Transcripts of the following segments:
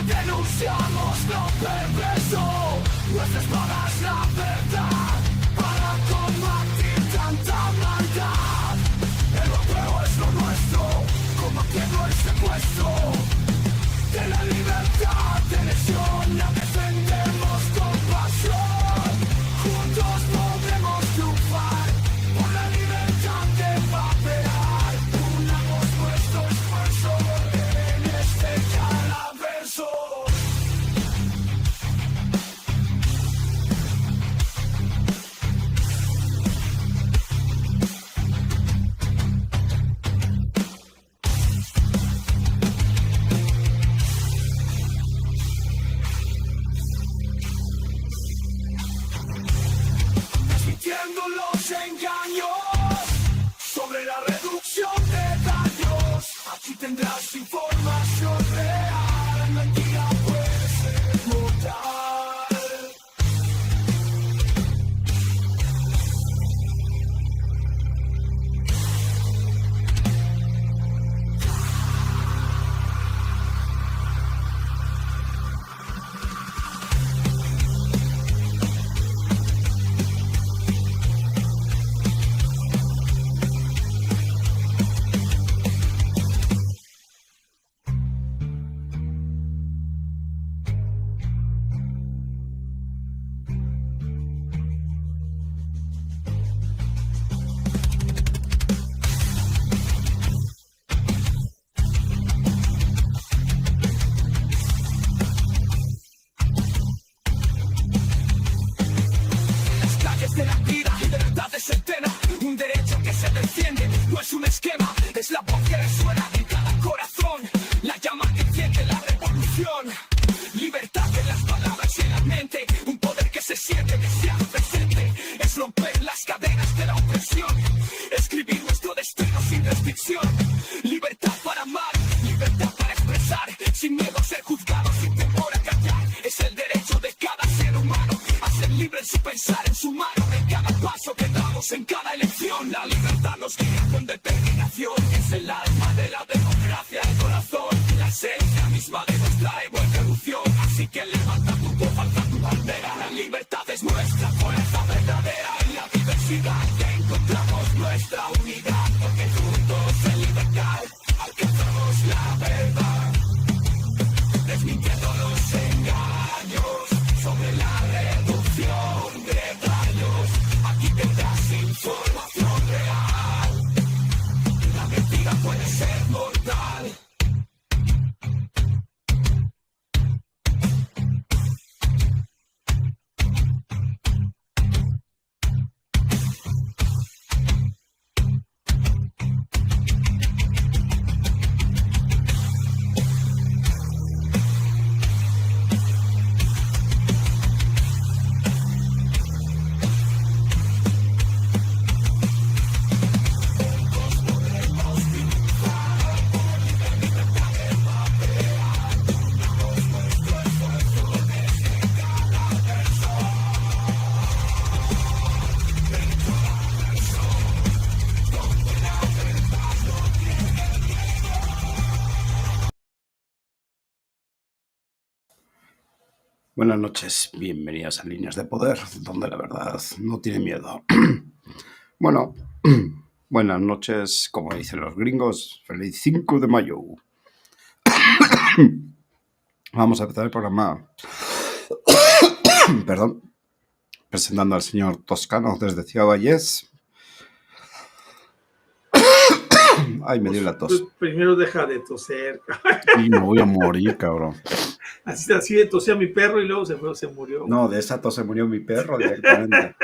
denunciamos lo perverso, nuestra espada es la verdad, para combatir tanta maldad. El europeo es lo nuestro, combatiendo el secuestro de la libertad de elección, la defendemos con pasión. Juntos podremos triunfar, por la libertad que va a pelear. Unamos nuestro esfuerzo en este calaverso. Desmintiendo los engaños sobre la reducción de daños. Aquí tendrás información real, mentira puede ser mortal. Las calles de la vida, libertad de centena, un derecho que se defiende, no es un esquema, es la voz que resuena en cada corazón, la llama que enciende la revolución. Libertad en las palabras y en la mente, un poder que se siente, que se hace presente, es romper las cadenas de la opresión, escribir nuestro destino sin restricción. Libertad para amar, libertad para expresar, sin miedo a ser juzgado, sin temor a callar, es el derecho de cada ser humano a ser libre en su pensar, en su mano, en cada paso que damos, en cada elección. La libertad nos guía con determinación, es el alma de la democracia, el corazón, la esencia misma de nuestra evolución. Así que levanta tu voz, alza tu bandera, la libertad es nuestra fuerza verdadera. En la diversidad que encontramos nuestra unidad, porque juntos en libertad alcanzamos la verdad. Desmintiendo los engaños sobre la reducción de daños, aquí tendrás información real, la mentira puede ser mortal. Buenas noches, bienvenidas a Líneas de Poder, donde la verdad no tiene miedo. Bueno, buenas noches, como dicen los gringos, feliz 5 de mayo. Vamos a empezar el programa, perdón, presentando al señor Toscano desde Ciudad Vallés. Ay, me dio la tos. Primero deja de toser. Y me voy a morir, cabrón. Así de tosía mi perro y luego se murió. No, de esa tos se murió mi perro directamente.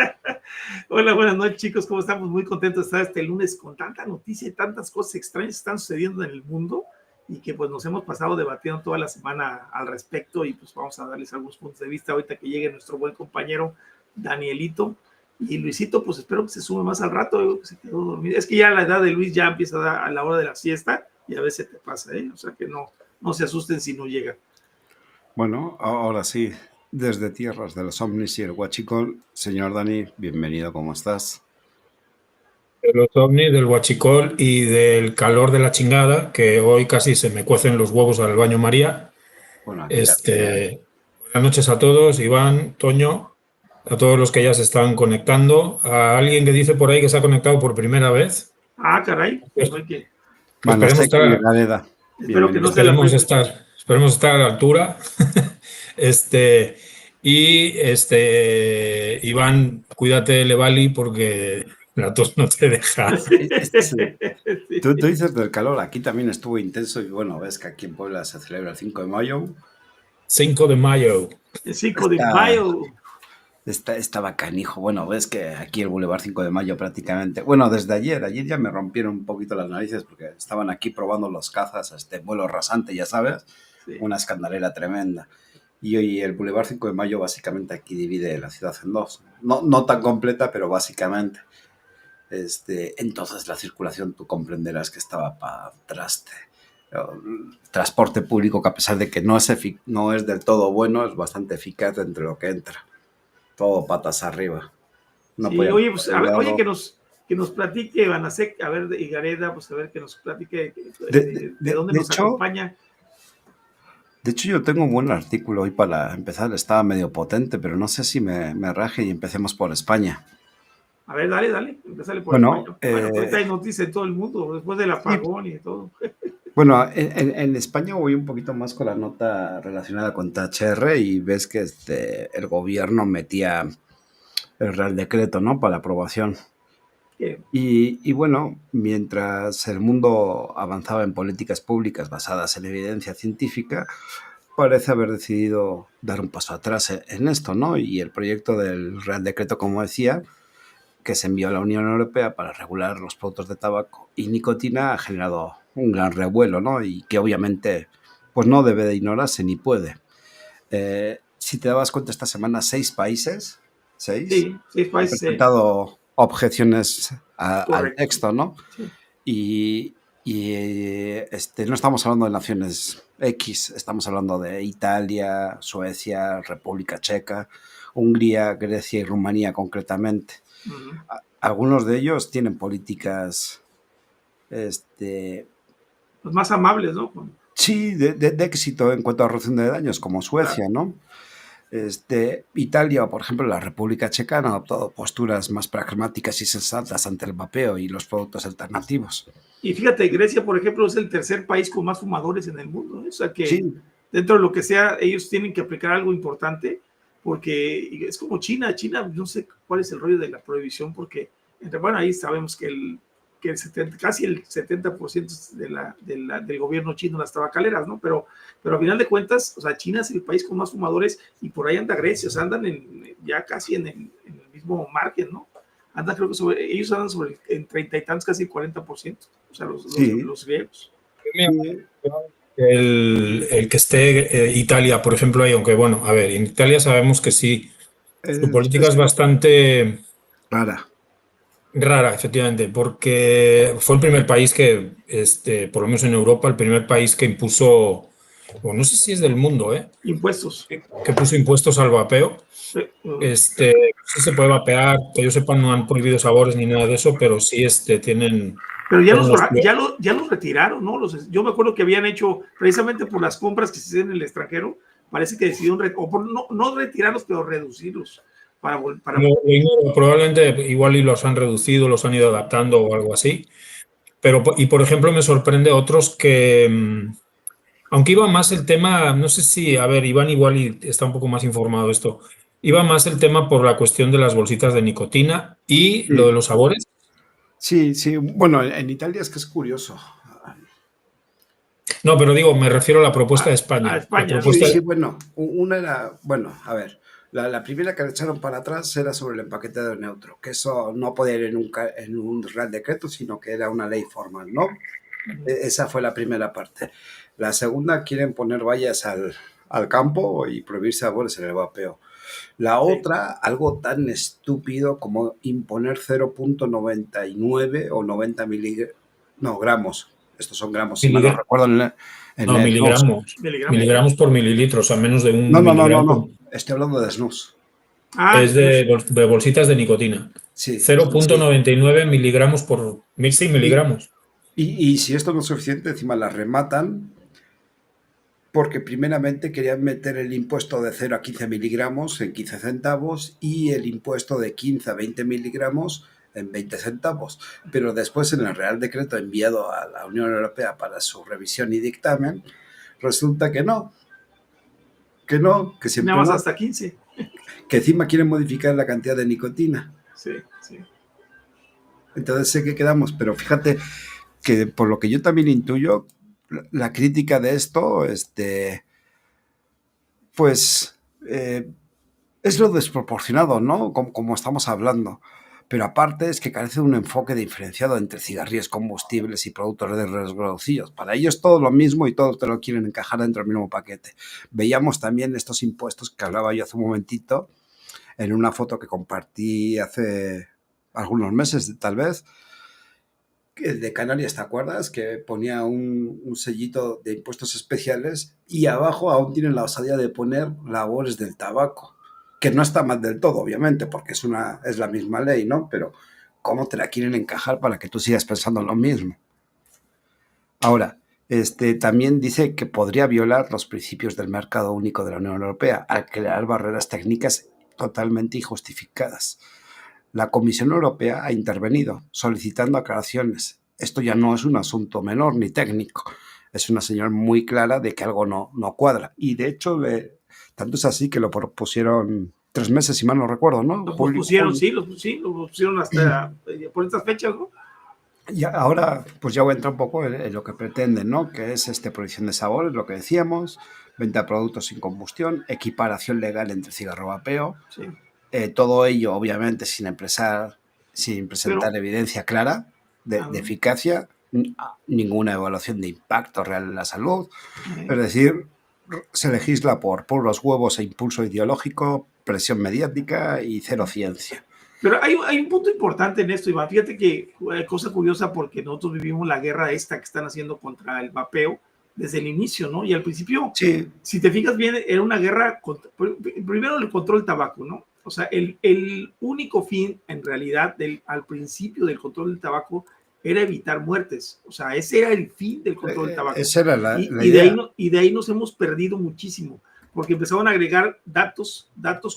Hola, buenas noches, chicos. ¿Cómo estamos? Muy contentos de estar este lunes con tanta noticia y tantas cosas extrañas que están sucediendo en el mundo y que pues nos hemos pasado debatiendo toda la semana al respecto y pues vamos a darles algunos puntos de vista ahorita que llegue nuestro buen compañero Danielito. Y Luisito, pues espero que se sume más al rato, que se quedó dormido. Es que ya la edad de Luis ya empieza a dar a la hora de la siesta y a veces te pasa, ¿eh? O sea que no se asusten si no llega. Bueno, ahora sí, desde tierras de los ovnis y el huachicol, señor Dani, bienvenido, ¿cómo estás? De los ovnis, del huachicol y del calor de la chingada, que hoy casi se me cuecen los huevos al baño María. Bueno, aquí Buenas noches a todos, Iván, Toño, a todos los que ya se están conectando, a alguien que dice por ahí que se ha conectado por primera vez. Ah, caray. Pues, Fue que- Manaseco y Gareda. Espero que no sea la esperemos estar a la altura. Iván, cuídate de Levali porque la tos no te deja. Sí. Tú dices del calor, aquí también estuvo intenso y bueno, ves que aquí en Puebla se celebra el 5 de mayo. 5 de mayo. El 5 de mayo. Estaba canijo. Bueno, ves que aquí el Boulevard 5 de Mayo prácticamente... Bueno, desde ayer ya me rompieron un poquito las narices porque estaban aquí probando los cazas, vuelo rasante, ya sabes, Sí. una escandalera tremenda. Y hoy el Boulevard 5 de Mayo básicamente aquí divide la ciudad en dos. No tan completa, pero básicamente. Entonces la circulación tú comprenderás que estaba para traste. Transporte público que a pesar de que no es del todo bueno, es bastante eficaz entre lo que entra. Todo patas arriba. No Sí, podía oye, pues, haber oye, cuidado. que nos platique Banasek, a ver, y Gareda, pues a ver que nos platique de dónde de nos hecho, acompaña. De hecho, yo tengo un buen artículo hoy para empezar. Estaba medio potente, pero no sé si me raje y empecemos por España. A ver, dale, empezale por Bueno, España. Bueno, ahorita hay noticias en todo el mundo, después del apagón y todo. Bueno, en España voy un poquito más con la nota relacionada con THR y ves que el gobierno metía el Real Decreto, ¿no? Para la aprobación. Y bueno, mientras el mundo avanzaba en políticas públicas basadas en evidencia científica, parece haber decidido dar un paso atrás en esto, ¿no? Y el proyecto del Real Decreto, como decía, que se envió a la Unión Europea para regular los productos de tabaco y nicotina, ha generado un gran revuelo, ¿no? Y que obviamente pues no debe de ignorarse ni puede. Si te dabas cuenta, esta semana 6 países, Sí, 6 han países. presentado objeciones al texto, ¿no? Sí. No estamos hablando de naciones X, estamos hablando de Italia, Suecia, República Checa, Hungría, Grecia y Rumanía concretamente. Uh-huh. Algunos de ellos tienen políticas los más amables, ¿no? Sí, de éxito en cuanto a reducción de daños, como Suecia, ¿no? Italia o, por ejemplo, la República Checa han adoptado posturas más pragmáticas y sensatas ante el vapeo y los productos alternativos. Y fíjate, Grecia, por ejemplo, es el tercer país con más fumadores en el mundo, ¿eh? O sea que sí, dentro de lo que sea, ellos tienen que aplicar algo importante, porque es como China, no sé cuál es el rollo de la prohibición, porque, bueno, ahí sabemos que casi el 70% del gobierno chino las tabacaleras, ¿no? Pero a final de cuentas, o sea, China es el país con más fumadores y por ahí anda Grecia, o sea, andan ya casi en el mismo margen, ¿no? Creo que ellos andan sobre en 30 y tantos, casi el 40%, o sea, los griegos. El que esté Italia, por ejemplo, ahí, aunque bueno, a ver, en Italia sabemos que sí, su política es bastante rara, efectivamente, porque fue el primer país que, por lo menos en Europa, el primer país que impuso, o no sé si es del mundo, impuestos, que puso impuestos al vapeo. Sí se puede vapear, que yo sepa no han prohibido sabores ni nada de eso, pero sí tienen... Pero ya los retiraron, ¿no? Yo me acuerdo que habían hecho, precisamente por las compras que se hacen en el extranjero, parece que decidieron, no retirarlos, pero reducirlos. Probablemente igual y los han reducido, los han ido adaptando o algo así. Y por ejemplo, me sorprende otros que, aunque iba más el tema, no sé si, a ver, Iván igual y está un poco más informado de esto, iba más el tema por la cuestión de las bolsitas de nicotina y lo de los sabores. Sí, bueno, en Italia es que es curioso. No, pero digo, me refiero a la propuesta de España. A España. La propuesta sí, bueno, una era, bueno, a ver, la primera que le echaron para atrás era sobre el empaquetado neutro, que eso no podía ir en un Real Decreto, sino que era una ley formal, ¿no? Esa fue la primera parte. La segunda, quieren poner vallas al campo y prohibir sabores en el vapeo. La otra, algo tan estúpido como imponer 0.99 o 90 gramos. Estos son gramos, si mal no recuerdo. No, miligramos por mililitro, o sea, menos de un miligramo. No. Estoy hablando de snus. Es de bolsitas de nicotina. Sí. 0.99 miligramos por... Sí, miligramos. Y si esto no es suficiente, encima la rematan porque primeramente querían meter el impuesto de 0 a 15 miligramos en 15 centavos y el impuesto de 15 a 20 miligramos en 20 centavos. Pero después, en el Real Decreto enviado a la Unión Europea para su revisión y dictamen, resulta que no, que siempre Nada más no, hasta 15. que encima quieren modificar la cantidad de nicotina. Sí, sí. Entonces sé que quedamos, pero fíjate que por lo que yo también intuyo, la crítica de esto, pues es lo desproporcionado, ¿no? Como estamos hablando. Pero aparte es que carece de un enfoque diferenciado entre cigarrillos combustibles y productos de reducidos. Para ellos todo lo mismo y todos te lo quieren encajar dentro del mismo paquete. Veíamos también estos impuestos que hablaba yo hace un momentito en una foto que compartí hace algunos meses, tal vez, de Canarias, ¿te acuerdas? Que ponía un sellito de impuestos especiales y abajo aún tienen la osadía de poner labores del tabaco, que no está mal del todo, obviamente, porque es la misma ley, ¿no? Pero ¿cómo te la quieren encajar para que tú sigas pensando lo mismo? Ahora, también dice que podría violar los principios del mercado único de la Unión Europea al crear barreras técnicas totalmente injustificadas. La Comisión Europea ha intervenido solicitando aclaraciones. Esto ya no es un asunto menor ni técnico. Es una señal muy clara de que algo no cuadra. Y de hecho, tanto es así que lo propusieron 3 meses, si mal no recuerdo, ¿no? Lo pusieron, sí, lo pusieron hasta por estas fechas, ¿no? Y ahora, pues ya voy a entrar un poco en lo que pretenden, ¿no? Que es prohibición de sabores, lo que decíamos, venta de productos sin combustión, equiparación legal entre cigarro vapeo. Sí. Todo ello, obviamente, sin presentar evidencia clara de eficacia, ninguna evaluación de impacto real en la salud. Es decir, se legisla por los huevos e impulso ideológico, presión mediática y cero ciencia. Pero hay un punto importante en esto, Iván. Fíjate que cosa curiosa, porque nosotros vivimos la guerra esta que están haciendo contra el vapeo desde el inicio, ¿no? Y al principio, sí, si te fijas bien, era una guerra primero el control del tabaco, ¿no? O sea, el único fin, en realidad, al principio del control del tabaco era evitar muertes. O sea, ese era el fin del control del tabaco. Esa era la idea. De ahí nos hemos perdido muchísimo, porque empezaron a agregar datos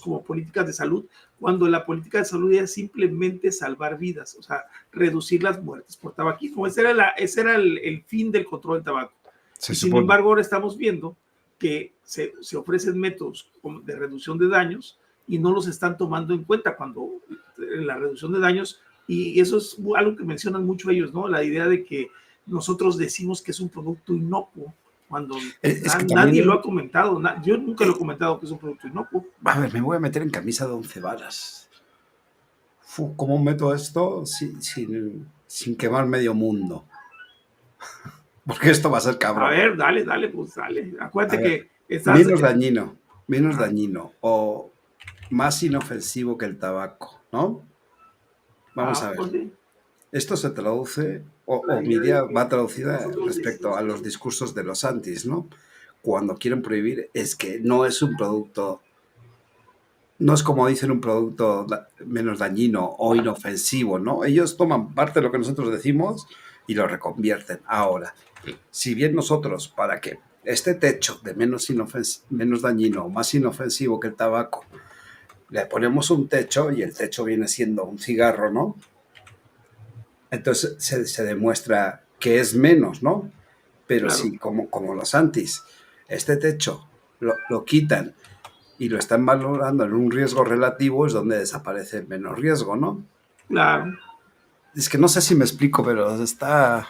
como políticas de salud, cuando la política de salud era simplemente salvar vidas, o sea, reducir las muertes por tabaquismo. Ese era el fin del control del tabaco. Sin embargo, ahora estamos viendo que se ofrecen métodos de reducción de daños y no los están tomando en cuenta cuando la reducción de daños, y eso es algo que mencionan mucho ellos, ¿no? La idea de que nosotros decimos que es un producto inocuo, cuando nadie lo ha comentado. Yo nunca lo he comentado que es un producto inocuo. A ver, me voy a meter en camisa de 11 varas. ¿Cómo meto esto sin quemar medio mundo? Porque esto va a ser cabrón. A ver, dale, pues dale. Acuérdate que estás... Menos dañino o más inofensivo que el tabaco, ¿no? Vamos a ver. Pues sí. Esto se traduce, o mi idea va traducida respecto a los discursos de los antis, ¿no? Cuando quieren prohibir, es que no es un producto, no es como dicen un producto menos dañino o inofensivo, ¿no? Ellos toman parte de lo que nosotros decimos y lo reconvierten. Ahora, si bien nosotros, para que este techo de menos dañino o más inofensivo que el tabaco, le ponemos un techo y el techo viene siendo un cigarro, ¿no? Entonces se demuestra que es menos, ¿no? Pero claro, sí, como los antis, este techo lo quitan y lo están valorando en un riesgo relativo, es donde desaparece el menos riesgo, ¿no? Claro. Es que no sé si me explico, pero está...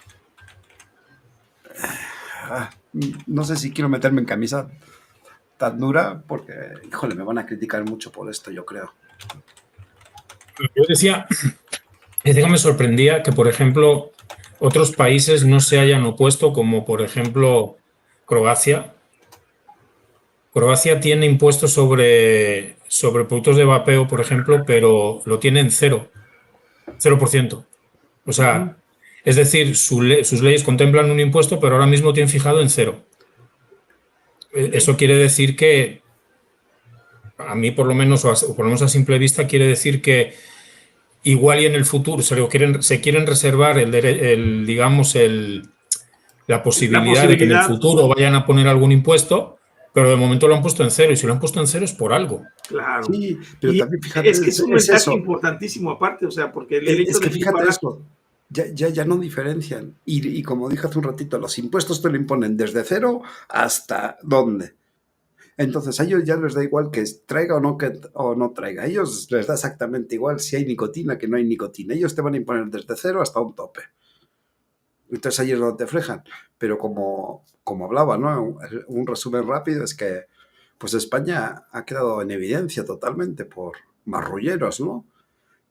No sé si quiero meterme en camisa tan dura, porque, híjole, me van a criticar mucho por esto, yo creo. Yo decía que me sorprendía que, por ejemplo, otros países no se hayan opuesto, como por ejemplo Croacia. Croacia tiene impuestos sobre productos de vapeo, por ejemplo, pero lo tienen 0%. O sea, es decir, sus leyes contemplan un impuesto, pero ahora mismo tienen fijado en 0. Eso quiere decir que, a mí por lo menos, o por lo menos a simple vista, quiere decir que igual y en el futuro se quieren reservar el la posibilidad de que en el futuro vayan a poner algún impuesto, pero de momento lo han puesto en cero, y si lo han puesto en cero es por algo. Claro. Sí, pero Y también fíjate, es que es un mensaje eso. importantísimo aparte, o sea, porque el Es hecho que de fíjate equiparar- esto, ya no diferencian. Y como dije hace un ratito, los impuestos te lo imponen desde cero hasta dónde. Entonces a ellos ya les da igual que traiga o no traiga. A ellos les da exactamente igual si hay nicotina que no hay nicotina. Ellos te van a imponer desde cero hasta un tope. Entonces ahí es donde te frejan. Pero como hablaba, ¿no? Un resumen rápido es que pues España ha quedado en evidencia totalmente por marrulleros, ¿no?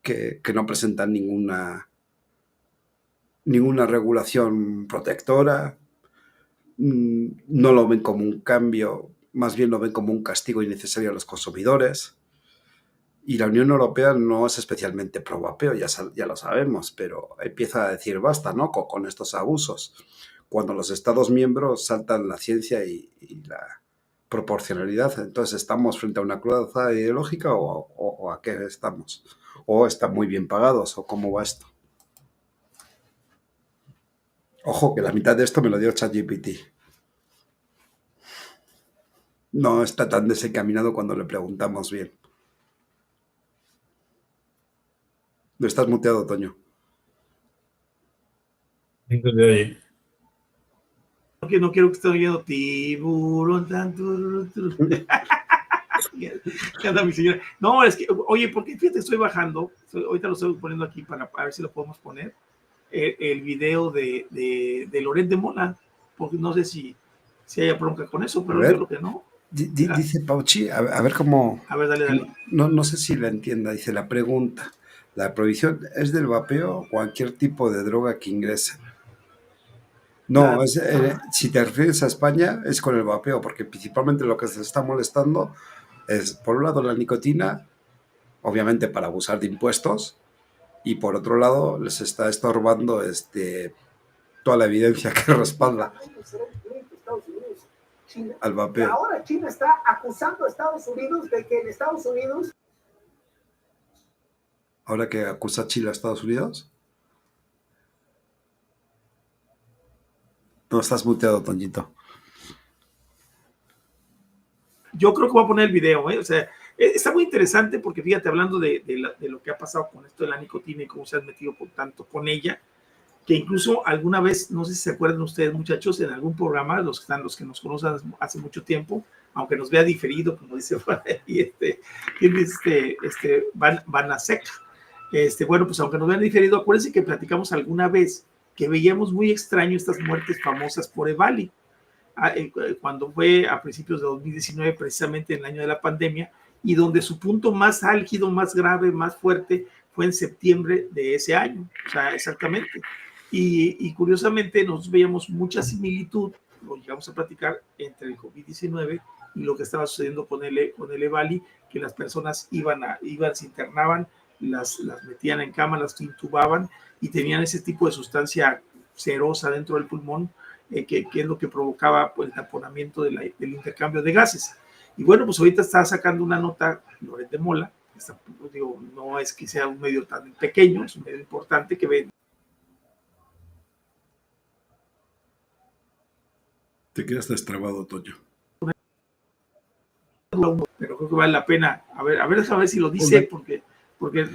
Que no presentan ninguna regulación protectora, no lo ven como un cambio, más bien lo ven como un castigo innecesario a los consumidores. Y la Unión Europea no es especialmente pro vapeo, ya lo sabemos, pero empieza a decir basta, ¿no? Con estos abusos. Cuando los Estados miembros saltan la ciencia y la proporcionalidad, entonces ¿estamos frente a una cruza ideológica o a qué estamos? ¿O están muy bien pagados? ¿O cómo va esto? Ojo, que la mitad de esto me lo dio ChatGPT. No está tan desencaminado cuando le preguntamos bien. Lo estás muteado, Toño. no quiero que esté oyendo tiburón tan tururú. ¿Qué anda mi señora? No, es que, oye, porque fíjate, estoy bajando, ahorita lo estoy poniendo aquí para ver si lo podemos poner, el video de Loret de Mola, porque no sé si haya bronca con eso, pero yo creo que no. Dice Pauchi, a ver cómo... A ver, dale. No sé si la entienda, dice la pregunta. ¿La prohibición es del vapeo o cualquier tipo de droga que ingresen? No, si te refieres a España, es con el vapeo, porque principalmente lo que se está molestando es, por un lado, la nicotina, obviamente para abusar de impuestos, y por otro lado, les está estorbando toda la evidencia que respalda al vapeo. Ahora China está acusando a Estados Unidos de que en Estados Unidos... ¿Ahora que acusa Chile a Estados Unidos? No, estás muteado, Toñito. Yo creo que voy a poner el video, o sea, está muy interesante porque fíjate, hablando de lo que ha pasado con esto de la nicotina y cómo se han metido tanto con ella, que incluso alguna vez, no sé si se acuerdan ustedes, muchachos, en algún programa, los que nos conocen hace mucho tiempo, aunque nos vea diferido, como dice Van a Sec. Bueno, pues aunque nos vean diferido, acuérdense que platicamos alguna vez que veíamos muy extraño estas muertes famosas por EVALI, cuando fue a principios de 2019, precisamente en el año de la pandemia, y donde su punto más álgido, más grave, más fuerte, fue en septiembre de ese año, o sea, exactamente. Y curiosamente nos veíamos mucha similitud, lo llegamos a platicar, entre el COVID-19 y lo que estaba sucediendo con el EVALI, que las personas se internaban, las metían en cama, las intubaban y tenían ese tipo de sustancia cerosa dentro del pulmón, que es lo que provocaba pues, el taponamiento del intercambio de gases. Y bueno, pues ahorita está sacando una nota Loret de Mola, digo, no es que sea un medio tan pequeño, es un medio importante que ve. Te quedas destrabado, Toño. Pero creo que vale la pena, a ver si lo dice, porque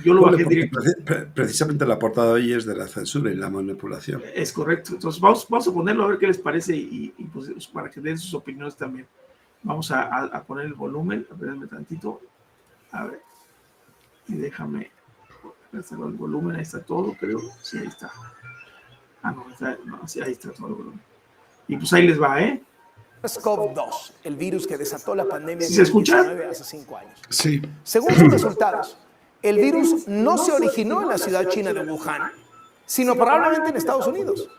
yo lo bajé directo. Precisamente la portada de hoy es de la censura y la manipulación. Es correcto. Entonces vamos a ponerlo a ver qué les parece y pues para que den sus opiniones también. Vamos a poner el volumen, a verme tantito. A ver. Y déjame hacerlo el volumen, ahí está todo, creo. Sí, ahí está. Sí, ahí está todo el volumen. Y pues ahí les va, ¿eh? SARS-CoV-2, el virus que desató la pandemia ¿Sí se escucha? hace 5 años. Sí. Según sus resultados, el virus no se originó en la ciudad china de Wuhan, sino probablemente en Estados Unidos.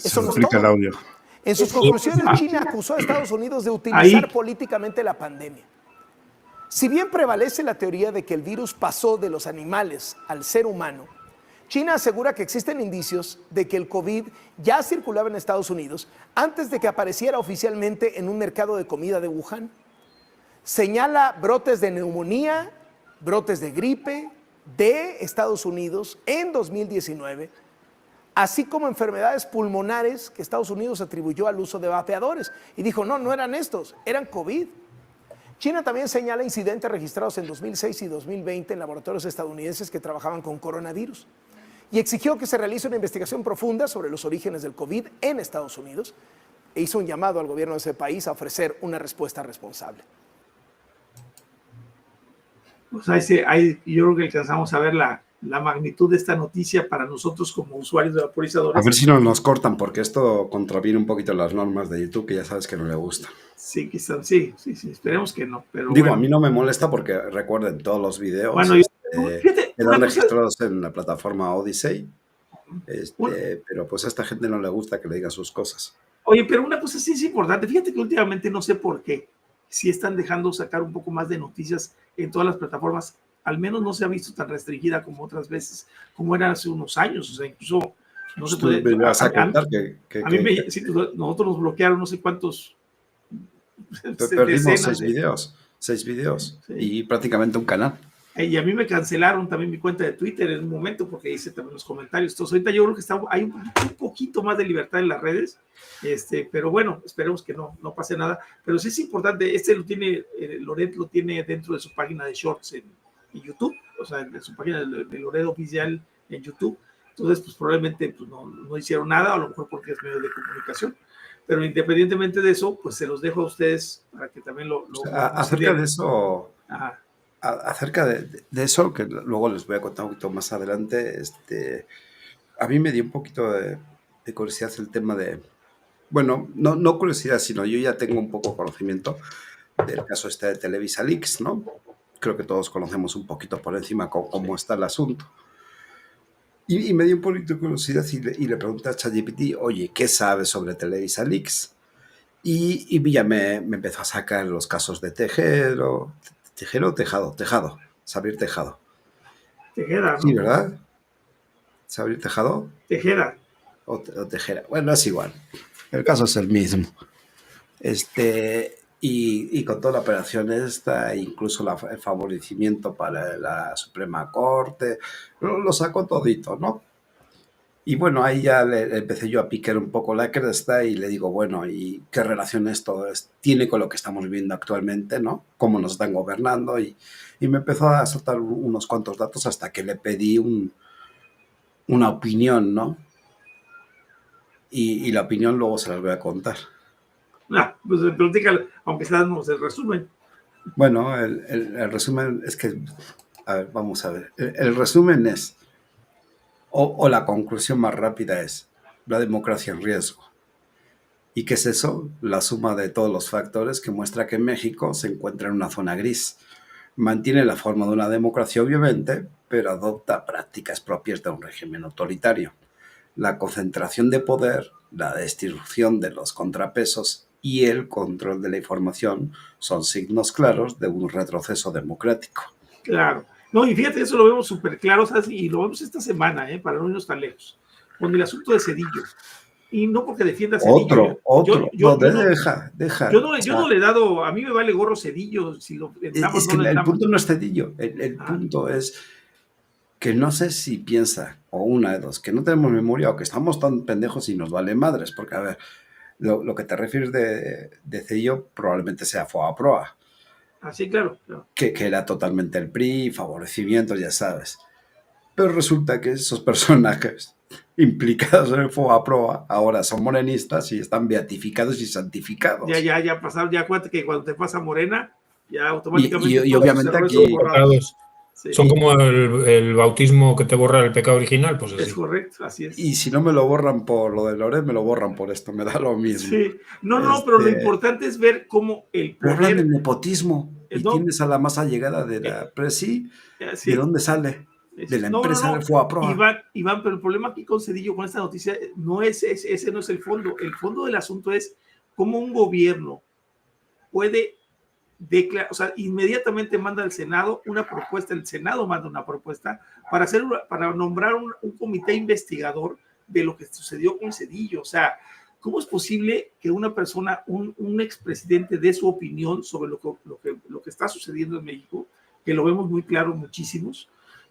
Eso no es Explica el todo. audio. En sus conclusiones, China acusó a Estados Unidos de utilizar políticamente la pandemia. Si bien prevalece la teoría de que el virus pasó de los animales al ser humano, China asegura que existen indicios de que el COVID ya circulaba en Estados Unidos antes de que apareciera oficialmente en un mercado de comida de Wuhan. Señala brotes de neumonía, brotes de gripe de Estados Unidos en 2019, así como enfermedades pulmonares que Estados Unidos atribuyó al uso de vapeadores. Y dijo, no, no eran estos, eran COVID. China también señala incidentes registrados en 2006 y 2020 en laboratorios estadounidenses que trabajaban con coronavirus y exigió que se realice una investigación profunda sobre los orígenes del COVID en Estados Unidos e hizo un llamado al gobierno de ese país a ofrecer una respuesta responsable. Pues yo creo que alcanzamos a ver la magnitud de esta noticia para nosotros como usuarios de vaporizadores. A ver si no nos cortan, porque esto contraviene un poquito las normas de YouTube, que ya sabes que no le gusta. Sí, quizás, sí, esperemos que no. Pero digo, bueno. A mí no me molesta porque recuerden, todos los videos bueno, quedan registrados en la plataforma Odyssey, pero pues a esta gente no le gusta que le digan sus cosas. Oye, pero una cosa sí es importante, fíjate que últimamente no sé por qué, si están dejando sacar un poco más de noticias en todas las plataformas, al menos no se ha visto tan restringida como otras veces, como era hace unos años, o sea, incluso no se puede... ¿Me vas a contar nosotros nos bloquearon no sé cuántos... Perdimos 6 videos sí. Y prácticamente un canal. Y a mí me cancelaron también mi cuenta de Twitter en un momento porque hice también los comentarios. Entonces ahorita yo creo que hay un poquito más de libertad en las redes, pero bueno, esperemos que no pase nada. Pero sí es importante, Loret lo tiene dentro de su página de Shorts en YouTube, o sea, en su página de Loret oficial en YouTube. Entonces, pues probablemente pues, no hicieron nada, a lo mejor porque es medio de comunicación. Pero independientemente de eso, pues se los dejo a ustedes para que también acerca de eso, acerca de eso, que luego les voy a contar un poquito más adelante, a mí me dio un poquito de curiosidad el tema de, bueno, no curiosidad, sino yo ya tengo un poco conocimiento del caso de Televisa Leaks, ¿no? Creo que todos conocemos un poquito por encima cómo está el asunto. Y me dio un poquito de curiosidad y le pregunté a ChatGPT, oye, ¿qué sabes sobre Televisa Leaks? Y ya me empezó a sacar los casos de Tejero, Xavier Tejado. Tejera, ¿no? Sí, ¿verdad? ¿Xavier Tejado? Tejera. O Tejera. Bueno, es igual. El caso es el mismo. Y con toda la operación incluso el favorecimiento para la Suprema Corte, lo sacó todito, ¿no? Y bueno, ahí ya le empecé yo a picar un poco la cresta y le digo, bueno, ¿y qué relación esto tiene con lo que estamos viviendo actualmente, ¿no? Cómo nos están gobernando y me empezó a soltar unos cuantos datos hasta que le pedí una opinión, ¿no? Y la opinión luego se las voy a contar. Pues platícalo, aunque sea damos el resumen. Bueno, el resumen es que, a ver, vamos a ver. El resumen es, o la conclusión más rápida es, la democracia en riesgo. ¿Y qué es eso? La suma de todos los factores que muestra que México se encuentra en una zona gris. Mantiene la forma de una democracia, obviamente, pero adopta prácticas propias de un régimen autoritario. La concentración de poder, la destrucción de los contrapesos y el control de la información son signos claros de un retroceso democrático. Claro. No, y fíjate, eso lo vemos súper claro, ¿sabes? Y lo vemos esta semana, para no irnos tan lejos, con el asunto de Zedillo. Y no porque defienda a Zedillo. Otro. Deja. Yo no le he dado, a mí me vale gorro Zedillo. Si lo entramos, es que el punto no es Zedillo, el punto es que no sé si piensa, o una de dos, que no tenemos memoria o que estamos tan pendejos y nos vale madres, porque a ver, lo que te refieres de Zedillo probablemente sea Foa-Proa. Sí, claro. Que era totalmente el PRI, favorecimientos, ya sabes. Pero resulta que esos personajes implicados en el Foa-Proa ahora son morenistas y están beatificados y santificados. Ya pasaron, ya acuérdate que cuando te pasa morena, ya automáticamente... Y obviamente aquí... Sí. Son como el bautismo que te borra el pecado original, pues así. Es correcto, así es. Y si no me lo borran por lo de Loret, me lo borran por esto, me da lo mismo. Sí, pero lo importante es ver cómo el poder... Pero hablan de nepotismo, y tienes a la más allegada de la Presi, ¿de dónde sale? De la empresa del Foa-Proa. Iván, pero el problema aquí con Zedillo, con esta noticia, ese no es el fondo. El fondo del asunto es cómo un gobierno puede... o sea, inmediatamente manda al Senado una propuesta, el Senado manda una propuesta para nombrar un comité investigador de lo que sucedió con Zedillo. O sea, ¿cómo es posible que una persona, un expresidente dé su opinión sobre lo que está sucediendo en México, que lo vemos muy claro muchísimos,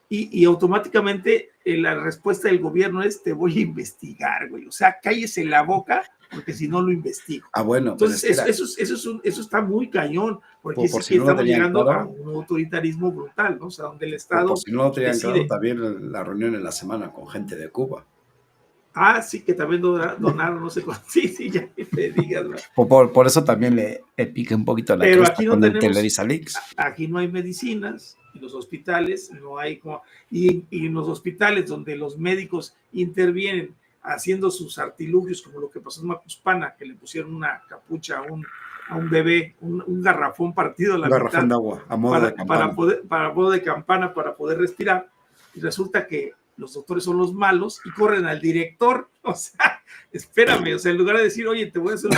y automáticamente la respuesta del gobierno es: te voy a investigar, güey. O sea, cállese la boca, porque si no lo investigo. Bueno, entonces eso está muy cañón, porque por sí si que no lo estamos tenían llegando claro, a un autoritarismo brutal, ¿no? O sea, donde el Estado por si no lo tenían decide. claro, también la reunión en la semana con gente de Cuba. Sí, que también donaron, no sé cuánto. Sí, ya me digas. Por eso también le piqué un poquito la Pero cresta aquí no con el tenemos, Televisa Leaks. aquí no hay medicinas, en los hospitales no hay como, y en los hospitales donde los médicos intervienen haciendo sus artilugios, como lo que pasó en Macuspana, que le pusieron una capucha a un bebé, un garrafón partido a la mitad. Un garrafón de agua, a modo de campana. Para modo de campana, para poder respirar. Y resulta que los doctores son los malos y corren al director. O sea, espérame, o sea, en lugar de decir: oye, te voy a hacer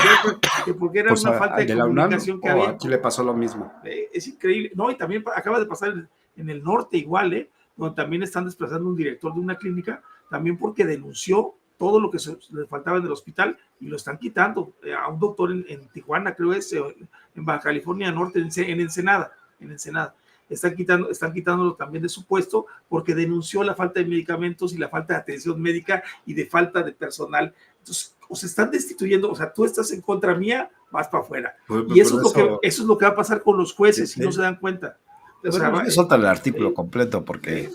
que porque era una falta de comunicación que había. Aquí le pasó lo mismo. Es increíble. No, y también acaba de pasar en el norte igual, donde también están desplazando un director de una clínica, también porque denunció todo lo que le faltaba en el hospital y lo están quitando a un doctor en Tijuana, creo es, en Baja California Norte, en Ensenada. Están quitándolo también de su puesto porque denunció la falta de medicamentos y la falta de atención médica y de falta de personal. Entonces, os están destituyendo. O sea, tú estás en contra mía, vas para afuera. Y eso es lo que va a pasar con los jueces, si no se dan cuenta. O sea, soltan el artículo completo, porque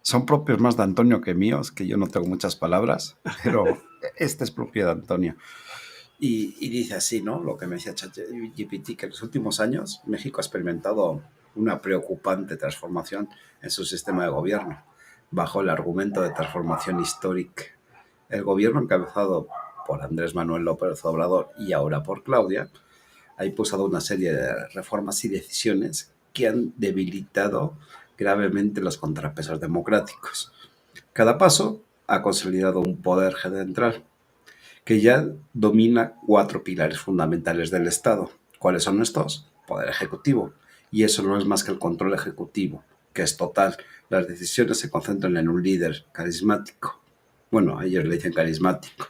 son propios más de Antonio que míos, que yo no tengo muchas palabras, pero este es propio de Antonio. Y dice así, ¿no? Lo que me decía ChatGPT, que en los últimos años México ha experimentado una preocupante transformación en su sistema de gobierno, bajo el argumento de transformación histórica. El gobierno encabezado por Andrés Manuel López Obrador y ahora por Claudia ha impulsado una serie de reformas y decisiones que han debilitado gravemente los contrapesos democráticos. Cada paso ha consolidado un poder central que ya domina 4 pilares fundamentales del Estado. ¿Cuáles son estos? Poder ejecutivo. Y eso no es más que el control ejecutivo, que es total. Las decisiones se concentran en un líder carismático. Bueno, ellos le dicen carismático,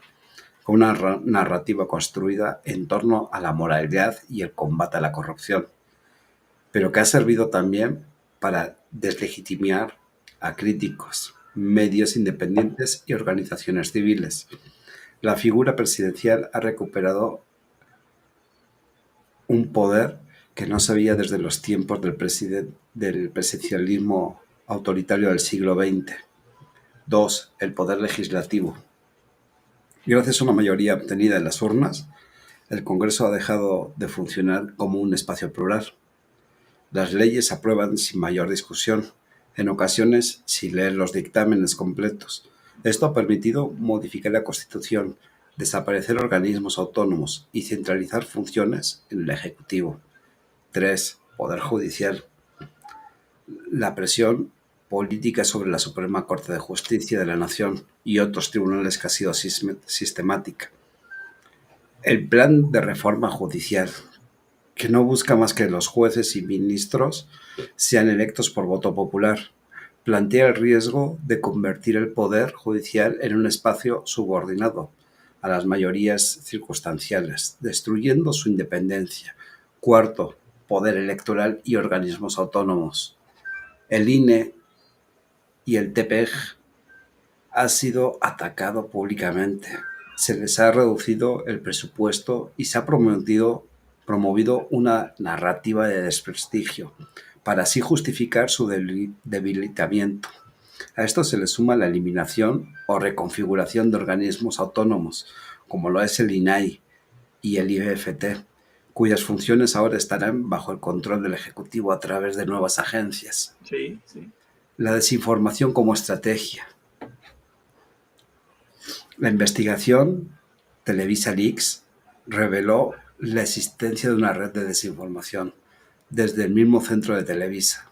con una narrativa construida en torno a la moralidad y el combate a la corrupción, pero que ha servido también para deslegitimar a críticos, medios independientes y organizaciones civiles. La figura presidencial ha recuperado un poder que no se veía desde los tiempos del presidencialismo autoritario del siglo XX. 2. El poder legislativo. Gracias a una mayoría obtenida en las urnas, el Congreso ha dejado de funcionar como un espacio plural. Las leyes se aprueban sin mayor discusión, en ocasiones sin leer los dictámenes completos. Esto ha permitido modificar la Constitución, desaparecer organismos autónomos y centralizar funciones en el Ejecutivo. 3. Poder judicial. La presión política sobre la Suprema Corte de Justicia de la Nación y otros tribunales que ha sido sistemática. El plan de reforma judicial, que no busca más que los jueces y ministros sean electos por voto popular, plantea el riesgo de convertir el poder judicial en un espacio subordinado a las mayorías circunstanciales, destruyendo su independencia. 4. Poder electoral y organismos autónomos. El INE y el TPEG ha sido atacado públicamente. Se les ha reducido el presupuesto y se ha promovido una narrativa de desprestigio para así justificar su debilitamiento. A esto se le suma la eliminación o reconfiguración de organismos autónomos, como lo es el INAI y el IFT, cuyas funciones ahora estarán bajo el control del Ejecutivo a través de nuevas agencias. Sí. La desinformación como estrategia. La investigación Televisa Leaks reveló la existencia de una red de desinformación desde el mismo centro de Televisa,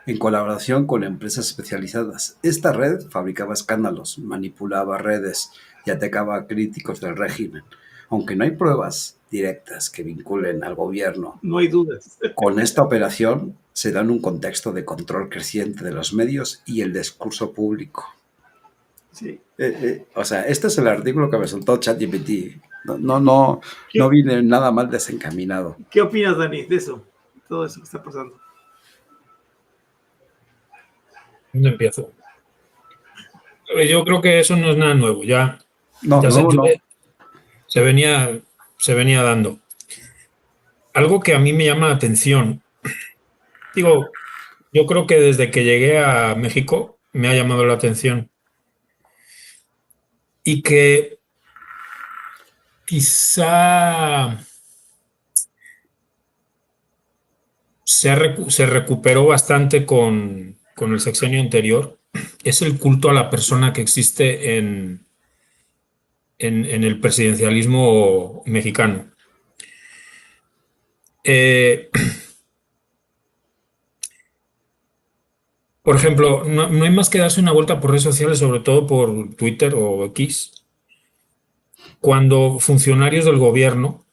en colaboración con empresas especializadas. Esta red fabricaba escándalos, manipulaba redes y atacaba a críticos del régimen. Aunque no hay pruebas directas que vinculen al gobierno, no hay dudas. Con esta operación se da en un contexto de control creciente de los medios y el discurso público. Sí. O sea, este es el artículo que me soltó ChatGPT. No viene nada mal desencaminado. ¿Qué opinas, Dani, de eso? Todo eso que está pasando. ¿Dónde empiezo? Yo creo que eso no es nada nuevo, ya No, se venía dando. Algo que a mí me llama la atención, digo, yo creo que desde que llegué a México me ha llamado la atención y que quizá se recuperó bastante con el sexenio anterior, es el culto a la persona que existe en el presidencialismo mexicano. Por ejemplo, no hay más que darse una vuelta por redes sociales, sobre todo por Twitter o X, cuando funcionarios del gobierno,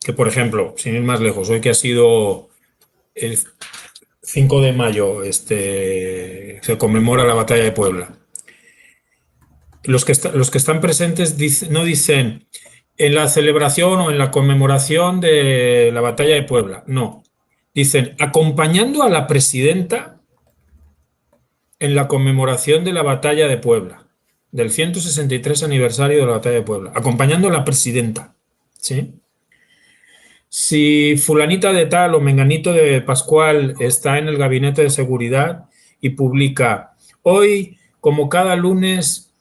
que por ejemplo, sin ir más lejos, hoy que ha sido el 5 de mayo, se conmemora la batalla de Puebla. Los que están presentes no dicen en la celebración o en la conmemoración de la batalla de Puebla, no. Dicen acompañando a la presidenta en la conmemoración de la batalla de Puebla, del 163 aniversario de la batalla de Puebla, acompañando a la presidenta, ¿sí? Si fulanita de tal o menganito de Pascual está en el gabinete de seguridad y publica, hoy, como cada lunes,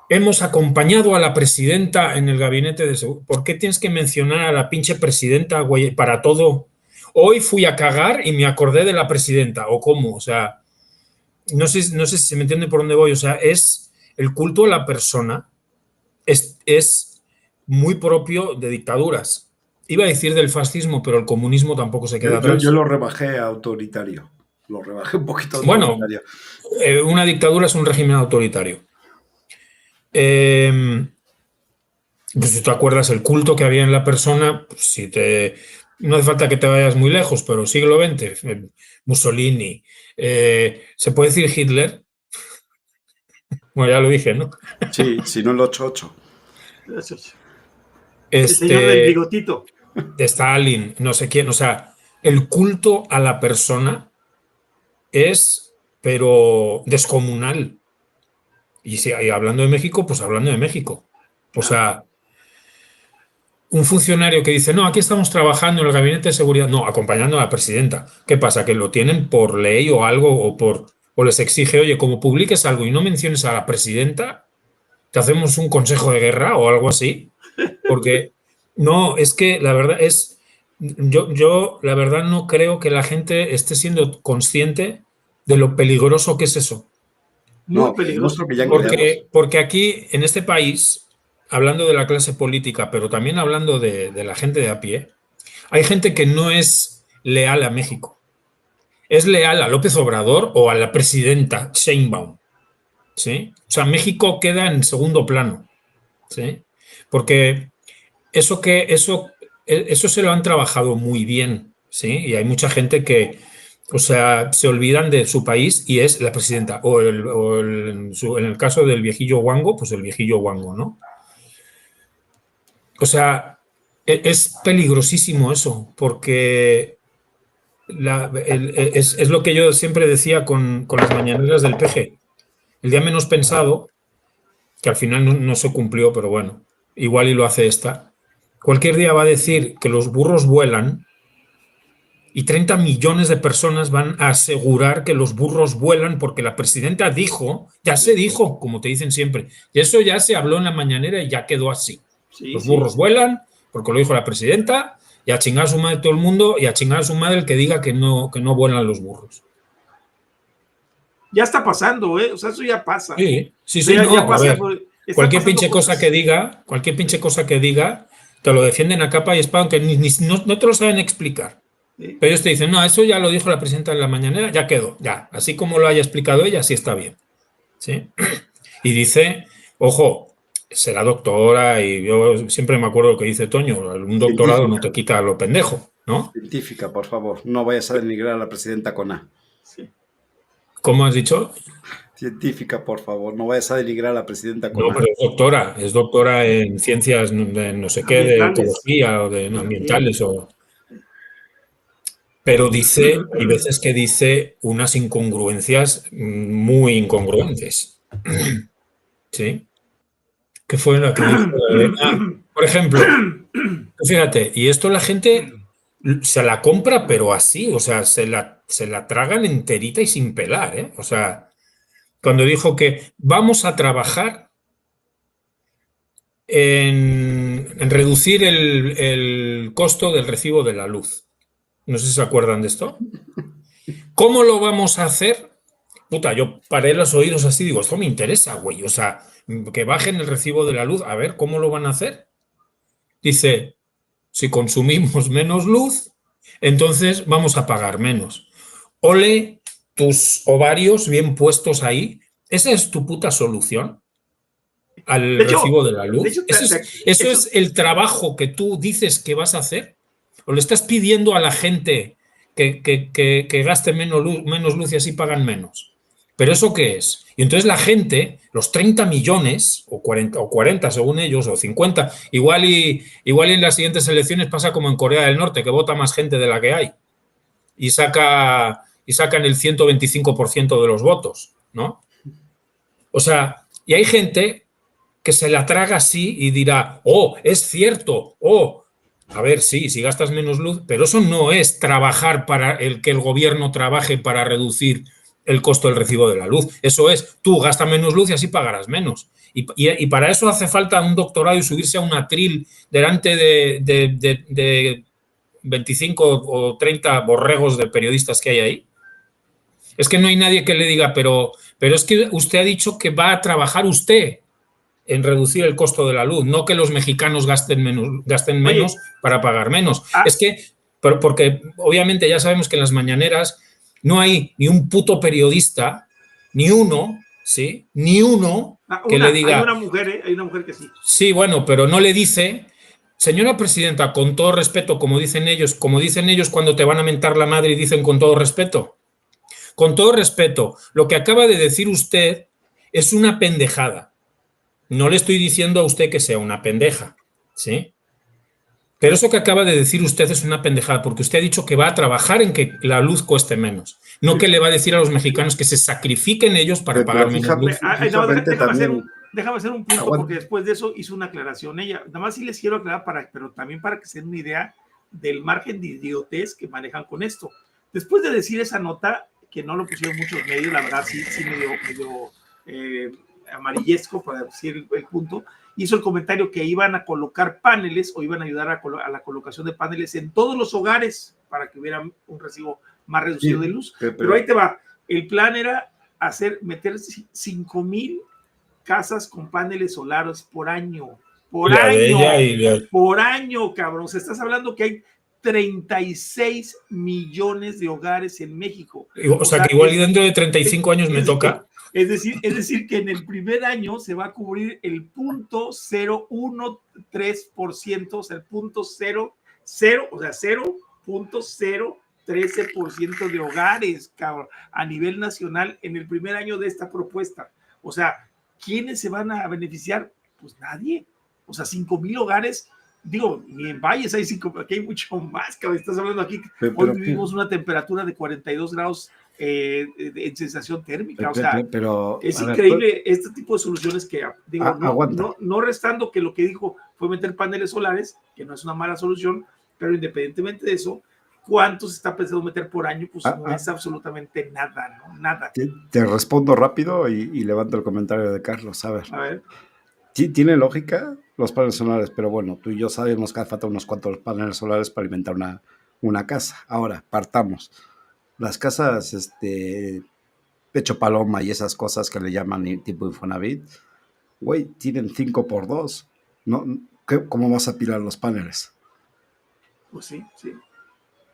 hemos acompañado a la presidenta en el gabinete de seguridad. ¿Por qué tienes que mencionar a la pinche presidenta, güey, para todo? Hoy fui a cagar y me acordé de la presidenta, ¿o cómo? O sea, no sé si se me entiende por dónde voy. O sea, es el culto a la persona es muy propio de dictaduras. Iba a decir del fascismo, pero el comunismo tampoco se queda atrás. Yo lo rebajé a autoritario. Lo rebajé un poquito. Bueno, una dictadura es un régimen autoritario. Pues si te acuerdas el culto que había en la persona, pues no hace falta que te vayas muy lejos, pero siglo XX, Mussolini, ¿se puede decir Hitler? Bueno, ya lo dije, ¿no? Sí, si no el 88. El señor del bigotito. De Stalin, no sé quién, o sea, el culto a la persona es, pero descomunal. Y hablando de México, pues hablando de México. O sea, un funcionario que dice, no, aquí estamos trabajando en el gabinete de seguridad, no, acompañando a la presidenta. ¿Qué pasa? ¿Que lo tienen por ley o algo o les exige, oye, como publiques algo y no menciones a la presidenta, te hacemos un consejo de guerra o algo así? Porque no, es que la verdad es, yo la verdad no creo que la gente esté siendo consciente de lo peligroso que es eso. Muy peligroso. Porque aquí, en este país, hablando de la clase política, pero también hablando de la gente de a pie, hay gente que no es leal a México. Es leal a López Obrador o a la presidenta Sheinbaum, ¿sí? O sea, México queda en segundo plano, ¿sí? Porque eso se lo han trabajado muy bien, ¿sí? Y hay mucha gente que, o sea, se olvidan de su país y es la presidenta. En el caso del viejillo Wango, pues el viejillo Wango, ¿no? O sea, es peligrosísimo eso, porque es lo que yo siempre decía con las mañaneras del PG. El día menos pensado, que al final no se cumplió, pero bueno, igual y lo hace esta. Cualquier día va a decir que los burros vuelan y 30 millones de personas van a asegurar que los burros vuelan porque la presidenta dijo, ya se dijo, como te dicen siempre, y eso ya se habló en la mañanera y ya quedó así. Sí, los burros vuelan porque lo dijo la presidenta y a chingar a su madre todo el mundo y a chingar a su madre el que diga que no vuelan los burros. Ya está pasando, ¿eh? O sea, eso ya pasa. Sí, ya pasa. Cualquier pinche cosa que diga, te lo defienden a capa y espada, aunque no te lo saben explicar. Sí. Pero ellos te dicen, no, eso ya lo dijo la presidenta en la mañanera, ya quedó, ya. Así como lo haya explicado ella, sí está bien. ¿Sí? Y dice, ojo, será doctora y yo siempre me acuerdo lo que dice Toño, un doctorado no te quita lo pendejo, ¿no? Científica, por favor, no vayas a denigrar a la presidenta con A. Sí. ¿Cómo has dicho? Científica, por favor, no vayas a denigrar a la presidenta con A. No, pero es doctora en ciencias de no sé qué, de ecología o de ambientales o... pero dice, hay veces que dice unas incongruencias muy incongruentes. ¿Sí? ¿Qué fue lo que dijo? Por ejemplo, fíjate, y esto la gente se la compra, pero así, o sea, se la tragan enterita y sin pelar, ¿eh? O sea, cuando dijo que vamos a trabajar en reducir el costo del recibo de la luz. No sé si se acuerdan de esto. ¿Cómo lo vamos a hacer? Puta, yo paré los oídos así, digo, esto me interesa, güey. O sea, que bajen el recibo de la luz, a ver, ¿cómo lo van a hacer? Dice, si consumimos menos luz, entonces vamos a pagar menos. Ole tus ovarios bien puestos ahí. ¿Esa es tu puta solución al recibo de la luz? ¿Eso es el trabajo que tú dices que vas a hacer? ¿O le estás pidiendo a la gente que gaste menos luz y así pagan menos? ¿Pero eso qué es? Y entonces la gente, los 30 millones, o 40 según ellos, o 50, igual y en las siguientes elecciones pasa como en Corea del Norte, que vota más gente de la que hay y sacan el 125% de los votos, ¿no? O sea, y hay gente que se la traga así y dirá, oh, es cierto, oh, a ver, sí, si gastas menos luz, pero eso no es trabajar para que el gobierno trabaje para reducir el costo del recibo de la luz. Eso es, tú gastas menos luz y así pagarás menos. Y para eso hace falta un doctorado y subirse a un atril delante de 25 o 30 borregos de periodistas que hay ahí. Es que no hay nadie que le diga, pero es que usted ha dicho que va a trabajar usted en reducir el costo de la luz, no que los mexicanos gasten menos para pagar menos. Es que, porque obviamente ya sabemos que en las mañaneras no hay ni un puto periodista, ni uno, ¿sí? Ni uno que le diga... Hay una mujer que sí. Sí, bueno, pero no le dice, señora presidenta, con todo respeto, como dicen ellos cuando te van a mentar la madre y dicen con todo respeto. Con todo respeto, lo que acaba de decir usted es una pendejada. No le estoy diciendo a usted que sea una pendeja, ¿sí? Pero eso que acaba de decir usted es una pendejada, porque usted ha dicho que va a trabajar en que la luz cueste menos, no que le va a decir a los mexicanos que se sacrifiquen ellos para pagar menos luz. Déjame hacer un punto, porque después de eso hizo una aclaración ella. Nada más sí les quiero aclarar, pero también para que se den una idea del margen de idiotez que manejan con esto. Después de decir esa nota, que no lo pusieron muchos medios, la verdad sí medio amarillesco, para decir el punto, hizo el comentario que iban a colocar paneles o iban a ayudar a la colocación de paneles en todos los hogares para que hubiera un recibo más reducido de luz. Pero ahí te va. El plan era meter 5,000 casas con paneles solares por año. Por año, cabrón. O sea, estás hablando que hay 36 millones de hogares en México. O sea que igual y dentro de 35 años me toca. Es decir, que en el primer año se va a cubrir el 0.013%, o sea, el 0.013% de hogares, cabrón, a nivel nacional en el primer año de esta propuesta. O sea, ¿quiénes se van a beneficiar? Pues nadie. O sea, 5,000 hogares. Digo, ni en Valles hay 5, aquí hay mucho más, cabrón. Estás hablando aquí, hoy vivimos una temperatura de 42 grados en sensación térmica. O sea, es increíble este tipo de soluciones que, digo, no restando que lo que dijo fue meter paneles solares, que no es una mala solución, pero independientemente de eso, ¿cuánto se está pensando meter por año? Pues no es absolutamente nada, ¿no? Nada. Te respondo rápido y levanto el comentario de Carlos. A ver. Tiene lógica los paneles solares, pero bueno, tú y yo sabemos que hace falta unos cuantos paneles solares para alimentar una casa. Ahora, partamos. Las casas techo paloma y esas cosas que le llaman tipo Infonavit, güey, tienen 5x2. ¿No? ¿Cómo vas a apilar los paneles? Pues sí.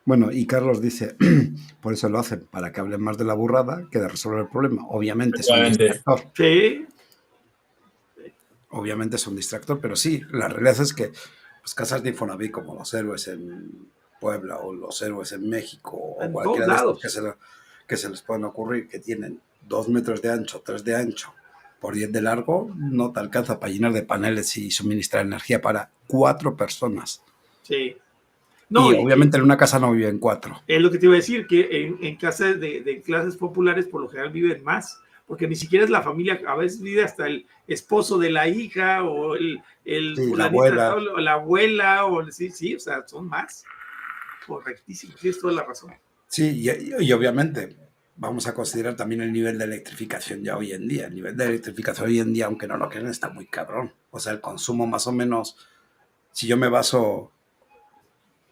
Bueno, y Carlos dice, por eso lo hacen, para que hablen más de la burrada que de resolver el problema. Obviamente es un distractor. Sí. Obviamente es un distractor, pero sí, la realidad es que pues, casas de Infonavit como Los Héroes en Puebla o Los Héroes en México o cualquiera de estos que se les puedan ocurrir, que tienen 2 metros de ancho, 3 de ancho, por 10 de largo, no te alcanza para llenar de paneles y suministrar energía para 4 personas. Sí. No, y obviamente en una casa no viven 4. es lo que te iba a decir, que en casas de clases populares por lo general viven más, porque ni siquiera es la familia, a veces vive hasta el esposo de la hija o el Sí, la fulanita, abuela. o la abuela, o sí, o sea, son más. Correctísimo, tienes toda la razón. Sí, y obviamente vamos a considerar también el nivel de electrificación ya hoy en día. El nivel de electrificación hoy en día, aunque no lo crean, está muy cabrón. O sea, el consumo más o menos, si yo me baso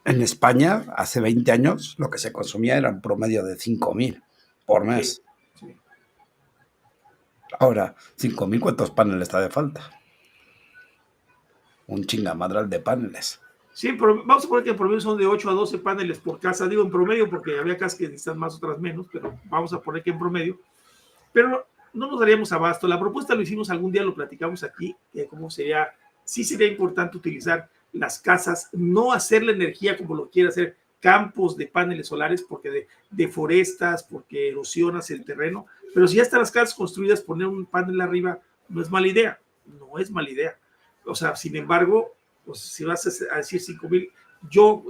en España, hace 20 años, lo que se consumía era un promedio de 5.000 por mes. Sí. Ahora, 5.000, ¿cuántos paneles te hace falta? Un chingamadral de paneles. Sí, pero vamos a poner que en promedio son de 8 a 12 paneles por casa. Digo en promedio porque había casas que necesitan más, otras menos, pero vamos a poner que en promedio. Pero no nos daríamos abasto. La propuesta lo hicimos algún día, lo platicamos aquí, que cómo sería, sí sería importante utilizar las casas, no hacer la energía como lo quiere hacer, campos de paneles solares, porque deforestas, porque erosionas el terreno. Pero si ya están las casas construidas, poner un panel arriba no es mala idea. No es mala idea. O sea, sin embargo, pues si vas a decir 5,000, yo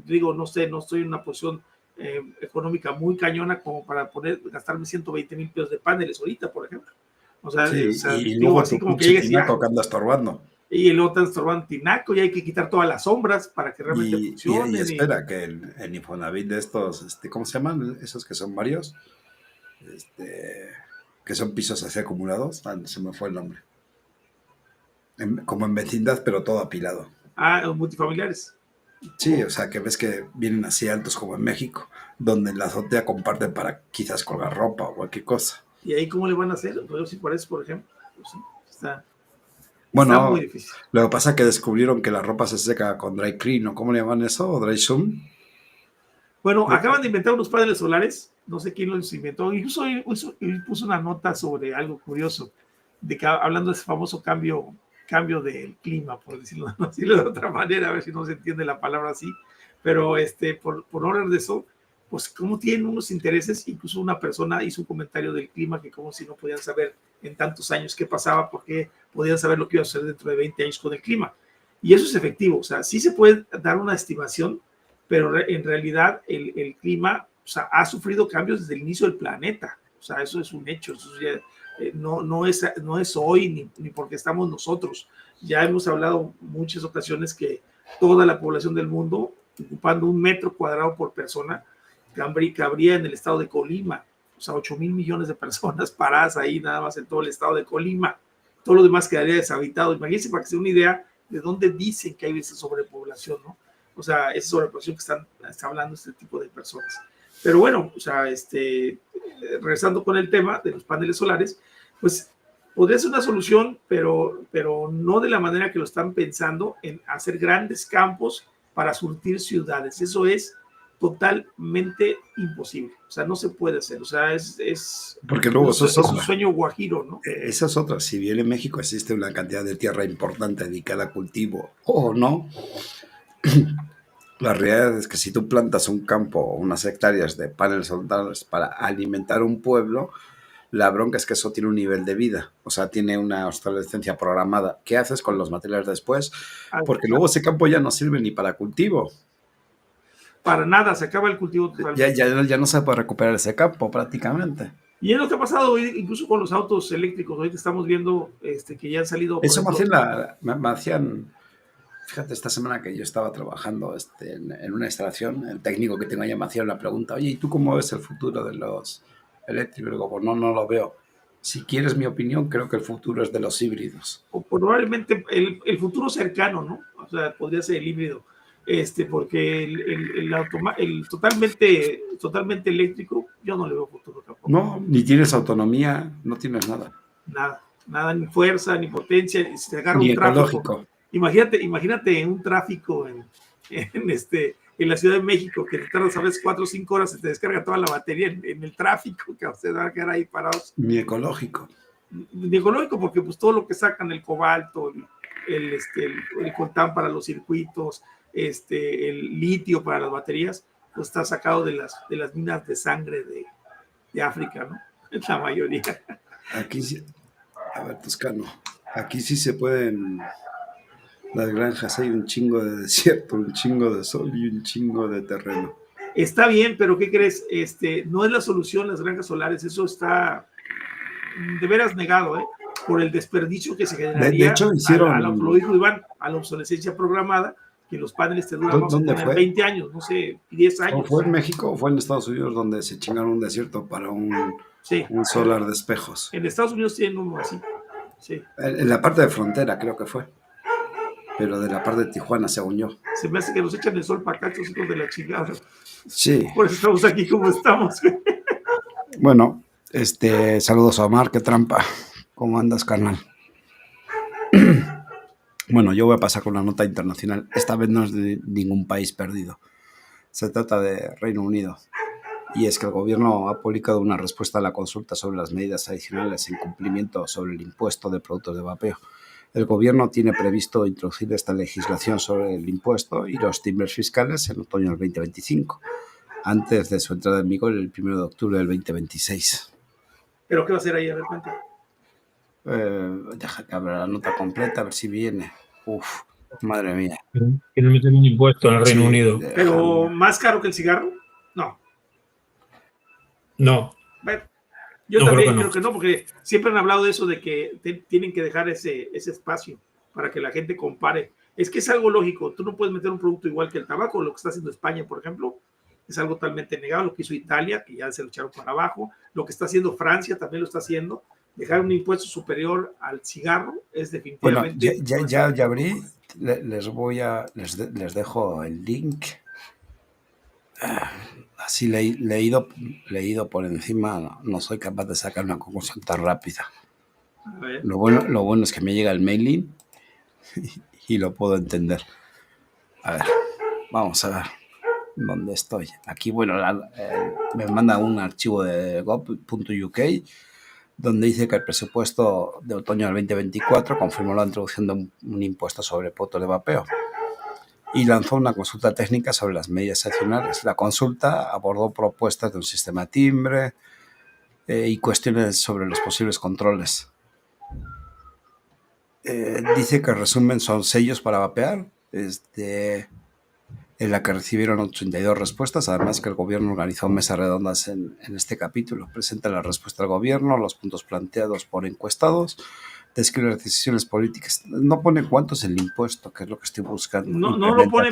digo, no sé, no estoy en una posición económica muy cañona como para gastarme 120,000 pesos de paneles ahorita, por ejemplo. O sea, Sí, o sea y digo, luego así tu como que pinche llegues tinaco que anda estorbando. y el otro estorbando tinaco y hay que quitar todas las sombras para que realmente Y funcionen. espera, que el Infonavit de estos, ¿cómo se llaman? Esos que son varios, que son pisos así acumulados. Se me fue el nombre. Como en vecindad, pero todo apilado. Multifamiliares. Sí, o sea, que ves que vienen así altos como en México, donde en la azotea comparten para quizás colgar ropa o cualquier cosa. ¿Y ahí cómo le van a hacer? Pues si parece, por ejemplo, pues sí, está Bueno, muy difícil. lo que pasa es que descubrieron que la ropa se seca con dry clean, ¿o cómo le llaman eso? ¿O dry zoom? Bueno, acaban de inventar unos paneles solares, no sé quién los inventó, incluso hoy puso una nota sobre algo curioso, hablando de ese famoso cambio del clima, por decirlo de otra manera, a ver si no se entiende la palabra así, pero por hablar de eso, pues como tienen unos intereses, incluso una persona hizo un comentario del clima que como si no podían saber en tantos años qué pasaba, porque podían saber lo que iba a suceder dentro de 20 años con el clima. Y eso es efectivo, o sea, sí se puede dar una estimación, pero en realidad el clima, o sea, ha sufrido cambios desde el inicio del planeta. O sea, eso es un hecho. Eso ya, no es hoy ni porque estamos nosotros. Ya hemos hablado muchas ocasiones que toda la población del mundo, ocupando 1 metro cuadrado por persona, cabría en el estado de Colima. O sea, 8,000 millones de personas paradas ahí nada más en todo el estado de Colima. Todo lo demás quedaría deshabitado. Imagínense para que se dé una idea de dónde dicen que hay esa sobrepoblación, ¿no? O sea, esa sobrepoblación que está hablando este tipo de personas. Pero bueno, o sea, regresando con el tema de los paneles solares, pues podría ser una solución, pero no de la manera que lo están pensando, en hacer grandes campos para surtir ciudades. Eso es totalmente imposible. O sea, no se puede hacer. O sea, porque luego es un sueño guajiro, ¿no? Esa es otra. Si bien en México existe una cantidad de tierra importante dedicada a cultivo o no, la realidad es que si tú plantas un campo o unas hectáreas de paneles solares para alimentar un pueblo, la bronca es que eso tiene un nivel de vida, o sea, tiene una obsolescencia programada. ¿Qué haces con los materiales después? Porque luego ese campo ya no sirve ni para cultivo. Para nada, se acaba el cultivo totalmente. Ya no se puede recuperar ese campo prácticamente. Y es lo que ha pasado hoy, incluso con los autos eléctricos. Ahorita estamos viendo que ya han salido. Eso me hacían. Fíjate, esta semana que yo estaba trabajando en una instalación, el técnico que tengo allá me hacía una pregunta: oye, ¿y tú cómo ves el futuro de los eléctricos? Digo, pues no lo veo. Si quieres mi opinión, creo que el futuro es de los híbridos. O probablemente el futuro cercano, ¿no? O sea, podría ser el híbrido. Porque el totalmente eléctrico, yo no le veo futuro tampoco. No, ni tienes autonomía, no tienes nada. Nada, ni fuerza, ni potencia, ni se agarra ni un tráfico. Ecológico. Imagínate en un tráfico en la Ciudad de México, que te tardas a veces 4 o 5 horas, se te descarga toda la batería en el tráfico, que ustedes van a quedar ahí parados. Ni ecológico. Ni ecológico, porque pues todo lo que sacan, el cobalto, el coltán para los circuitos, el litio para las baterías, pues está sacado de las minas de sangre de África, ¿no? La mayoría. Aquí sí, a ver, Toscano, aquí sí se pueden Las granjas hay un chingo de desierto, un chingo de sol y un chingo de terreno. Está bien, pero ¿qué crees? No es la solución las granjas solares, eso está de veras negado, por el desperdicio que se generaría De hecho, hicieron... a lo dijo Iván, a la obsolescencia programada, que los paneles te duran, vamos a ¿Dónde poner fue? 20 años, no sé, 10 años. ¿O fue en México o fue en Estados Unidos donde se chingaron un desierto para un solar de espejos? En Estados Unidos tienen uno así. Sí. En la parte de frontera creo que fue. Pero de la parte de Tijuana, según yo. Se me hace que nos echan el sol para acá, estos hijos de la chingada. Sí. Por eso estamos aquí como estamos. Bueno, saludos a Omar, qué trampa. ¿Cómo andas, carnal? Bueno, yo voy a pasar con una nota internacional. Esta vez no es de ningún país perdido. Se trata de Reino Unido. Y es que el gobierno ha publicado una respuesta a la consulta sobre las medidas adicionales en cumplimiento sobre el impuesto de productos de vapeo. El gobierno tiene previsto introducir esta legislación sobre el impuesto y los timbres fiscales en otoño del 2025, antes de su entrada en vigor el 1 de octubre del 2026. ¿Pero qué va a hacer ahí? A ver, cuenta. Deja que abra la nota completa, a ver si viene. Uf, madre mía. Quieren meter un impuesto en el Reino Unido. ¿Pero más caro que el cigarro? No. No. Bueno, yo también creo que no, porque siempre han hablado de eso, de que tienen que dejar ese espacio para que la gente compare. Es que es algo lógico. Tú no puedes meter un producto igual que el tabaco. Lo que está haciendo España, por ejemplo, es algo totalmente negado. Lo que hizo Italia, que ya se lo echaron para abajo. Lo que está haciendo Francia también lo está haciendo. Dejar un impuesto superior al cigarro es definitivamente... Bueno, ya abrí. Les dejo el link. Así leído por encima, no soy capaz de sacar una conclusión tan rápida. Lo bueno es que me llega el mailing y lo puedo entender. A ver, vamos a ver dónde estoy. Aquí, bueno, me manda un archivo de gov.uk donde dice que el presupuesto de otoño del 2024 confirmó la introducción de un impuesto sobre productos de vapeo y lanzó una consulta técnica sobre las medidas adicionales. La consulta abordó propuestas de un sistema timbre y cuestiones sobre los posibles controles. Dice que el resumen son sellos para vapear, en la que recibieron 82 respuestas, además que el gobierno organizó mesas redondas en este capítulo. Presenta la respuesta del gobierno, los puntos planteados por encuestados, describe las decisiones políticas. No pone cuánto es el impuesto, que es lo que estoy buscando. No lo pone,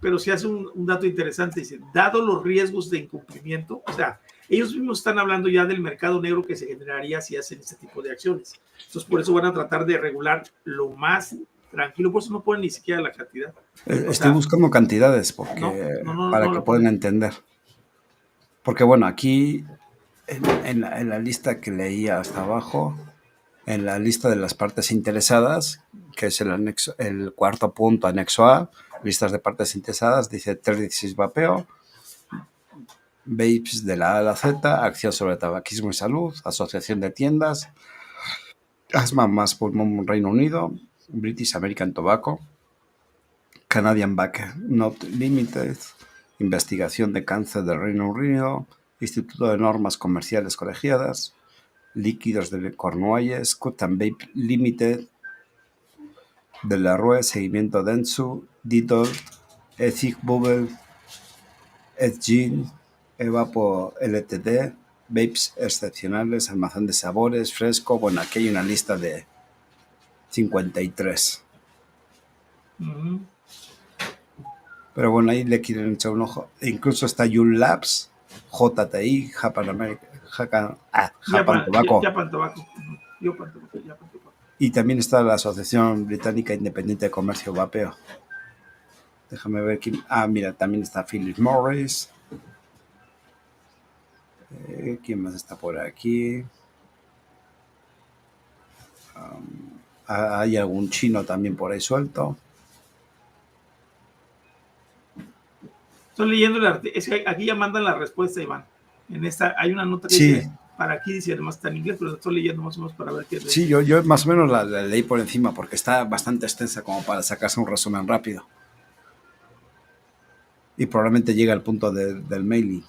pero sí hace un dato interesante. Dice, dado los riesgos de incumplimiento, o sea, ellos mismos están hablando ya del mercado negro que se generaría si hacen este tipo de acciones. Entonces, por eso van a tratar de regular lo más tranquilo, por eso no ponen ni siquiera la cantidad. Estoy buscando cantidades porque, para que puedan entender. Porque, bueno, aquí en la lista que leía hasta abajo, en la lista de las partes interesadas, que es el cuarto punto, anexo A, listas de partes interesadas, dice 316 vapeo, vapes de la A a la Z, acción sobre tabaquismo y salud, asociación de tiendas, asma más pulmón Reino Unido, British American Tobacco, Canadian Back Not Limited, investigación de cáncer del Reino Unido, Instituto de Normas Comerciales Colegiadas, líquidos de Cornualles, Cut and Vape Limited, de la Rue, seguimiento Dentsu, Ditol, Ethic Bubble, Edgin, Evapo LTD, vapes excepcionales, almacén de sabores, fresco. Bueno, aquí hay una lista de 53. Pero bueno, ahí le quieren echar un ojo. E incluso está Yul Labs, JTI, Japan Tobacco. Y también está la Asociación Británica Independiente de Comercio Vapeo. Déjame ver quién. Mira, también está Philip Morris. ¿Quién más está por aquí? Hay algún chino también por ahí suelto. Estoy leyendo es que aquí ya mandan la respuesta, Iván. En esta hay una nota que dice, para aquí dice, además está en inglés, pero estoy leyendo más o menos para ver qué es. Sí, yo más o menos la leí por encima porque está bastante extensa como para sacarse un resumen rápido. Y probablemente llega al punto del mailing.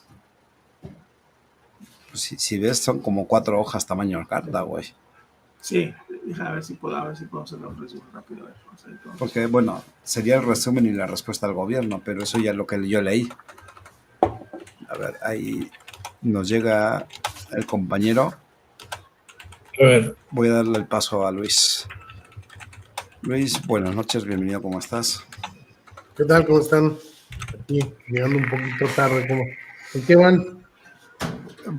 Pues si ves, son como 4 hojas tamaño carta, güey. Sí, a ver si puedo hacer un resumen rápido. A ver, vamos a ver, Porque, bueno, sería el resumen y la respuesta del gobierno, pero eso ya es lo que yo leí. A ver, ahí nos llega el compañero. A ver, Voy a darle el paso a Luis. Luis, buenas noches, bienvenido, ¿cómo estás? ¿Qué tal? ¿Cómo están? Aquí, llegando un poquito tarde. ¿En qué van?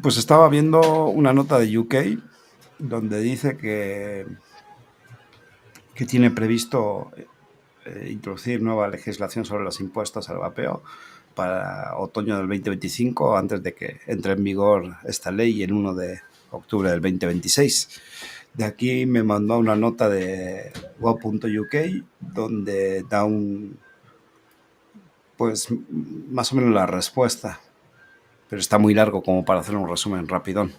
Pues estaba viendo una nota de UK donde dice que tiene previsto introducir nueva legislación sobre los impuestos al vapeo para otoño del 2025, antes de que entre en vigor esta ley el 1 de octubre del 2026. De aquí me mandó una nota de gov.uk donde da pues más o menos la respuesta, pero está muy largo como para hacer un resumen rapidón.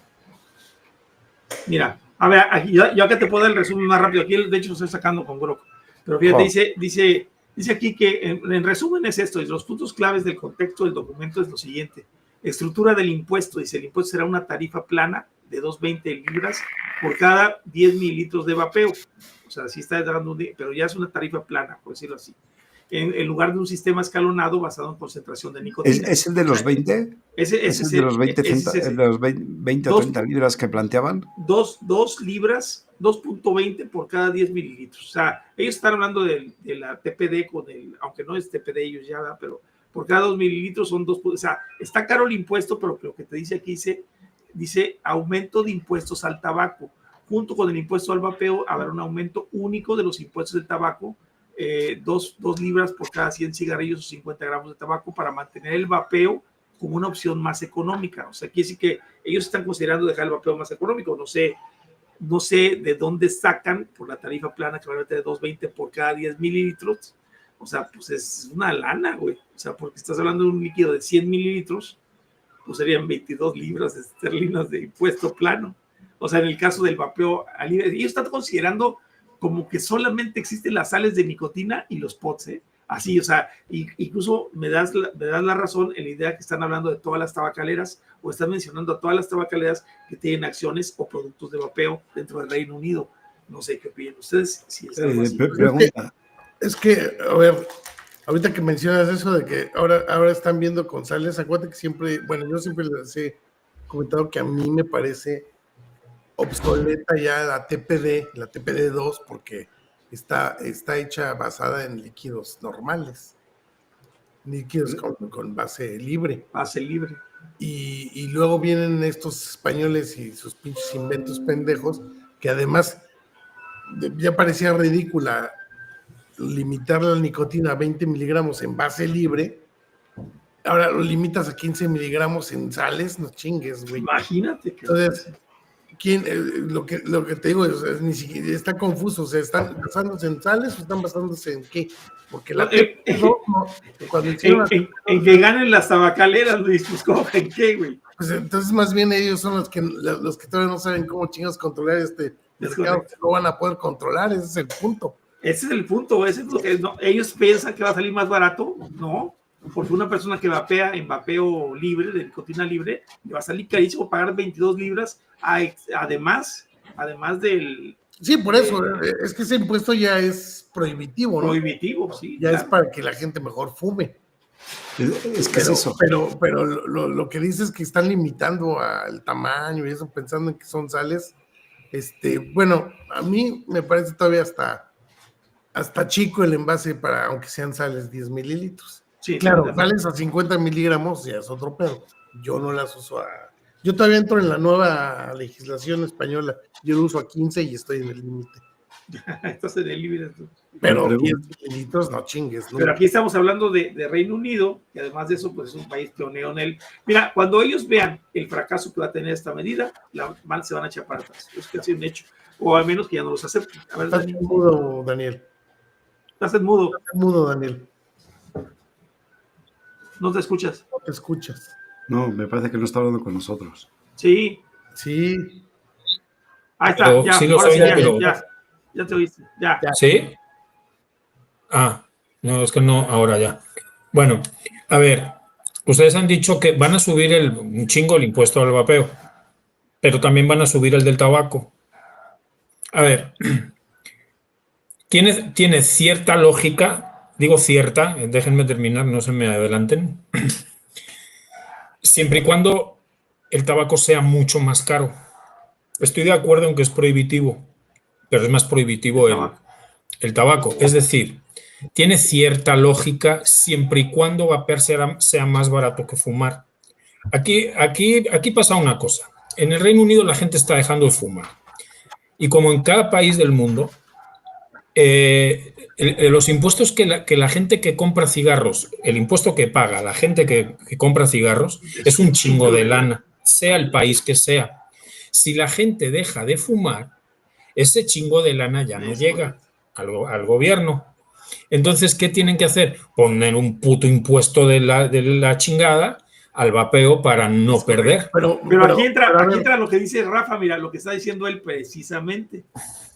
Mira, a ver, aquí, yo acá te puedo dar el resumen más rápido. Aquí, de hecho, lo estoy sacando con Grok. Pero fíjate, dice aquí que en resumen es esto, y los puntos claves del contexto del documento es lo siguiente. Estructura del impuesto, dice, el impuesto será una tarifa plana de 2.20 libras por cada 10 mililitros de vapeo. O sea, sí está dando, pero ya es una tarifa plana, por decirlo así. En lugar de un sistema escalonado basado en concentración de nicotina. ¿Es el de los 20? Ese ¿Es el de los 20 o 30 libras que planteaban? 2 libras, 2.20 por cada 10 mililitros. O sea, ellos están hablando de la TPD con aunque no es TPD ellos ya, pero por cada 2 mililitros son 2. O sea, está caro el impuesto, pero lo que te dice aquí dice aumento de impuestos al tabaco. Junto con el impuesto al vapeo habrá un aumento único de los impuestos del tabaco, 2 libras por cada 100 cigarrillos o 50 gramos de tabaco para mantener el vapeo como una opción más económica. O sea, quiere decir que ellos están considerando dejar el vapeo más económico. No sé de dónde sacan por la tarifa plana que va a meter de 2.20 por cada 10 mililitros. O sea, pues es una lana, güey. O sea, porque estás hablando de un líquido de 100 mililitros, pues serían 22 libras esterlinas de impuesto plano. O sea, en el caso del vapeo, ellos están considerando como que solamente existen las sales de nicotina y los pods, ¿eh? Así, o sea, incluso me das la razón en la idea que están hablando de todas las tabacaleras o están mencionando a todas las tabacaleras que tienen acciones o productos de vapeo dentro del Reino Unido. No sé qué opinan ustedes. Si es algo así. Pregunta. Es que, a ver, ahorita que mencionas eso de que ahora están viendo con sales, acuérdate que siempre, bueno, yo siempre les he comentado que a mí me parece obsoleta ya la TPD2, porque está hecha basada en líquidos normales, líquidos con base libre. Base libre. Y luego vienen estos españoles y sus pinches inventos pendejos, que además ya parecía ridícula limitar la nicotina a 20 miligramos en base libre. Ahora lo limitas a 15 miligramos en sales, no chingues, güey. Imagínate. Entonces, lo que te digo es ni siquiera está confuso. O sea, ¿están basándose en sales o están basándose en qué? Porque cuando hicieron en que ganen las tabacaleras, Luis, pues ¿cómo en qué, güey? Pues entonces más bien ellos son los que todavía no saben cómo chingados controlar este mercado, que no van a poder controlar. Ese es el punto. Ese es el punto. Ellos piensan que va a salir más barato, no, porque una persona que vapea en vapeo libre, de nicotina libre, le va a salir carísimo pagar 22 libras, además del... Sí, por eso, es que ese impuesto ya es prohibitivo, ¿no? Prohibitivo, sí. Ya claro. Es para que la gente mejor fume. Es que es eso. Pero lo que dices es que están limitando al tamaño y eso, pensando en que son sales. Bueno, a mí me parece todavía hasta chico el envase para, aunque sean sales, 10 mililitros. Sí, claro, sales a 50 miligramos ya es otro pedo. Yo no las uso yo todavía entro en la nueva legislación española. Yo lo uso a 15 y estoy en el límite. Estás en el límite. Pero 10 mililitros, no chingues. ¿No? Pero aquí estamos hablando de Reino Unido, y además de eso, pues es un país pionero en él. Mira, cuando ellos vean el fracaso que va a tener esta medida, se van a echar para atrás. Es que ha sido un hecho. O al menos que ya no los acepten. A ver, estás en mudo, Daniel. Estás en mudo. Estás en mudo, Daniel. No te escuchas. No te escuchas. No, me parece que no está hablando con nosotros. Sí. Sí. Ahí está, pero, ya, sí ahora sí, pero... ya te oíste, ya. ¿Sí? Ah, no, es que no, ahora ya. Bueno, a ver, ustedes han dicho que van a subir un chingo el impuesto al vapeo, pero también van a subir el del tabaco. A ver, tiene cierta lógica, digo cierta, déjenme terminar, no se me adelanten, siempre y cuando el tabaco sea mucho más caro. Estoy de acuerdo en que es prohibitivo, pero es más prohibitivo el tabaco. Es decir, tiene cierta lógica siempre y cuando vapor sea más barato que fumar. Aquí pasa una cosa. En el Reino Unido la gente está dejando de fumar. Y como en cada país del mundo, los impuestos que la gente que compra cigarros, el impuesto que paga la gente que compra cigarros, es un chingo de lana, sea el país que sea. Si la gente deja de fumar, ese chingo de lana ya no llega al gobierno. Entonces, ¿qué tienen que hacer? Poner un puto impuesto de la chingada al vapeo para no perder. Pero aquí entra lo que dice Rafa, mira, lo que está diciendo él precisamente.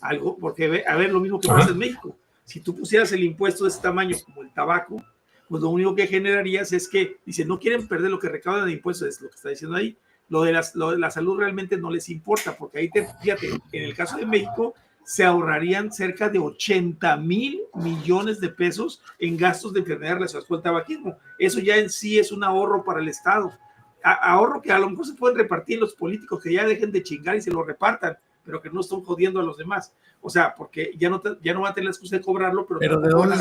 Algo, porque, a ver, lo mismo que pasa en México. Si tú pusieras el impuesto de ese tamaño como el tabaco, pues lo único que generarías es que, dice, no quieren perder lo que recaudan de impuestos, es lo que está diciendo ahí. Lo de la salud realmente no les importa, porque ahí, fíjate, en el caso de México, se ahorrarían cerca de 80,000 millones de pesos en gastos de enfermedades relacionadas con el tabaquismo. Eso ya en sí es un ahorro para el Estado. Ahorro que a lo mejor se pueden repartir los políticos, que ya dejen de chingar y se lo repartan, pero que no están jodiendo a los demás. O sea, porque ya no van a tener la excusa de cobrarlo, pero ¿de dónde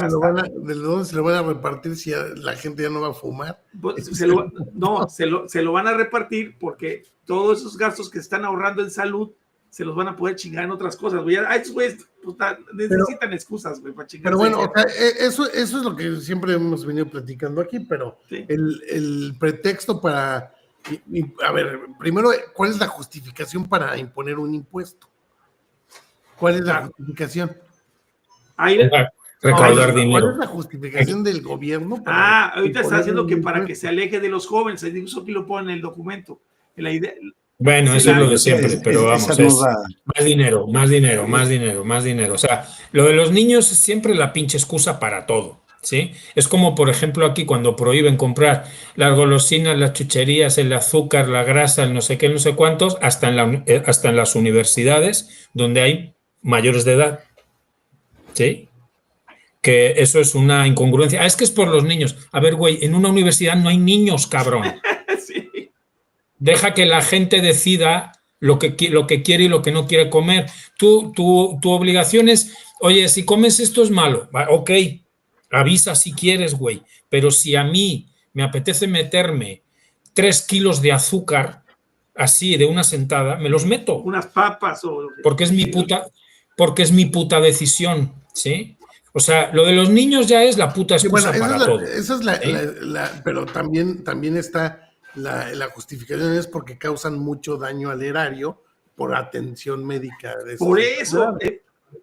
se lo van a repartir si la gente ya no va a fumar? Pues, se lo van a repartir porque todos esos gastos que están ahorrando en salud se los van a poder chingar en otras cosas, güey. Estos güeyes necesitan excusas, güey, para chingar. Pero bueno, o sea, eso es lo que siempre hemos venido platicando aquí, pero sí. El pretexto para... A ver, primero, ¿cuál es la justificación para imponer un impuesto? ¿Cuál es la justificación? Recaudar dinero. ¿Cuál es la justificación del gobierno? Ahorita está haciendo que para que se aleje de los jóvenes, incluso aquí lo pone en el documento. La idea... Bueno, eso es lo de siempre, pero vamos, es más dinero, más dinero, más dinero, más dinero. O sea, lo de los niños es siempre la pinche excusa para todo, ¿sí? Es como, por ejemplo, aquí cuando prohíben comprar las golosinas, las chucherías, el azúcar, la grasa, el no sé qué, no sé cuántos, hasta en las universidades donde hay mayores de edad, ¿sí? Que eso es una incongruencia. Es que es por los niños. A ver, güey, en una universidad no hay niños, cabrón. Sí. Deja que la gente decida lo que quiere y lo que no quiere comer. Tu obligación es, oye, si comes esto es malo. Ok, avisa si quieres, güey. Pero si a mí me apetece meterme 3 kilos de azúcar así de una sentada, me los meto. Unas papas o... Porque es mi puta decisión, ¿sí? O sea, lo de los niños ya es la puta excusa para todo. Esa es pero también está... La justificación es porque causan mucho daño al erario por atención médica. Por eso,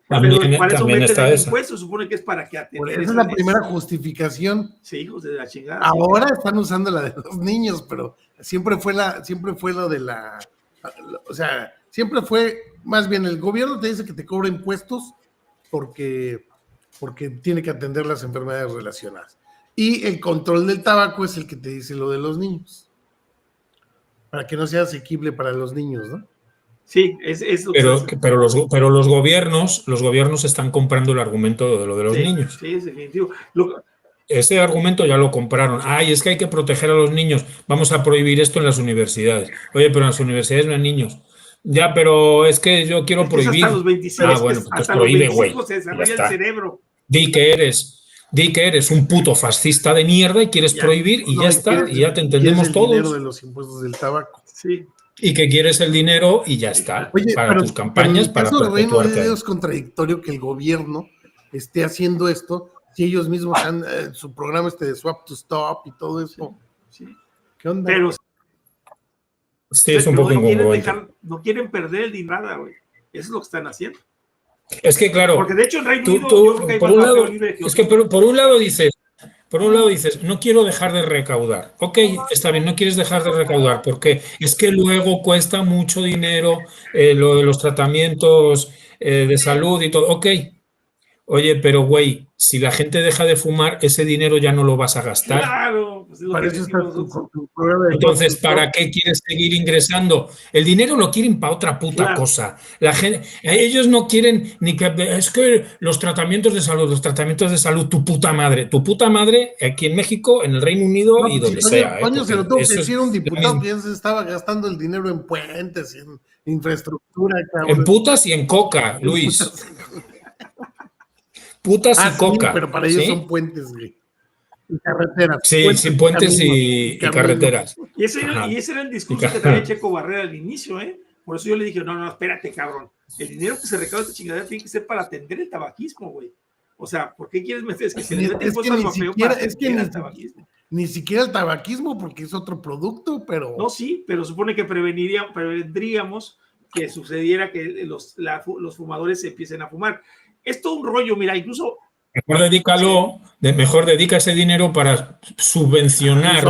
también está eso. Impuesto, supone que es para que atender. Esa es la primera justificación. Sí, hijos de la chingada. Ahora están usando la de los niños, pero siempre fue lo de la... O sea, siempre fue, más bien el gobierno te dice que te cobra impuestos porque tiene que atender las enfermedades relacionadas. Y el control del tabaco es el que te dice lo de los niños. Para que no sea asequible para los niños, ¿no? Sí, es lo que pero los gobiernos están comprando el argumento de lo de los niños. Sí, es definitivo. Ese argumento ya lo compraron. Ay, es que hay que proteger a los niños. Vamos a prohibir esto en las universidades. Oye, pero en las universidades no hay niños. Ya, pero es que yo quiero prohibir. Hasta los 25, bueno, pues prohíbe, güey. Se desarrolla el cerebro. Di que eres un puto fascista de mierda y quieres prohibir y ya está, y ya te entendemos todos. El dinero de los impuestos del tabaco. Sí. Y que quieres el dinero y ya está. Oye, para tus campañas, para perpetuarte. Es contradictorio que el gobierno esté haciendo esto si ellos mismos han su programa de Swap to Stop y todo eso. Sí. ¿Qué onda? Pero sí, es un poco incongruente. No quieren perder el dinero, güey. Eso es lo que están haciendo. Es que claro, porque de hecho en Reino Unido por un lado dices, no quiero dejar de recaudar. Ok, está bien, no quieres dejar de recaudar porque es que luego cuesta mucho dinero lo de los tratamientos de salud y todo. Ok, oye, pero güey, si la gente deja de fumar, ese dinero ya no lo vas a gastar. Claro, pues es lo Para que eso está decimos nosotros. tu programa de Entonces, construcción. ¿para qué quieres seguir ingresando? El dinero lo quieren para otra puta Claro. cosa. La gente, ellos no quieren ni que... Es que los tratamientos de salud, tu puta madre, aquí en México, en el Reino Unido No, y pues donde si sea. Toño se lo porque tuvo que eso es decir a un la diputado misma- que ya se estaba gastando el dinero en puentes y en infraestructura, En cabrón. putas y en coca, Luis. Putas y Sí, coca. pero para ellos ¿sí? son puentes, güey. Y carreteras. Sí, sin puentes caminos, y caminos. carreteras. Y ese Ajá. era el discurso que traía Checo Barrera al inicio, ¿eh? Por eso yo le dije, no, espérate, cabrón. El dinero que se recauda de esta chingadera tiene que ser para atender el tabaquismo, güey. O sea, ¿por qué quieres meter? Es que se le mete impuesto al vapeo para atender al tabaquismo. Ni siquiera el tabaquismo, porque es otro producto, pero... No, sí, pero supone que prevendríamos que sucediera que los fumadores se empiecen a fumar. Es todo un rollo, mira, incluso... Mejor dedica ese dinero para subvencionar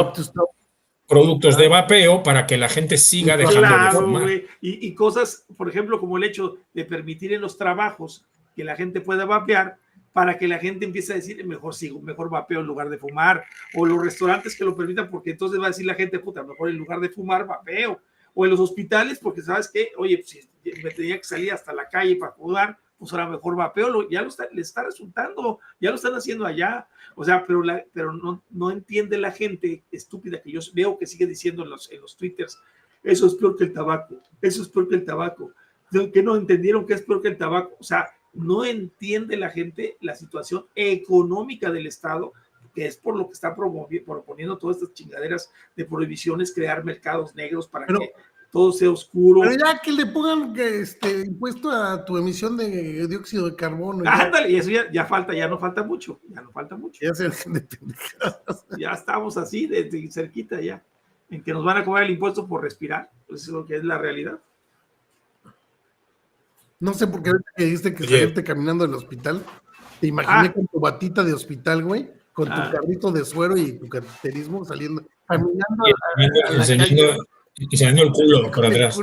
productos de vapeo para que la gente siga dejando de fumar. Güey. Y cosas, por ejemplo, como el hecho de permitir en los trabajos que la gente pueda vapear, para que la gente empiece a decir, mejor vapeo en lugar de fumar, o los restaurantes que lo permitan, porque entonces va a decir la gente, puta, mejor en lugar de fumar, vapeo, o en los hospitales, porque sabes qué, oye, pues, si me tenía que salir hasta la calle para fumar, pues ahora mejor vapeo, ya le está resultando, ya lo están haciendo allá, o sea, pero no entiende la gente estúpida que yo veo que sigue diciendo en los twitters, eso es peor que el tabaco, eso es peor que el tabaco, que no entendieron que es peor que el tabaco, o sea, no entiende la gente la situación económica del Estado, que es por lo que está proponiendo todas estas chingaderas de prohibiciones, crear mercados negros para que todo sea oscuro. Pero ya que le pongan impuesto a tu emisión de dióxido de carbono. Ándale, y eso ya falta, ya no falta mucho. Ya estamos así, de cerquita ya, en que nos van a cobrar el impuesto por respirar, pues eso es lo que es la realidad. No sé por qué que dijiste que saliste caminando del hospital. Te imaginé con tu batita de hospital, güey, con tu carrito de suero y tu carterismo saliendo, caminando enseñando el culo por atrás.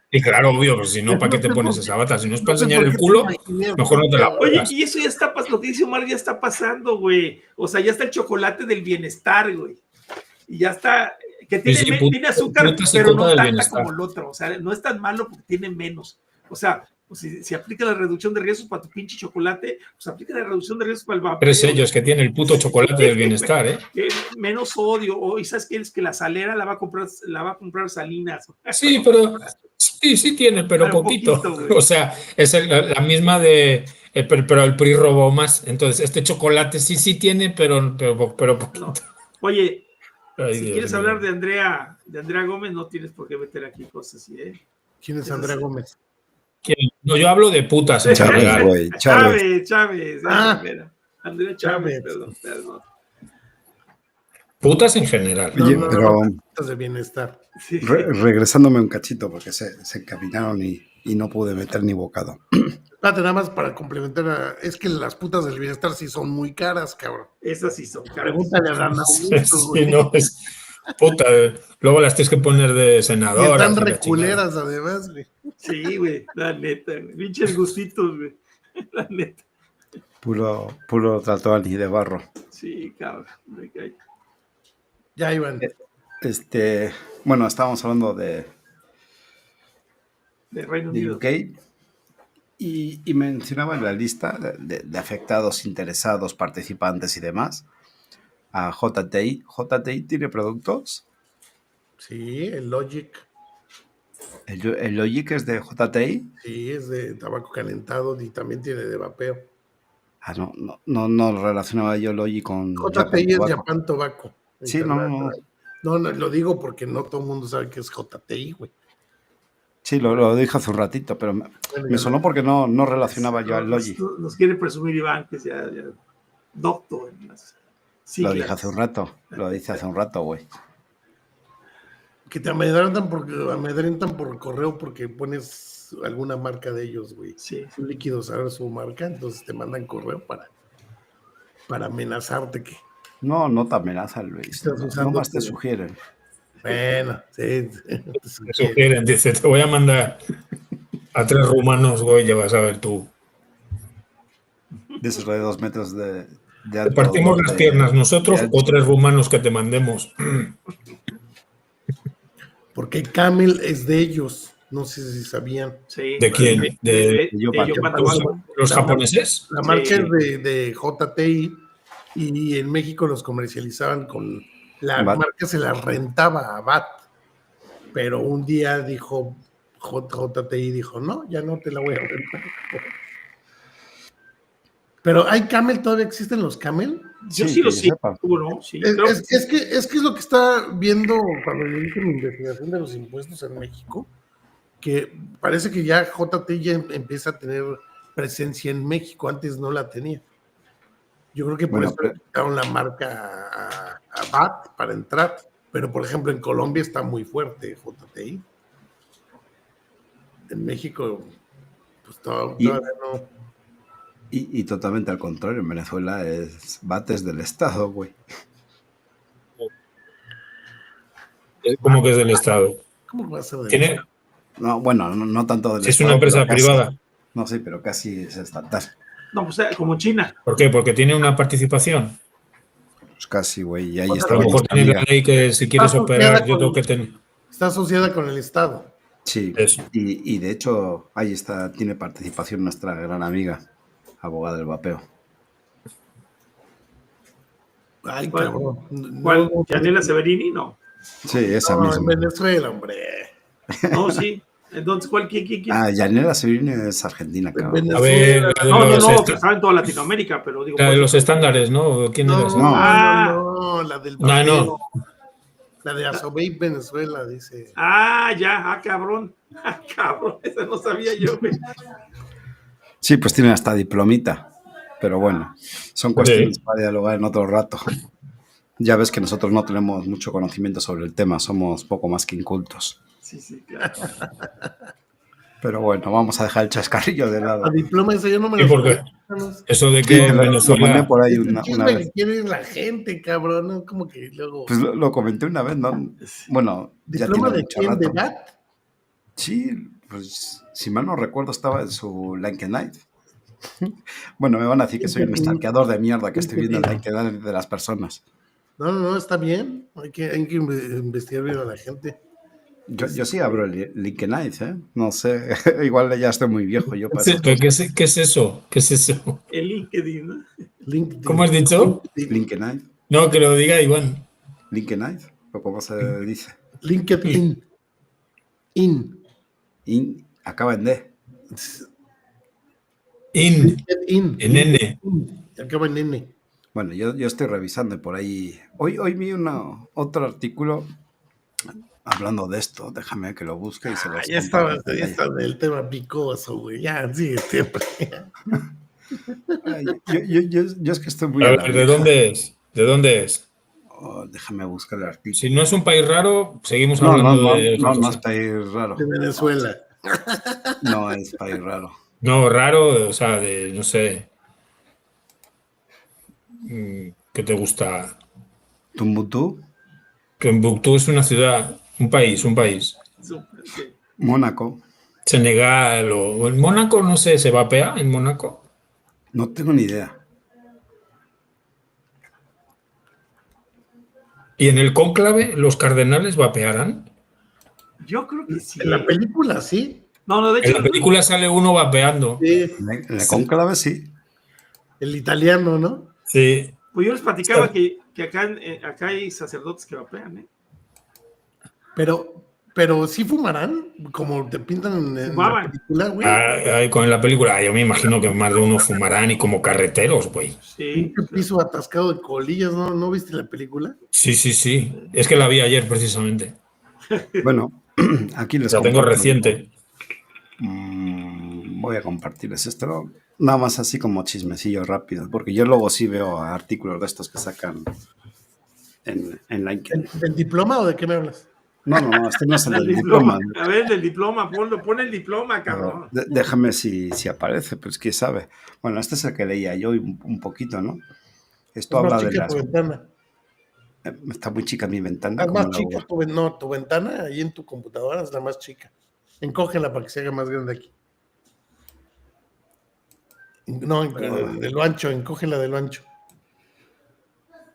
Y claro, obvio, pues si no, ¿para qué te pones esa bata? Si no es para enseñar el culo, mejor no te la Oye, pongas. y eso ya está pasando, lo que dice Omar ya está pasando, güey. O sea, ya está el chocolate del bienestar, güey. Y ya está, que tiene azúcar, pero no tanta como el otro. O sea, no es tan malo porque tiene menos. O sea, pues si aplica la reducción de riesgos para tu pinche chocolate, pues aplica la reducción de riesgos para el vapeo. 3 sellos que tiene el puto chocolate del bienestar, ¿eh? Menos odio. O ¿sabes qué? Es que la salera la va a comprar Salinas. Sí, pero sí tiene, pero poquito. O sea, es la misma de... Pero el PRI robó más. Entonces, este chocolate sí tiene, pero poquito. No. Oye, ay, si Dios quieres mío. hablar de Andrea Gómez, no tienes por qué meter aquí cosas así, ¿eh? ¿Quién es Andrea Gómez? ¿Quién? No, yo hablo de putas en general. Güey, Chávez. Andrea Chávez, perdón. Putas en general. Oye, pero de bienestar. Sí. regresándome un cachito, porque se encaminaron y no pude meter ni bocado. Espérate, nada más para complementar, es que las putas del bienestar sí son muy caras, cabrón. Esas sí son caras. Pregúntale a Dan Augusto, Sí, no, es puta. Luego las tienes que poner de y senadora. están reculeras, además, güey. Sí, güey, la neta, güey. Pinches gustitos, güey. La neta. Puro tatuaje de barro. Sí, cabrón. Me cae. Ya, Iván. Bueno, estábamos hablando de Reino Unido. UK y mencionaba en la lista de afectados, interesados, participantes y demás a JTI. ¿JTI tiene productos? Sí, el Logic. ¿El Logic es de JTI? Sí, es de tabaco calentado y también tiene de vapeo. Ah, no relacionaba yo Logic con JTI es Japan Tobacco. Sí, no, lo digo porque no todo el mundo sabe que es JTI, güey. Sí, lo dije hace un ratito, pero me sonó porque no relacionaba yo al Logic. Nos quiere presumir Iván, que sea doctor en las siglas. Lo dije hace un rato, lo dice hace un rato, güey. Que te amedrentan por correo porque pones alguna marca de ellos, güey. Sí. Un líquido saber su marca, entonces te mandan correo para amenazarte que... No te amenazan, Luis. No más te sugieren. Bueno, sí. Te sugieren, dice, te voy a mandar a 3 rumanos, güey, ya vas a ver tú. De esos de 2 metros de Te alto. partimos las piernas nosotros de o 3 rumanos que te mandemos. Porque Camel es de ellos. No sé si sabían. Sí. ¿De quién? ¿De Yopan Tobago. los japoneses? La marca Sí. es de JTI y en México los comercializaban con... La Bat. marca se la rentaba a BAT. Pero un día dijo JTI, dijo, no, ya no te la voy a rentar. Pero ¿hay Camel? ¿Todavía existen los Camel? Yo Sí, sí lo que sé, sepa. tú, ¿no? Sí, Es, creo- es que es lo que estaba viendo cuando yo hice mi investigación de los impuestos en México, que parece que ya JT ya empieza a tener presencia en México, antes no la tenía. Yo creo que por Bueno, eso le quitaron la marca a BAT para entrar, pero por ejemplo en Colombia está muy fuerte JTI. En México, pues todavía no. Y totalmente al contrario, en Venezuela es bates del Estado, güey. ¿Cómo que es del Estado? ¿Cómo va a ser de Tiene, No, bueno, no tanto del si es Estado. una empresa pero casi. privada. No, sí, pero casi es estatal. No, pues como China. ¿Por qué? Porque tiene una participación. Pues casi, güey. Y ahí O sea, A está lo mejor nuestra tiene la amiga. ley que si quieres asociada operar, yo con- tengo que tener. Está asociada con el Estado. Sí, Eso. y de hecho ahí está, tiene participación nuestra gran amiga, abogada del vapeo. Ay, ¿Cuál? cabrón. ¿Cuál? No, ¿Yanela Severini? No. Sí, esa no, en misma. Venezuela, hombre. No, sí. Entonces, ¿cuál? ¿Quién? Ah, Yanela Severini es argentina, En cabrón. A ver, la de No, los, que est- estaba en toda Latinoamérica, pero digo. la de ¿cuál? los estándares, ¿no? ¿Quién era esa? No. No, la del No, papel. no. La de Asobey Venezuela, dice. Ah, ya, cabrón. Ah, cabrón, esa no sabía yo, güey. Sí, pues tiene hasta diplomita. Pero bueno, son cuestiones para dialogar en otro rato. Ya ves que nosotros no tenemos mucho conocimiento sobre el tema, somos poco más que incultos. Sí, claro. Pero bueno, vamos a dejar el chascarrillo de lado. La diploma esa yo no me ¿Y la por qué? sabía. Eso de Sí, que te en lo mandé Venezuela. por ahí Es una chisme vez. que quiere la gente, cabrón. ¿No? Como que luego. Pues lo comenté una vez, ¿no? Bueno, ya ¿Diploma tiene de mucho quién? ¿De rato. BAT? Sí, pues si mal no recuerdo estaba en su LinkedIn. Bueno, me van a decir que soy un stalkeador de mierda que estoy viendo el LinkedIn de las personas. No, está bien. Hay que investigar bien a la gente. Yo sí abro el LinkedIn, ¿eh? No sé, igual ya estoy muy viejo yo para eso. ¿Qué es eso? ¿Qué es eso? El LinkedIn, ¿no? LinkedIn. ¿Cómo has dicho? LinkedIn, No, que lo diga Iván. LinkedIn, o como se dice. LinkedIn. Acaba en D. LinkedIn. En N. Acaba en N. Bueno, yo estoy revisando por ahí. Hoy vi otro artículo hablando de esto. Déjame que lo busque y se los Ya comparto. está el tema picoso, güey. Ya, sigue siempre. Ay, yo es que estoy muy A a ver, la ¿de vieja. dónde es? ¿De dónde es? Oh, déjame buscar el artículo. Si no es un país raro, seguimos No, hablando de otra no es cosa. país raro. De Venezuela. No es país raro. No, raro, o sea, de, no sé. ¿Qué te gusta? Tumbuctú, Timbuktu es una ciudad, un país. Súper, sí. Mónaco. Senegal o en Mónaco, no sé, ¿se vapea en Mónaco? No tengo ni idea. ¿Y en el cónclave los cardenales vapearán? Yo creo que sí. En la película, sí. No, de En hecho. la película sale uno vapeando. Sí. En la cónclave sí. El italiano, ¿no? Sí. Pues yo les platicaba que acá hay sacerdotes que vapean, ¿eh? Pero sí fumarán, como te pintan en la Fumaban. película, güey. Con la película, yo me imagino que más de uno fumarán y como carreteros, güey. Sí. Un piso atascado de colillas, ¿no? ¿No viste la película? Sí. Es que la vi ayer precisamente. Bueno, aquí les La tengo comparto. reciente. Voy a compartirles esto. Nada más así como chismecillo rápido, porque yo luego sí veo artículos de estos que sacan en LinkedIn. ¿Del diploma o de qué me hablas? No, este no es el El del diploma. diploma. A ver, el diploma, pon el diploma, cabrón. Déjame si aparece, pues quién sabe. Bueno, este es el que leía yo un poquito, ¿no? Esto Es más habla de chica las... tu ventana. Está muy chica mi ventana. Es ¿cómo más la chica hago? tu ventana ahí en tu computadora es la más chica. Encógela para que se haga más grande aquí. No, de lo ancho, encógela de lo ancho.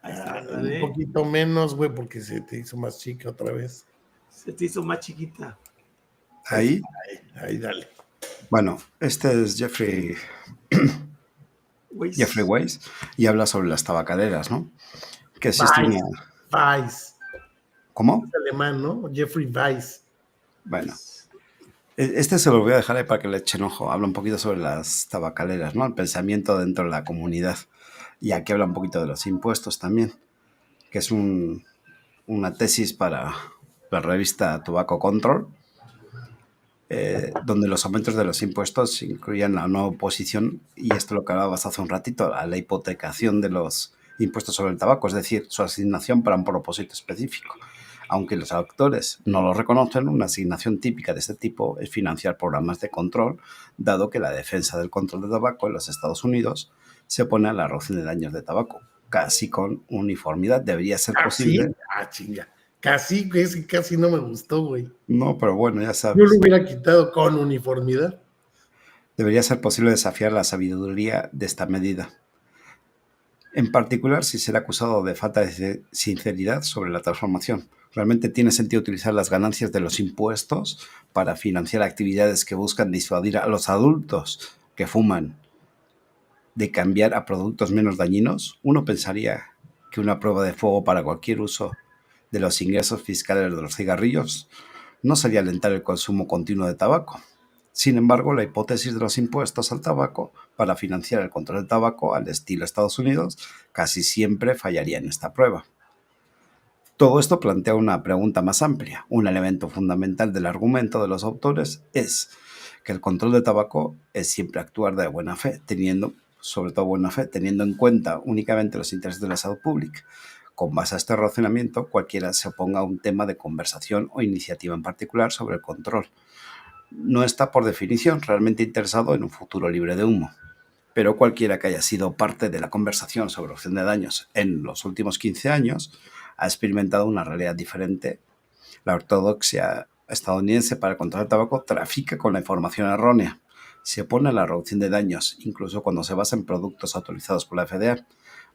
Un poquito menos, güey, porque se te hizo más chica otra vez. Se te hizo más chiquita. Ahí. Ahí, dale. Bueno, este es Jeffrey Weiss y habla sobre las tabacaleras, ¿no? Que existen. Weiss. ¿Cómo? Es alemán, ¿no? Jeffrey Weiss. Bueno, este se lo voy a dejar ahí para que le echen ojo. Habla un poquito sobre las tabacaleras, ¿no? El pensamiento dentro de la comunidad. Y aquí habla un poquito de los impuestos también, que es una tesis para la revista Tobacco Control, donde los aumentos de los impuestos incluían la no oposición, y esto lo que hablabas hace un ratito, a la hipotecación de los impuestos sobre el tabaco, es decir, su asignación para un propósito específico. Aunque los autores no lo reconocen, una asignación típica de este tipo es financiar programas de control, dado que la defensa del control de tabaco en los Estados Unidos se opone a la reducción de daños de tabaco, casi con uniformidad. Debería ser posible. Ah, chinga. Casi, es que casi no me gustó, güey. No, pero bueno, ya sabes. Yo lo hubiera quitado con uniformidad. Debería ser posible desafiar la sabiduría de esta medida. En particular, si será acusado de falta de sinceridad sobre la transformación. ¿Realmente tiene sentido utilizar las ganancias de los impuestos para financiar actividades que buscan disuadir a los adultos que fuman de cambiar a productos menos dañinos? Uno pensaría que una prueba de fuego para cualquier uso de los ingresos fiscales de los cigarrillos no sería alentar el consumo continuo de tabaco. Sin embargo, la hipótesis de los impuestos al tabaco para financiar el control del tabaco al estilo Estados Unidos casi siempre fallaría en esta prueba. Todo esto plantea una pregunta más amplia. Un elemento fundamental del argumento de los autores es que el control del tabaco es siempre actuar de buena fe, teniendo en cuenta únicamente los intereses de la salud pública. Con base a este razonamiento, cualquiera se oponga a un tema de conversación o iniciativa en particular sobre el control no está por definición realmente interesado en un futuro libre de humo. Pero cualquiera que haya sido parte de la conversación sobre reducción de daños en los últimos 15 años ha experimentado una realidad diferente. La ortodoxia estadounidense para el control del tabaco trafica con la información errónea. Se opone a la reducción de daños, incluso cuando se basa en productos autorizados por la FDA.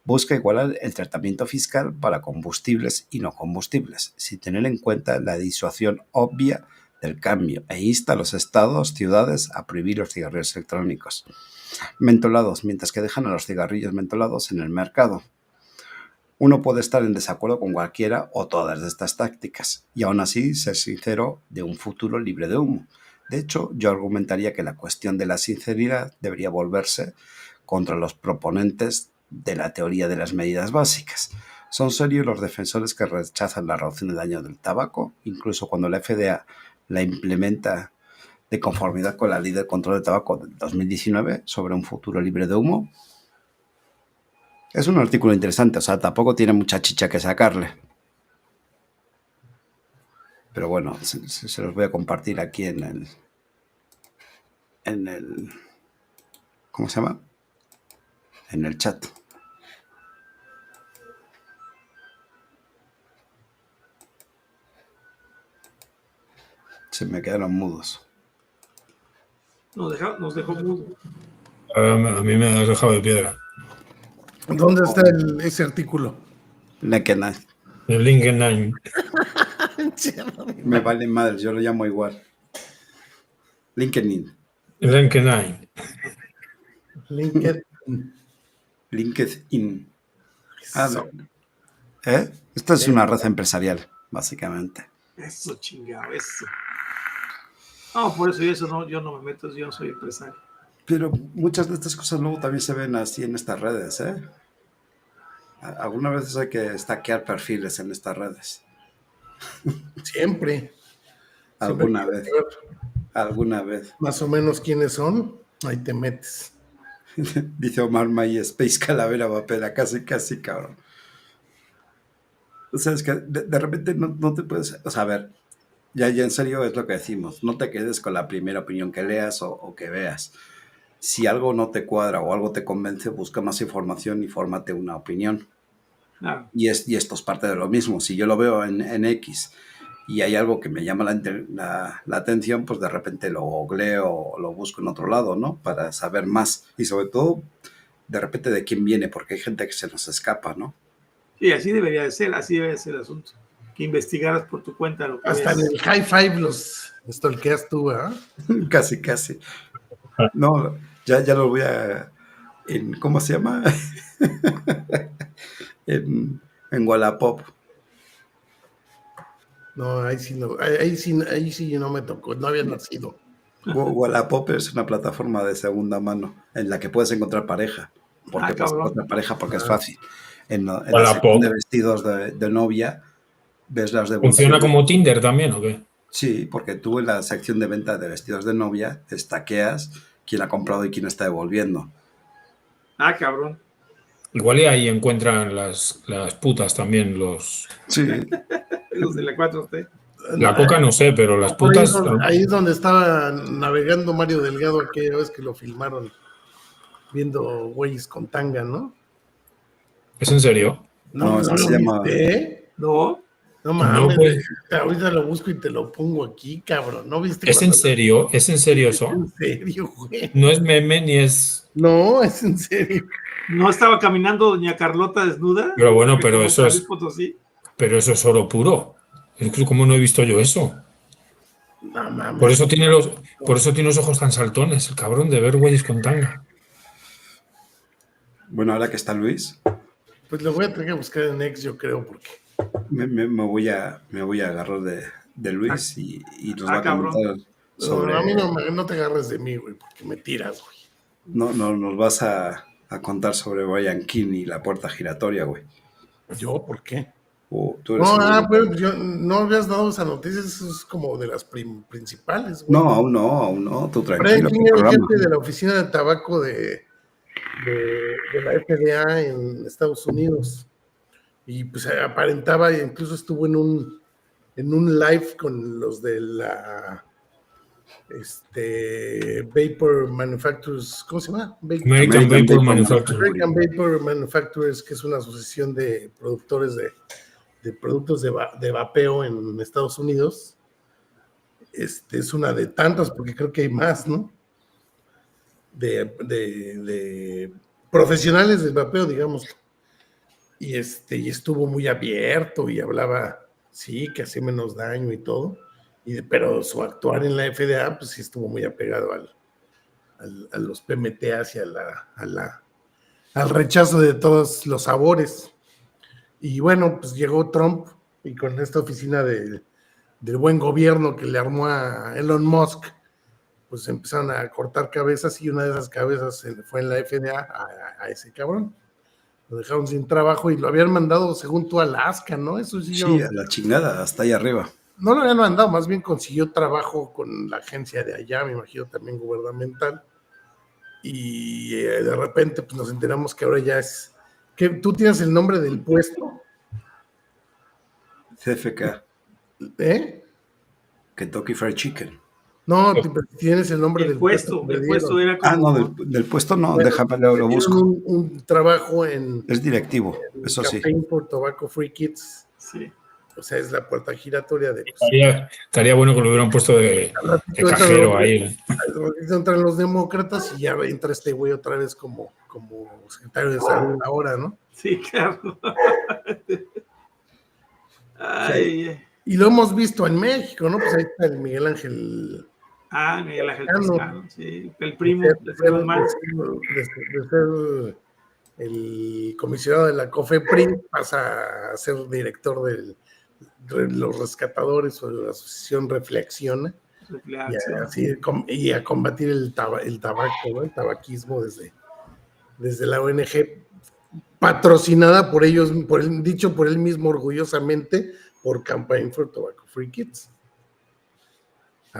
Busca igualar el tratamiento fiscal para combustibles y no combustibles, sin tener en cuenta la disuasión obvia del cambio, e insta a los estados, ciudades a prohibir los cigarrillos electrónicos mentolados, mientras que dejan a los cigarrillos mentolados en el mercado. Uno puede estar en desacuerdo con cualquiera o todas de estas tácticas y aún así ser sincero de un futuro libre de humo. De hecho, yo argumentaría que la cuestión de la sinceridad debería volverse contra los proponentes de la teoría de las medidas básicas. Son serios los defensores que rechazan la reducción de daño del tabaco, incluso cuando la FDA la implementa de conformidad con la Ley de Control de Tabaco del 2019 sobre un futuro libre de humo. Es un artículo interesante, o sea, tampoco tiene mucha chicha que sacarle. Pero bueno, se los voy a compartir aquí en el ¿cómo se llama? En el chat. Se me quedaron mudos. Nos dejó mudo. A mí me has dejado de piedra. ¿Dónde está ese artículo? LinkedIn. El LinkedIn. Me vale madre, yo lo llamo igual. LinkedIn. LinkedIn. LinkedIn. Esto es una red empresarial, básicamente. Eso, chingado, eso. No, por eso no, yo no me meto, yo no soy empresario. Pero muchas de estas cosas luego también se ven así en estas redes, ¿eh? Algunas veces hay que stackear perfiles en estas redes. Siempre. Alguna vez. Más o menos quiénes son, ahí te metes. Dice Omar May, Space Calavera Vapera, casi, cabrón. O sea, es que de repente no te puedes... O sea, a ver, ya en serio es lo que decimos. No te quedes con la primera opinión que leas o que veas. Si algo no te cuadra o algo te convence, busca más información y fórmate una opinión. Claro. Y esto es parte de lo mismo. Si yo lo veo en X y hay algo que me llama la atención, pues de repente lo googleo o lo busco en otro lado, ¿no? Para saber más y sobre todo, de repente de quién viene, porque hay gente que se nos escapa, ¿no? Sí, así debería de ser, así debe de ser el asunto. Que investigaras por tu cuenta lo que Hasta ves. en el high five los stalkeas tú, ¿ah? Casi, casi. No, ya lo voy a... ¿cómo se llama? en Wallapop. No, ahí sí no, ahí sí no me tocó, no había nacido. Wallapop es una plataforma de segunda mano en la que puedes encontrar pareja. ¿Por qué puedes Cabrón. encontrar pareja? Porque es fácil. En la Wallapop. sección de vestidos de novia ves las devoluciones. ¿Funciona como Tinder también o qué? Sí, porque tú en la sección de venta de vestidos de novia destaqueas quién ha comprado y quién está devolviendo. Cabrón. Igual y ahí encuentran las putas también, Sí, Los de la 4T. La coca no sé, pero las Por putas... ahí es donde estaba navegando Mario Delgado aquella vez que lo filmaron viendo güeyes con tanga, ¿no? ¿Es en serio? No, eso ¿No se lo llama- viste? No, No mames, pues. ahorita lo busco y te lo pongo aquí, cabrón. ¿No viste? ¿Es en cuando- serio? ¿Es en serio eso? En serio, güey. No es meme ni es... No, es en serio. no estaba caminando doña Carlota desnuda. Pero bueno, pero Como en eso San es... Luis Potosí. Pero eso es oro puro. Es que ¿cómo no he visto yo eso? No mames. Por eso tiene los ojos tan saltones, el cabrón, de ver güeyes con tanga. Bueno, ahora que está Luis, Pues lo voy a tener que buscar en X, yo creo, porque. me voy a agarrar de Luis y nos va a cabrón. comentar sobre... No, a mí no te agarres de mí, güey, porque me tiras, güey. No, nos vas a contar sobre Brian King y la puerta giratoria, güey. ¿Yo? ¿Por qué? Tú eres No, un- pues yo no habías dado esa noticia, eso es como de las principales, güey. No, aún no, tú Brian tranquilo. King tu era el programa. jefe de la oficina de tabaco de la FDA en Estados Unidos. Y pues aparentaba, incluso estuvo en un live con los de la Vapor Manufacturers, ¿cómo se llama? American Vapor Manufacturing. American Vapor Manufacturers, que es una asociación de productores de productos de vapeo en Estados Unidos. Es una de tantas, porque creo que hay más, ¿no? De profesionales del vapeo, digamos. Y estuvo muy abierto y hablaba, sí, que hacía menos daño y todo. Pero su actuar en la FDA, pues sí estuvo muy apegado a los PMTAs y al rechazo de todos los sabores. Y bueno, pues llegó Trump y con esta oficina del buen gobierno que le armó a Elon Musk, pues empezaron a cortar cabezas y una de esas cabezas fue en la FDA a ese cabrón. Lo dejaron sin trabajo y lo habían mandado, según tú, a Alaska, ¿no? Eso sí, Sí, a la chingada, hasta ahí arriba. no lo habían mandado, más bien consiguió trabajo con la agencia de allá, me imagino también gubernamental. Y de repente pues nos enteramos que ahora ya es... que ¿tú tienes el nombre del puesto? CFK, ¿Eh? Kentucky Fried Chicken. No, tienes el nombre El del puesto, puesto. el puesto era como... No, del puesto no, Bueno, déjame, lo Tienen busco. un trabajo en Es directivo, eso sí. Campaign for Tobacco Free Kids. Sí. O sea, es la puerta giratoria de... Estaría bueno que lo hubieran puesto de cajero ahí. Entran los demócratas y ya entra este güey otra vez como secretario de salud ahora, ¿no? Sí, claro. Ay, Y lo hemos visto en México, ¿no? Pues ahí está el Miguel Ángel... Miguel Ángel Toscano. Toscano, sí, el primo de de Esteban Marx. ser el comisionado de la COFEPRIS, pasa a ser director de los rescatadores o de la asociación Reflexiona, y a combatir el tabaco, ¿no? El tabaquismo desde la ONG patrocinada por ellos, dicho por él mismo orgullosamente, por Campaign for Tobacco Free Kids.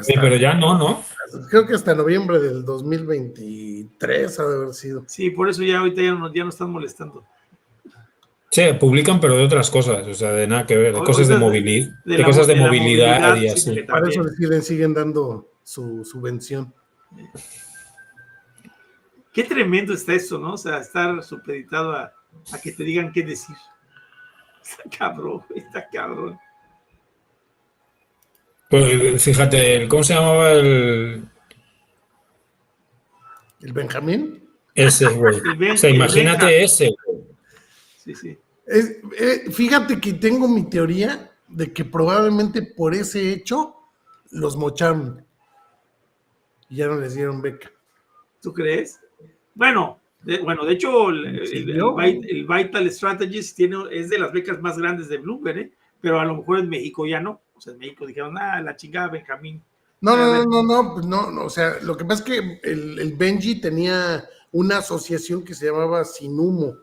Sí, pero ya no. Creo que hasta noviembre del 2023 ha de haber sido. Sí, por eso ya ahorita ya no están molestando. Sí, publican, pero de otras cosas, o sea, de nada que ver, de cosas de movilidad, de de la- cosas de de la movilidad movilidad, y sí, así. porque Para eso también. siguen dando su subvención. Qué tremendo está eso, ¿no? O sea, estar supeditado a que te digan qué decir. Está cabrón, está cabrón. Pues fíjate, ¿cómo se llamaba ¿El Benjamín? ese, güey? O sea, El Benja. imagínate ese. Sí, sí. Fíjate que tengo mi teoría de que probablemente por ese hecho los mocharon y ya no les dieron beca. ¿Tú crees? Bueno, de hecho, ¿Siguió? el Vital Strategies es de las becas más grandes de Bloomberg, ¿eh? Pero a lo mejor en México ya no. O sea, en México dijeron, la chingada Benjamín. No, A no, ver, no, no, pues no, no, o sea, lo que pasa es que el Benji tenía una asociación que se llamaba Sin Humo.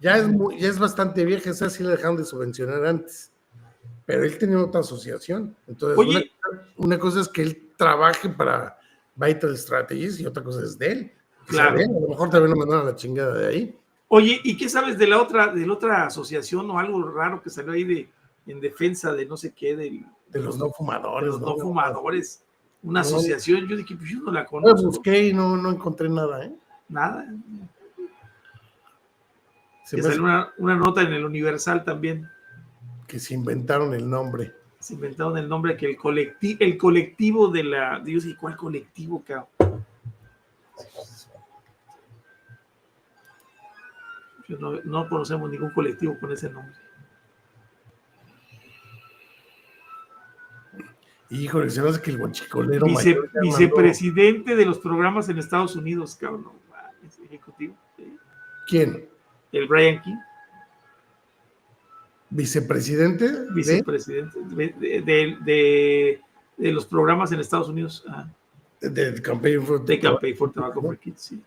Ya es bastante vieja, esa sí la dejaron de subvencionar antes. Pero él tenía otra asociación. Entonces, oye, una cosa es que él trabaje para Vital Strategies y otra cosa es de él. O sea, de claro. él, a lo mejor también lo mandaron a la chingada de ahí. Oye, ¿y qué sabes de la otra asociación o algo raro que salió ahí en defensa de no sé qué, De los no de fumadores. los no fumadores? Una No, asociación, yo dije, pues yo no la yo conozco. busqué y no encontré nada, ¿eh? Nada. Se Que me hace salió una nota en el Universal también. que se inventaron el nombre. Se inventaron el nombre que el colectivo de la. Dios, ¿y cuál colectivo, cabrón? No conocemos ningún colectivo con ese nombre. Híjole, se me hace que el guachicolero mayor ya mandó. Vicepresidente de los programas en Estados Unidos, cabrón. No, ejecutivo. ¿Sí? ¿Quién? El Brian King. ¿Vicepresidente? Vicepresidente de los programas en Estados Unidos. De Campaign for De Campaign for Tobacco for Kids, sí.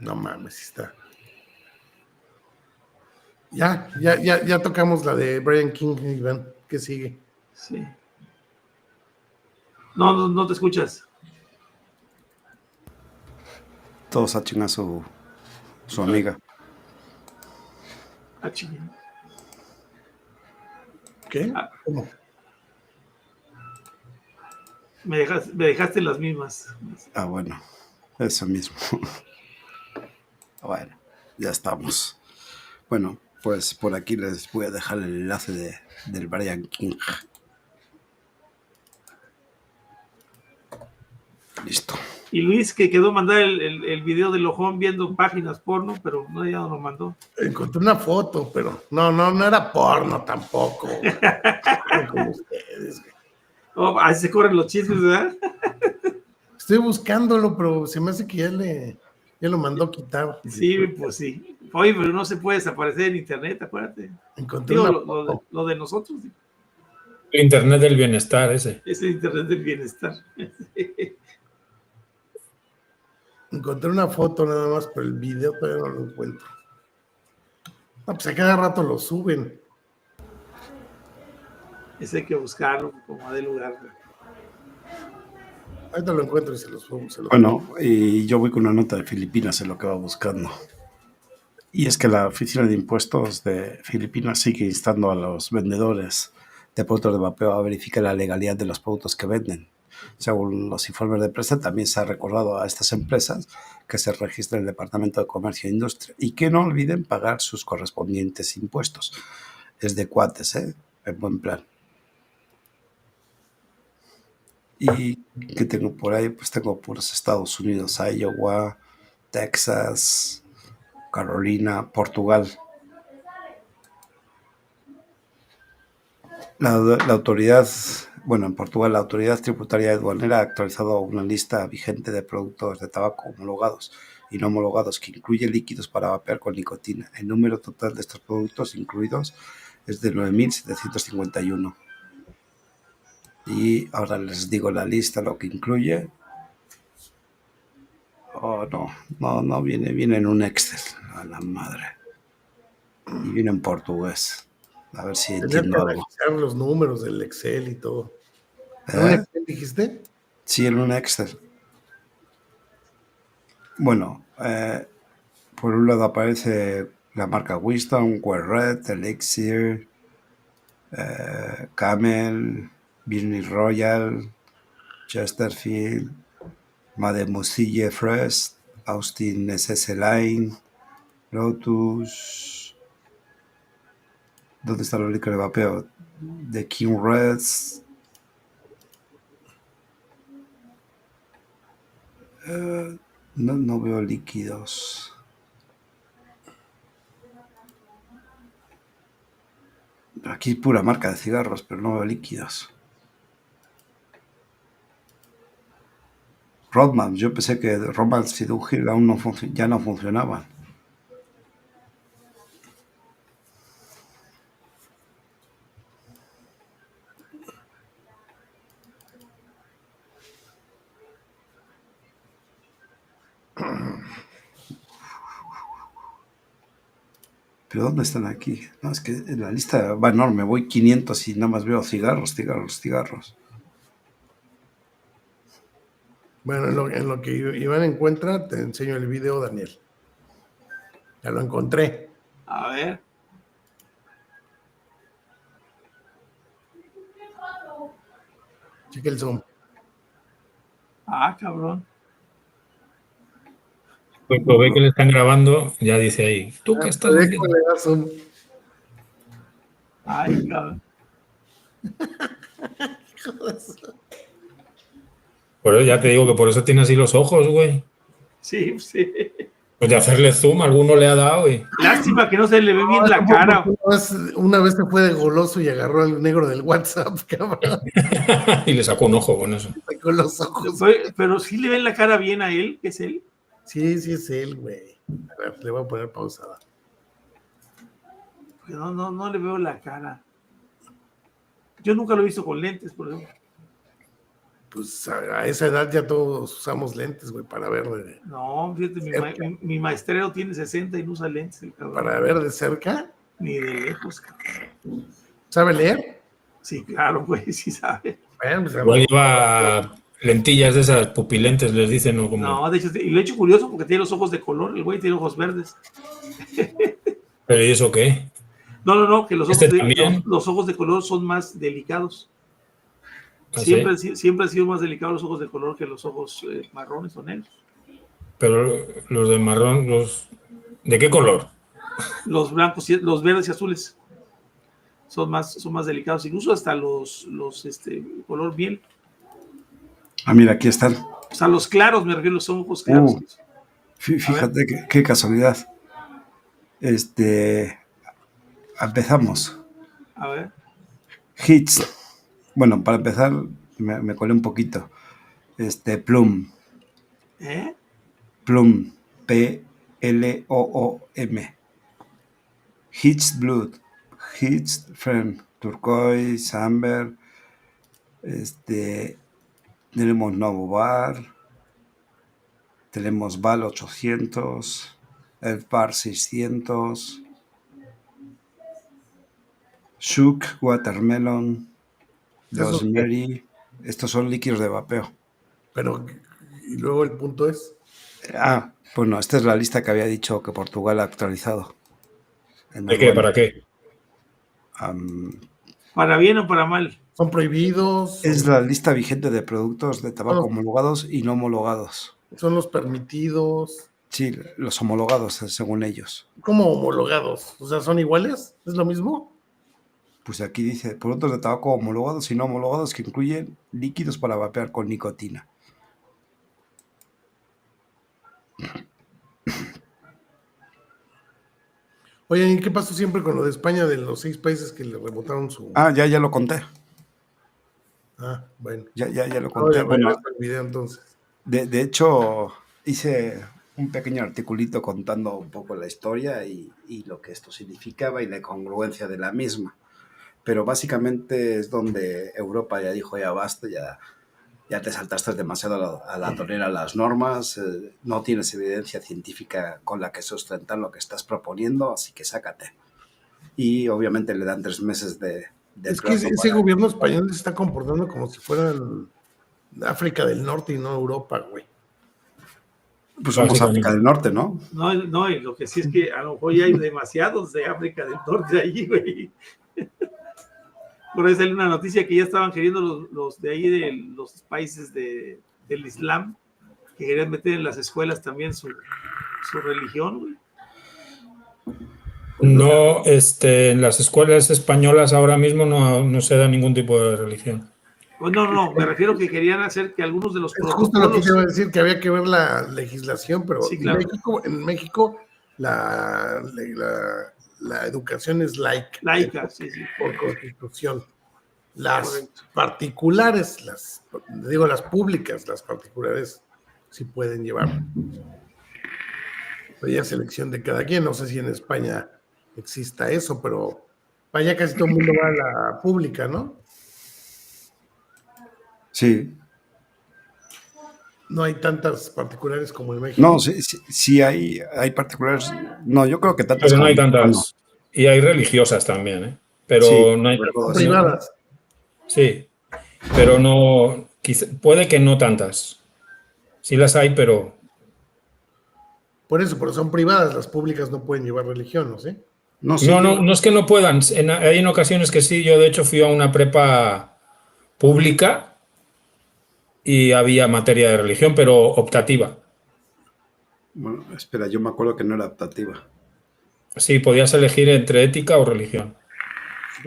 No mames, está. Ya tocamos la de Brian King, Iván. ¿Qué sigue? Sí. No te escuchas. Todos a chingar su amiga. ¿Qué? ¿Cómo? Me dejaste las mismas. Bueno, eso mismo. Bueno, ya estamos. Bueno, pues por aquí les voy a dejar el enlace del Brian King. Listo. Y Luis, que quedó mandar el video de Lojón viendo páginas porno, pero no, ya no lo mandó. Encontré una foto, pero no era porno tampoco. Como ustedes. Así se corren los chismes, ¿verdad? Estoy buscándolo, pero se me hace que ya lo mandó quitar. Sí, pues sí. Oye, pero no se puede desaparecer en internet, acuérdate. Encontré Lo de nosotros. El Internet del bienestar ese. Es el internet del bienestar. Encontré una foto nada más, pero el video todavía no lo encuentro. No, pues a cada rato lo suben. Ese hay que buscarlo como de lugar. Ahorita lo encuentro y se los Bueno, y yo voy con una nota de Filipinas en lo que va buscando. Y es que la Oficina de Impuestos de Filipinas sigue instando a los vendedores de productos de vapeo a verificar la legalidad de los productos que venden. Según los informes de prensa, también se ha recordado a estas empresas que se registren en el Departamento de Comercio e Industria y que no olviden pagar sus correspondientes impuestos. Es de cuates, en buen plan. ¿Y qué tengo por ahí? Pues tengo puros Estados Unidos, Iowa, Texas, Carolina, Portugal. En Portugal la Autoridad Tributaria y Aduanera ha actualizado una lista vigente de productos de tabaco homologados y no homologados que incluye líquidos para vapear con nicotina. El número total de estos productos incluidos es de 9.751. Y ahora les digo la lista, lo que incluye. Oh, no viene en un Excel, a la madre. Y viene en portugués. A ver si entiendo algo. Analizar los números del Excel y todo. ¿Un Excel dijiste? Sí, en un Excel. Bueno, por un lado aparece la marca Winston, Wear Red, Elixir, Camel, Birney Royal, Chesterfield, Mademoiselle Fresh, Austin SS Line, Lotus, ¿Dónde está los líquidos de vapeo? De King Reds. No veo líquidos. Aquí es pura marca de cigarros, pero no veo líquidos. Rodman, yo pensé que Rodman y Doug Hill aún ya no funcionaban. ¿Pero dónde están aquí? No, es que la lista va enorme. Voy 500 y nada más veo cigarros. Bueno, en lo que Iván encuentra, te enseño el video, Daniel. Ya lo encontré. A ver. Cheque el zoom. Ah, cabrón. Cuando ve que le están grabando, ya dice ahí, ¿tú qué estás haciendo? Le da zoom. Ay, cabrón. Pero ya te digo que por eso tiene así los ojos, güey. Sí, sí. Pues de hacerle zoom, alguno le ha dado, güey. Lástima que no se le ve bien la cara. Una vez se fue de goloso y agarró al negro del WhatsApp, cabrón. Y le sacó un ojo con eso. Sacó los ojos. Pero sí le ven la cara bien a él, que es él. Sí, sí es él, güey. A ver, le voy a poner pausada. No le veo la cara. Yo nunca lo he visto con lentes, por ejemplo. Pues a esa edad ya todos usamos lentes, güey, para ver de... No, fíjate, mi maestrero tiene 60 y no usa lentes, el cabrón. Para ver de cerca. Ni de lejos, cabrón. ¿Sabe leer? Sí, claro, güey, sí sabe. Bueno, pues, Igual lleva lentillas de esas pupilentes, les dicen, ¿no? Como... No, de hecho, y lo he hecho curioso porque tiene los ojos de color, el güey tiene ojos verdes. ¿Pero y eso qué? No, que los ojos, ¿Este los ojos de color son más delicados. ¿Ah, Siempre, sí? siempre han sido más delicados los ojos de color que los ojos marrones o negros. Pero los de marrón, ¿de qué color? Los blancos, los verdes y azules son más delicados, incluso hasta los color miel. Ah, mira, aquí están. O sea, los claros, me refiero, son ojos claros. Fíjate qué casualidad. Empezamos. A ver. Hits. Bueno, para empezar, me colé un poquito. Plum. ¿Eh? Plum. P-L-O-O-M. Hits Blood. Hits Friend. Turquoise, Amber. Tenemos Novo Bar. Tenemos Val 800. El Bar 600. Shook, Watermelon, Rosemary. Estos son líquidos de vapeo. Pero, y luego el punto es. Bueno, esta es la lista que había dicho que Portugal ha actualizado. ¿De qué? ¿Para qué? ¿Para bien o para mal? ¿Son prohibidos? Es la lista vigente de productos de tabaco homologados y no homologados. ¿Son los permitidos? Sí, los homologados, según ellos. ¿Cómo homologados? O sea, ¿son iguales? ¿Es lo mismo? Pues aquí dice, productos de tabaco homologados y no homologados que incluyen líquidos para vapear con nicotina. Oye, ¿y qué pasó siempre con lo de España, de los 6 países que le rebotaron su... Ya lo conté. Bueno. Ya lo conté. Bueno, el video, entonces. De hecho, hice un pequeño articulito contando un poco la historia y lo que esto significaba y la congruencia de la misma. Pero básicamente es donde Europa ya dijo, ya basta, ya te saltaste demasiado a la torera las normas, no tienes evidencia científica con la que sustentar lo que estás proponiendo, así que sácate. Y obviamente le dan 3 meses de es que ese gobierno español se está comportando como si fueran África del Norte y no Europa, güey. Pues somos África del Norte, ¿no? No, y lo que sí es que a lo mejor ya hay demasiados de África del Norte ahí, güey. Por ahí salió una noticia que ya estaban queriendo los de ahí, de los países del Islam, que querían meter en las escuelas también su religión, güey. No, en las escuelas españolas ahora mismo no se da ningún tipo de religión. Pues no, me refiero que querían hacer que algunos de los Es justo lo que protocolos... te iba a decir, que había que ver la legislación, pero Sí, claro. en México la educación es laica. Laica, sí. Por constitución. Las Correcto. particulares, las públicas, las particulares sí pueden llevar. Pero ya es elección de cada quien. No sé si en España exista eso, pero vaya, casi todo el mundo va a la pública, ¿no? Sí. No hay tantas particulares como en México. No, sí hay particulares. No, yo creo que tantas Pero no hay como- tantas. Y hay religiosas también, ¿eh? Pero Sí, no hay sobre todo, Son privadas. Sí, pero no, puede que no tantas. Sí las hay, pero Por eso, pero son privadas. Las públicas no pueden llevar religión, ¿no sé? no, sí, no es que no puedan. Hay en ocasiones que sí. Yo de hecho fui a una prepa pública y había materia de religión, pero optativa. Bueno, espera, yo me acuerdo que no era adaptativa. Sí, podías elegir entre ética o religión.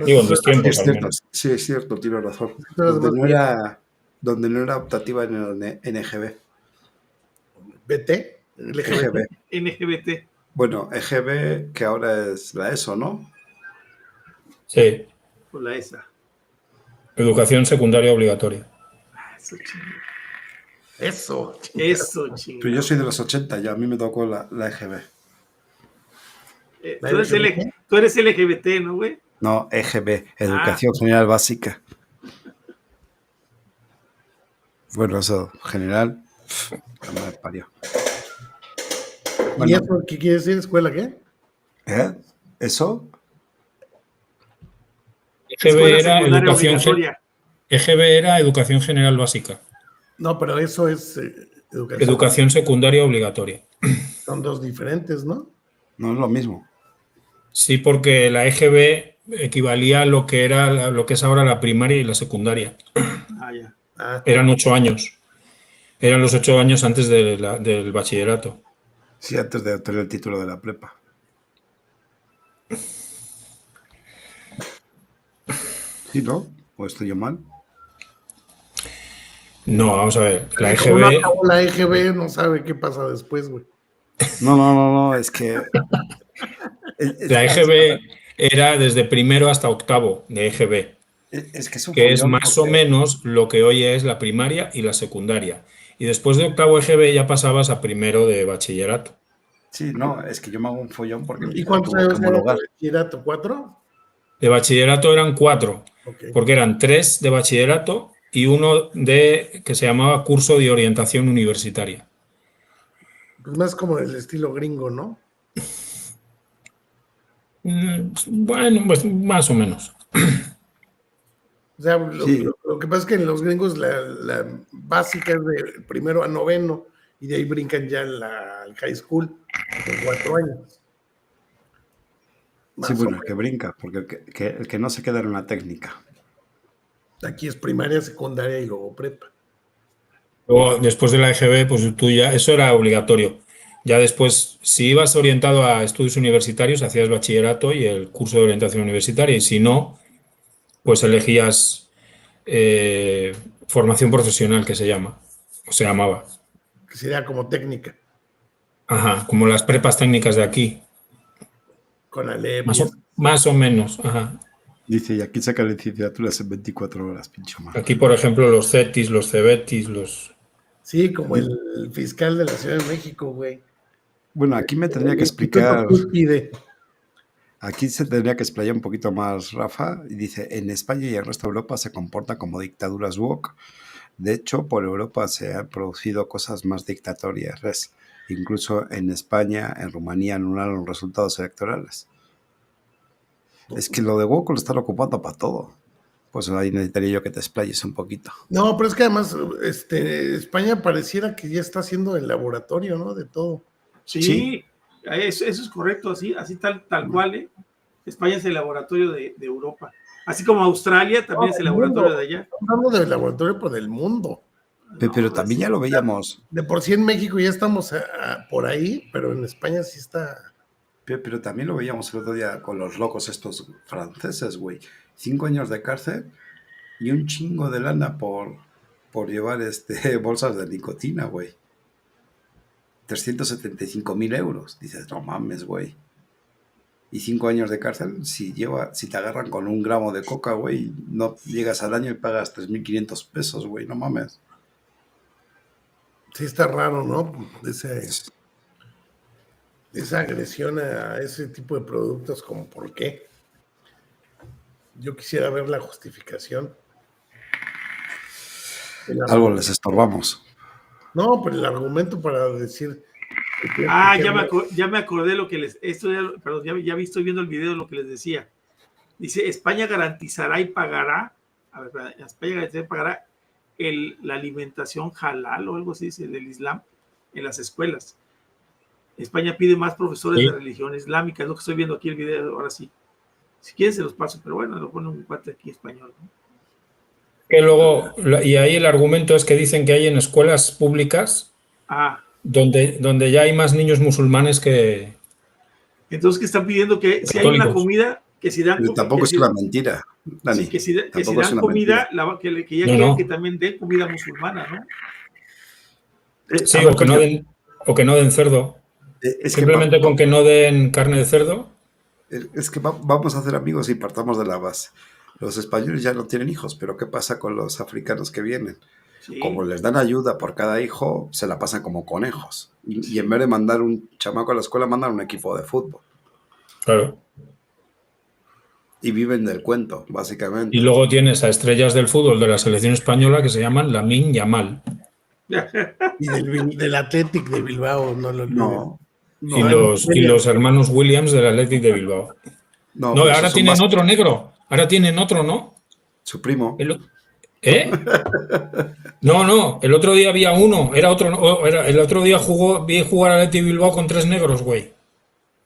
Digo, en mis Sí, tiempos es al cierto, menos. sí, es cierto, tienes razón. Pero es Donde más no bien- donde no era optativa en el NGB. ¿BT? EGB. LGBT. Bueno, EGB, que ahora es la ESO, ¿no? Sí, Por la ESA. educación secundaria obligatoria. Eso, chingado. Eso. Eso, Pero chingado. yo soy de los 80, ya a mí me tocó la EGB. Tú eres LGBT, ¿no, güey? No, EGB, Educación General Básica. Bueno, eso, general, no me parió. ¿Y Bueno, eso qué quiere decir? ¿Escuela qué? ¿Eso? Escuela era secundaria educación, obligatoria. EGB era educación general básica. No, pero eso es educación. Educación secundaria obligatoria. Son dos diferentes, ¿no? No es lo mismo. Sí, porque la EGB equivalía a lo que es ahora la primaria y la secundaria. Ya. Ah, Eran 8 años. Eran los 8 años antes del bachillerato. Sí, antes de obtener el título de la prepa. ¿Sí, no? ¿O estoy yo mal? No, vamos a ver. La como no EGB, acabó la EGB, no sabe qué pasa después, güey. No, es que... la EGB era desde primero hasta octavo de EGB, Es que es un que es follón más o porque- menos lo que hoy es la primaria y la secundaria. Y después de octavo EGB ya pasabas a primero de bachillerato. Sí, no, es que yo me hago un follón porque ¿Y cuántos tuvo que años era homologar. de bachillerato? ¿4? De bachillerato eran 4, Ok. porque eran 3 de bachillerato y uno que se llamaba curso de orientación universitaria. Pues más como del estilo gringo, ¿no? Bueno, pues más o menos. O sea, Sí. lo que pasa es que en los gringos la básica es de primero a noveno y de ahí brincan ya al high school con 4 años. Más Sí, o bueno, menos. el que brinca, porque el que no se queda en una técnica. Aquí es primaria, secundaria y luego prepa. Luego, después de la EGB, pues tú ya, eso era obligatorio. Ya después, si ibas orientado a estudios universitarios, hacías bachillerato y el curso de orientación universitaria, y si no, pues elegías formación profesional, que se llama, o se llamaba. Que sería como técnica, Ajá, como las prepas técnicas de aquí, con Alep. más o menos. Ajá. Dice, y aquí saca licenciaturas en 24 horas, pincho mal. Aquí, por ejemplo, los CETIS, los CEBETIS, los... Sí, como el fiscal de la Ciudad de México, güey. Bueno, aquí me tendría que El Instituto explicar, Cúspide. aquí se tendría que explayar un poquito más, Rafa, y dice, en España y el resto de Europa se comporta como dictaduras woke. De hecho, por Europa se han producido cosas más dictatorias. Incluso en España, en Rumanía, anularon los resultados electorales. Es que lo de woke lo están ocupando para todo. Pues ahí necesitaría yo que te explayes un poquito. No, pero es que además España pareciera que ya está haciendo el laboratorio, ¿no? De todo. Sí. Eso es correcto, así tal cual, ¿eh? España es el laboratorio de Europa. Así como Australia también es el laboratorio de allá. Hablando del laboratorio, pero del mundo. Pero también ya lo veíamos. De por sí en México ya estamos por ahí, pero en España sí está Pero también lo veíamos el otro día con los locos estos franceses, güey. 5 años de cárcel y un chingo de lana por llevar bolsas de nicotina, güey. 375.000 euros. Dices, no mames, güey. Y 5 años de cárcel, si te agarran con 1 gramo de coca, güey, no llegas al año y pagas 3.500 pesos, güey, no mames. Sí está raro, ¿no? Esa agresión a ese tipo de productos, como por qué. Yo quisiera ver la justificación. Algo les estorbamos. No, pero el argumento para decir... Ya me acordé lo que perdón, estoy viendo el video de lo que les decía. Dice, España garantizará y pagará, España garantizará y pagará la alimentación halal o algo así, del Islam en las escuelas. España pide más profesores de religión islámica, es lo que estoy viendo aquí el video, ahora sí. Si quieren se los paso, pero bueno, lo pone un cuate aquí español, ¿no? Que luego, y ahí el argumento es que dicen que hay en escuelas públicas donde ya hay más niños musulmanes que... Entonces que están pidiendo que si hay una comida, que si dan... Pero tampoco es una mentira, Dani. Sí, que si dan comida, que ya quieren que también den comida musulmana, ¿no? Sí, o que no den cerdo. Simplemente con que no den carne de cerdo. Es que vamos a hacer amigos y partamos de la base. Los españoles ya no tienen hijos, pero ¿qué pasa con los africanos que vienen? Sí. Como les dan ayuda por cada hijo, se la pasan como conejos. Y en vez de mandar un chamaco a la escuela, mandan un equipo de fútbol. Claro. Y viven del cuento, básicamente. Y luego tienes a estrellas del fútbol de la selección española que se llaman Lamine Yamal. Y del Athletic de Bilbao, no. Y los hermanos Williams del Athletic de Bilbao. No, ahora tienen otro negro. Ahora tienen otro, ¿no? Su primo. ¿Eh? No. El otro día había uno. Era otro. El otro día vi jugar al Athletic Bilbao con 3 negros, güey.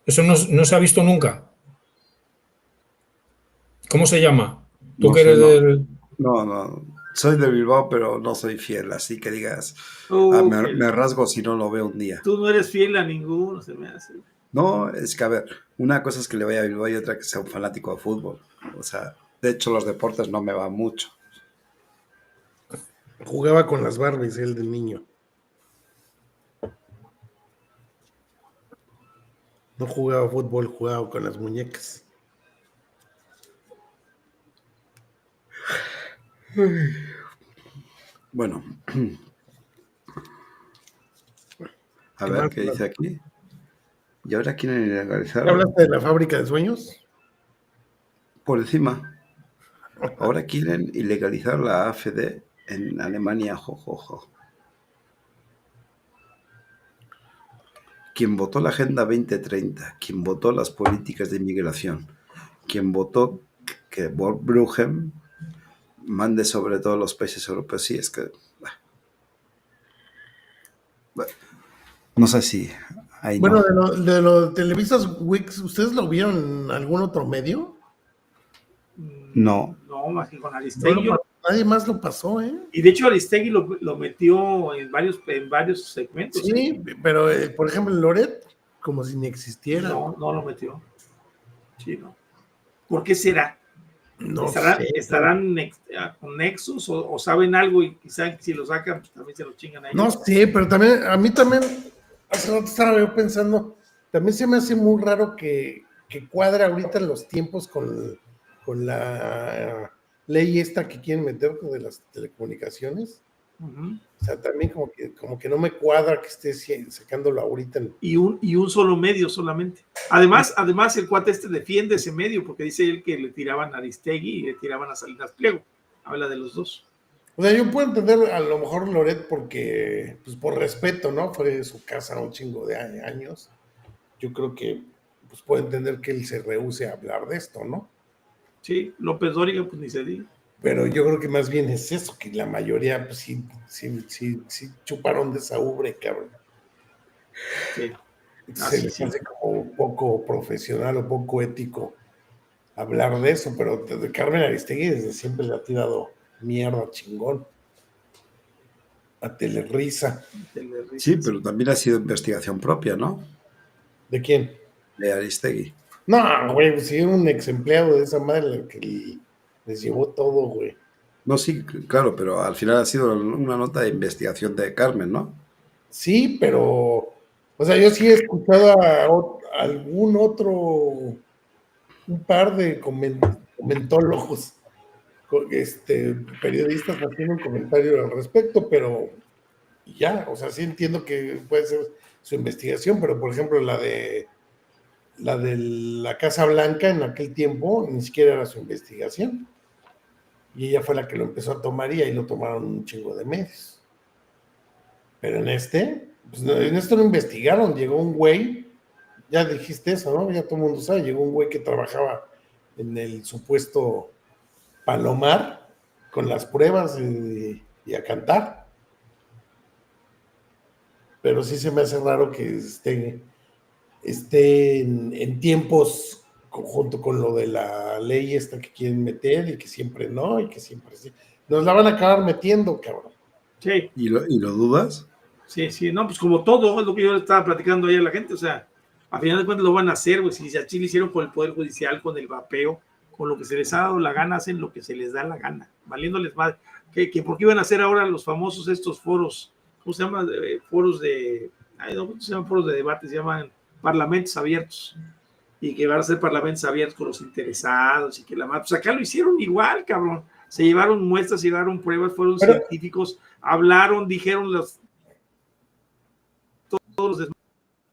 Eso no se ha visto nunca. ¿Cómo se llama? Tú no que eres del... No. Soy de Bilbao, pero no soy fiel, así que digas, me rasgo si no lo veo un día. Tú no eres fiel a ninguno, se me hace. No, es que a ver, una cosa es que le vaya a Bilbao y otra que sea un fanático de fútbol. O sea, de hecho los deportes no me van mucho. Jugaba con las Barbies, el del niño. No jugaba fútbol, jugaba con las muñecas. Bueno, a ver qué dice aquí. ¿Y ahora quieren ilegalizar? ¿Hablaste de la fábrica de sueños? Por encima. Ahora quieren ilegalizar la AfD en Alemania. Jojojo. Quien votó la Agenda 2030, quien votó las políticas de inmigración, quien votó que Bruggen mande sobre todos los países europeos. Sí, es que... No sé si... Bueno, de lo de Televisas Weeks, ¿ustedes lo vieron en algún otro medio? No. No, más que con Aristegui. Nadie más lo pasó, ¿eh? Y de hecho Aristegui lo metió en varios segmentos. Sí, pero por ejemplo Loret, como si ni existiera. No lo metió. Sí, no. ¿Por qué será? No ¿Estarán con nexos o saben algo y quizá si lo sacan, pues también se lo chingan a ellos? No sé, pero también, a mí también, hace rato estaba yo pensando, también se me hace muy raro que cuadra ahorita en los tiempos con la ley esta que quieren meter de las telecomunicaciones. Uh-huh. O sea, también como que no me cuadra que esté sacándolo ahorita. Y un solo medio solamente. Además, el cuate defiende ese medio porque dice él que le tiraban a Aristegui y le tiraban a Salinas Pliego. Habla de los dos. O sea, yo puedo entender a lo mejor Loret porque, pues por respeto, ¿no? Fue su casa un chingo de años. Yo creo que, pues puedo entender que él se rehúse a hablar de esto, ¿no? Sí, López Dóriga, pues ni se diga. Pero yo creo que más bien es eso, que la mayoría, pues sí chuparon de esa ubre, cabrón. Sí. Se les hace como poco profesional o poco ético hablar de eso, pero de Carmen Aristegui desde siempre le ha tirado mierda chingón a Telerisa. Sí, pero también ha sido investigación propia, ¿no? ¿De quién? de Aristegui. No, güey, pues sí, un ex empleado de esa madre el que les llevó todo, güey. No, sí, claro, pero al final ha sido una nota de investigación de Carmen, ¿no? Sí, pero, o sea, yo sí he escuchado a algún otro, un par de comentólogos, periodistas haciendo un comentario al respecto, pero ya, o sea, sí entiendo que puede ser su investigación, pero por ejemplo la de la Casa Blanca en aquel tiempo ni siquiera era su investigación. Y ella fue la que lo empezó a tomar y ahí lo tomaron un chingo de medios. Pero en pues en esto no investigaron, llegó un güey, ya dijiste eso, ¿no? Ya todo el mundo sabe, llegó un güey que trabajaba en el supuesto Palomar con las pruebas y a cantar. Pero sí se me hace raro que esté en tiempos junto con lo de la ley esta que quieren meter y que siempre no, y que siempre sí. Nos la van a acabar metiendo, cabrón. Sí. ¿Y lo dudas? Sí, no, pues como todo, es lo que yo estaba platicando ahí a la gente, o sea, a final de cuentas lo van a hacer, güey, si a Chile hicieron con el Poder Judicial, con el vapeo, con lo que se les ha dado la gana, hacen lo que se les da la gana, valiéndoles más, que por qué iban a hacer ahora los famosos estos foros, ¿cómo se llama? Foros de, no se llaman foros de debate, se llaman parlamentos abiertos, y que van a ser parlamentos abiertos con los interesados, y que pues acá lo hicieron igual, cabrón, se llevaron muestras, se llevaron pruebas, fueron científicos, hablaron, dijeron todos los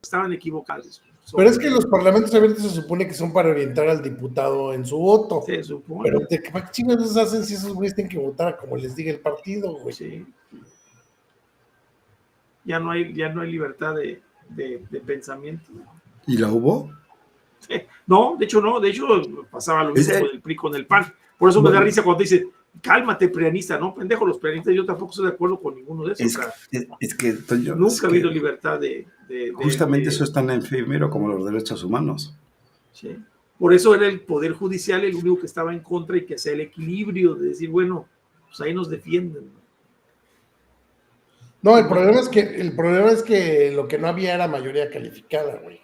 estaban equivocados. Pero es que los parlamentos abiertos se supone que son para orientar al diputado en su voto. Se supone. Pero ¿qué chingados hacen si esos güeyes tienen que votar como les diga el partido, güey? Sí. Ya no hay libertad de pensamiento. ¿Y la hubo? Sí. No, de hecho pasaba lo mismo con el PRI, con el PAN. Por eso me da risa cuando dice, cálmate, prianista, ¿no? Pendejo, los prianistas, yo tampoco estoy de acuerdo con ninguno de esos. Es que Toño, nunca ha habido libertad de justamente eso es tan efímero como los derechos humanos. Sí. Por eso era el Poder Judicial el único que estaba en contra y que hacía el equilibrio de decir, bueno, pues ahí nos defienden. No, el problema es que lo que no había era mayoría calificada, güey.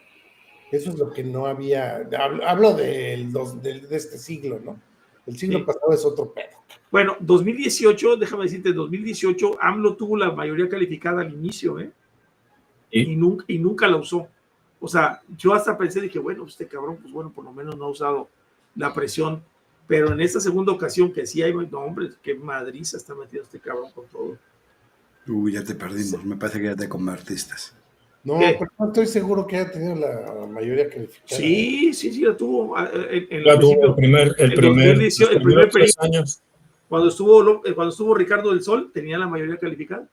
Eso es lo que no había. Hablo de este siglo, ¿no? El siglo pasado es otro pedo. Bueno, 2018, déjame decirte, 2018, AMLO tuvo la mayoría calificada al inicio, ¿eh? ¿Sí? Y nunca la usó. O sea, yo hasta pensé, dije, bueno, este cabrón, pues bueno, por lo menos no ha usado la presión. Pero en esta segunda ocasión que sí hay, no, hombre, qué madriza está metido este cabrón con todo. Ya te perdimos, sí. Me parece que ya te convertiste. No, pero no estoy seguro que haya tenido la mayoría calificada. Sí, la tuvo. La tuvo el primer periodo. Años. Cuando estuvo Ricardo del Sol, tenía la mayoría calificada.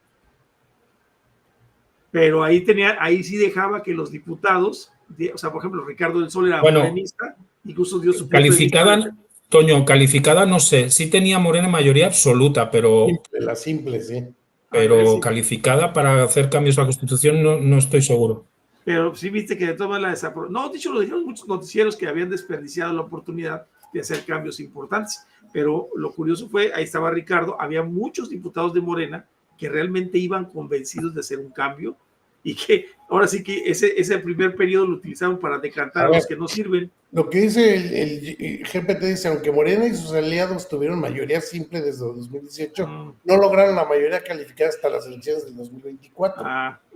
Pero ahí sí dejaba que los diputados, o sea, por ejemplo, Ricardo del Sol era morenista, incluso dio su calificada, Toño, calificada no sé, sí tenía Morena mayoría absoluta, pero... La simple, sí. Pero calificada para hacer cambios a la Constitución no estoy seguro. Pero sí viste que de todas maneras la desaprobó. No, de hecho lo dijeron muchos noticieros que habían desperdiciado la oportunidad de hacer cambios importantes. Pero lo curioso fue, ahí estaba Ricardo, había muchos diputados de Morena que realmente iban convencidos de hacer un cambio y que ahora sí que ese primer periodo lo utilizaron para decantar a los que no sirven. Lo que dice el GPT dice, aunque Morena y sus aliados tuvieron mayoría simple desde 2018, no lograron la mayoría calificada hasta las elecciones del 2024.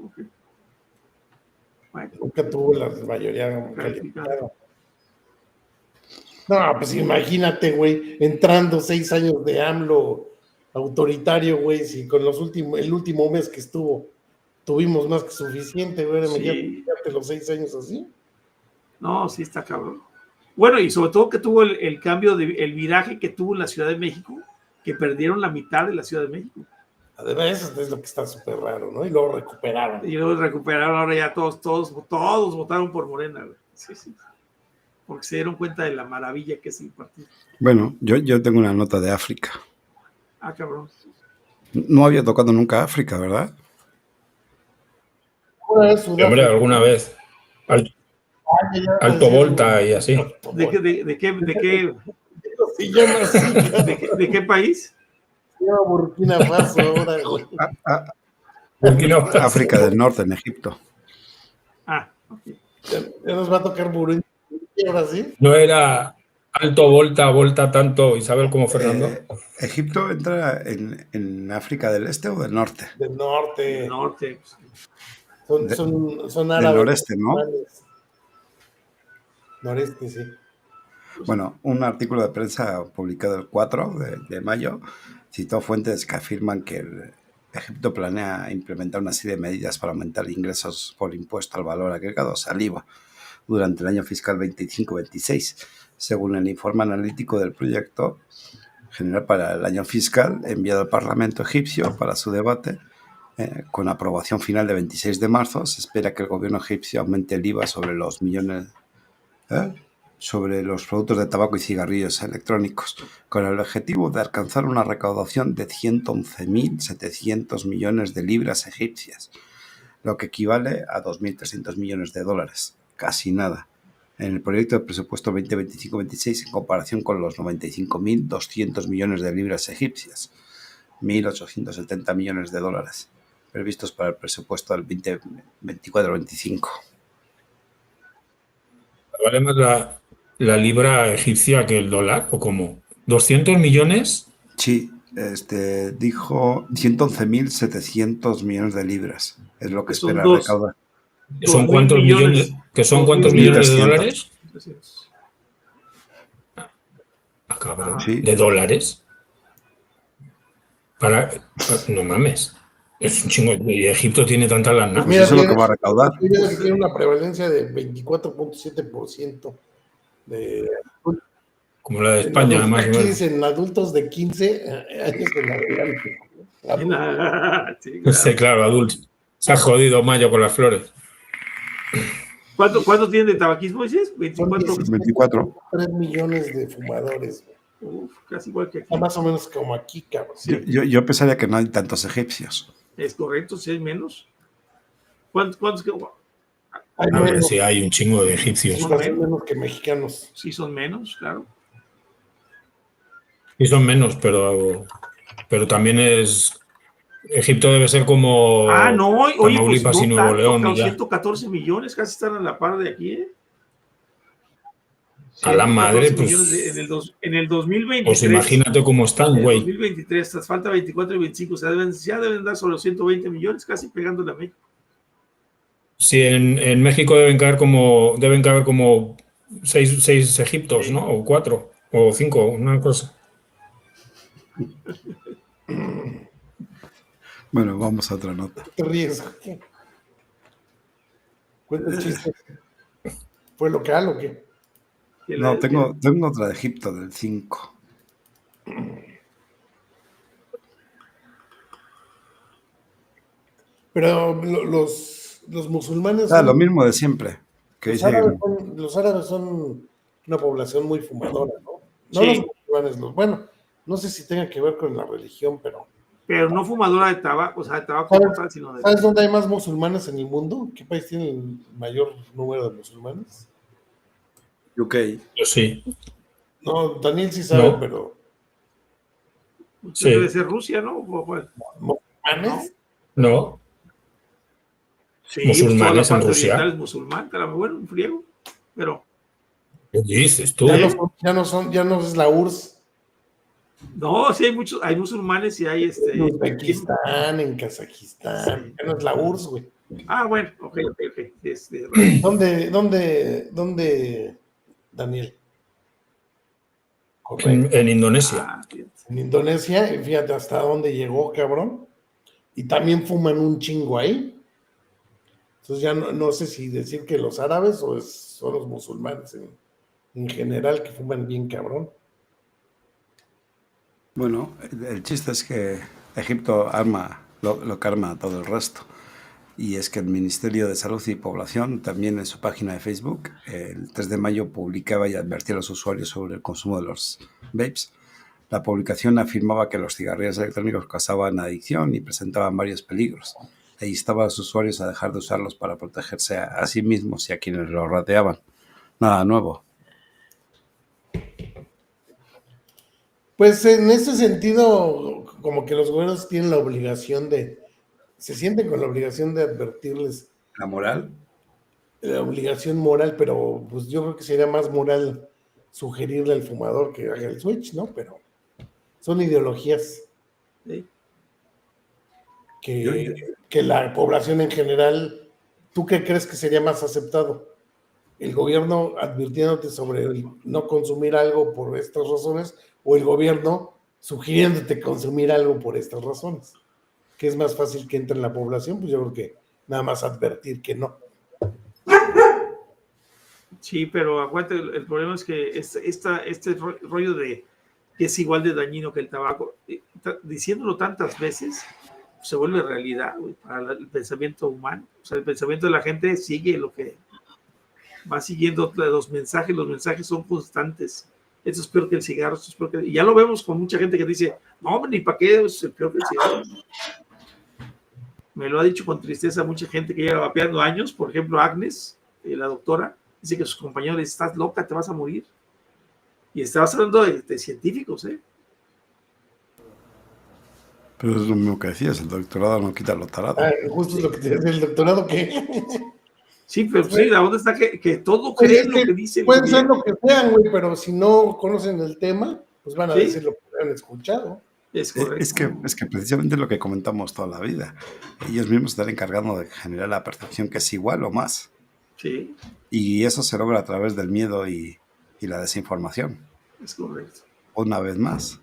Okay. Bueno. Nunca tuvo la mayoría calificada. No, pues imagínate, güey, entrando 6 años de AMLO autoritario, güey, si con el último mes que estuvo tuvimos más que suficiente, güey, imagínate los 6 años así. No, sí está cabrón. Bueno, y sobre todo que tuvo el cambio, el viraje que tuvo en la Ciudad de México, que perdieron la mitad de la Ciudad de México. Además, eso es lo que está súper raro, ¿no? Y luego recuperaron. Ahora ya todos votaron por Morena, güey. Sí. Porque se dieron cuenta de la maravilla que es el partido. Bueno, yo tengo una nota de África. Cabrón. No había tocado nunca África, ¿verdad? Hombre, alguna vez. Alto Volta y así. ¿De qué país? Burkina Faso ahora, güey. África del Norte, en Egipto. Okay. Ya nos va a tocar Burundi ahora sí. ¿No era alto, volta, tanto Isabel como Fernando? ¿Egipto entra en África del Este o del Norte? Del norte. El norte. Son Del árabes. noreste, ¿no? Noreste, sí. Bueno, un artículo de prensa publicado el 4 de mayo citó fuentes que afirman que Egipto planea implementar una serie de medidas para aumentar ingresos por impuesto al valor agregado, o sea, el IVA, durante el año fiscal 25-26, según el informe analítico del proyecto general para el año fiscal enviado al Parlamento egipcio para su debate. Con aprobación final de 26 de marzo, se espera que el gobierno egipcio aumente el IVA sobre los sobre los productos de tabaco y cigarrillos electrónicos, con el objetivo de alcanzar una recaudación de 111.700 millones de libras egipcias, lo que equivale a 2.300 millones de dólares, casi nada, en el proyecto de presupuesto 2025-26 en comparación con los 95.200 millones de libras egipcias, 1.870 millones de dólares, previstos para el presupuesto del 2024-25. ¿Vale más la libra egipcia que el dólar o cómo? ¿200 millones? Sí, dijo 111.700 millones de libras. Es lo que Son espera dos. recaudar. ¿Son cuántos millones? ¿Que son cuántos millones de 2.300. dólares? Ah, cabrón. Sí. ¿De dólares? No mames. Es un chingo. Y Egipto tiene tanta lana. Pues eso es lo que va a recaudar. Tiene una prevalencia de 24.7% de... Como la de España, más o Aquí menos. dicen adultos de 15 años en adelante. Sí, claro. Sí, claro, adultos. Se ha jodido Mayo con las flores. ¿Cuánto tienen de tabaquismo, dices? Son 24. 3 millones de fumadores. Uf, casi igual que aquí. Está más o menos como aquí, cabrón. Sí. Yo pensaría que no hay tantos egipcios. Es correcto, si hay menos. ¿Cuántos que? Hay A ver menos, si hay un chingo de egipcios. Sí. hay menos que mexicanos. Sí, son menos, claro. Y son menos, pero también es. Egipto debe ser como. No, oye, pues Tamaulipas y no Nuevo tanto, León. Y ya. 114 millones, casi están a la par de aquí, ¿eh? A la madre, 114 pues. millones en el 2023. Pues imagínate cómo están, En el güey. 2023, falta 24 y 25, o sea, ya deben dar sobre los 120 millones, casi pegándole a México. Sí, en México deben caber como 6 egiptos, Sí. ¿no? O 4, o 5, una cosa. Bueno, vamos a otra nota. ¿Te ríes? Cuenta el chiste. ¿Fue local o qué? No, tengo otra de Egipto, del 5. Pero los musulmanes... Lo mismo de siempre. Que Los árabes son una población muy fumadora, ¿no? No Sí. los musulmanes, bueno, no sé si tenga que ver con la religión, pero... Pero no fumadora de tabaco, o sea, de tabaco como tal, sino de... ¿Sabes dónde hay más musulmanes en el mundo? ¿Qué país tiene el mayor número de musulmanes? UK. Yo sí. No, Daniel sí sabe, No. pero... Sí. Debe ser Rusia, ¿no? ¿Musulmanes? No. Sí, Musulmanes toda la en parte Rusia. oriental es musulmán, claro, bueno, un friego, pero ¿Qué dices tú? Ya no es la URSS. no, sí hay musulmanes y hay En Uzbekistán, en Kazajistán. Ya no es la URSS, güey. Bueno, ok. ¿Dónde, Daniel? Correcto. En Indonesia. En Indonesia, y fíjate hasta dónde llegó, cabrón. Y también fuman un chingo ahí. Entonces ya no sé si decir que los árabes o son los musulmanes en general que fuman bien, cabrón. Bueno, el chiste es que Egipto arma lo que arma todo el resto. Y es que el Ministerio de Salud y Población, también en su página de Facebook, el 3 de mayo publicaba y advertía a los usuarios sobre el consumo de los vapes. La publicación afirmaba que los cigarrillos electrónicos causaban adicción y presentaban varios peligros. E instaba a los usuarios a dejar de usarlos para protegerse a sí mismos y a quienes los rodeaban. Nada nuevo. Pues en ese sentido, como que los gobiernos tienen la obligación se sienten con la obligación de advertirles. ¿La moral? obligación moral, pero pues yo creo que sería más moral sugerirle al fumador que haga el switch, ¿no? Pero son ideologías ¿sí? que la población en general, ¿tú qué crees que sería más aceptado? ¿El gobierno advirtiéndote sobre el no consumir algo por estas razones o el gobierno sugiriéndote consumir algo por estas razones? ¿Qué es más fácil que entre en la población? Pues yo creo que nada más advertir que no. Sí, pero aguante, el problema es que este rollo de que es igual de dañino que el tabaco, diciéndolo tantas veces, se vuelve realidad, güey, para el pensamiento humano. O sea, el pensamiento de la gente sigue lo que va siguiendo los mensajes son constantes. Esto es peor que el cigarro, esto es peor que... Y ya lo vemos con mucha gente que dice, no, ni para qué, es peor que el cigarro. Me lo ha dicho con tristeza mucha gente que lleva vapeando años, por ejemplo, Agnes, la doctora, dice que sus compañeros le dicen, estás loca, te vas a morir. Y estabas hablando de científicos, ¿eh? Pero es lo mismo que decías, el doctorado no quita lo tarado. Justo es lo que te decía, el doctorado que... Sí, pero sí, la onda está que todo creen lo que dicen. Pueden ser lo que sean, güey, pero si no conocen el tema, pues van a decir lo que han escuchado. Es correcto. Es que precisamente lo que comentamos toda la vida. Ellos mismos están encargando de generar la percepción que es igual o más. Sí. Y eso se logra a través del miedo y la desinformación. Es correcto. Una vez más.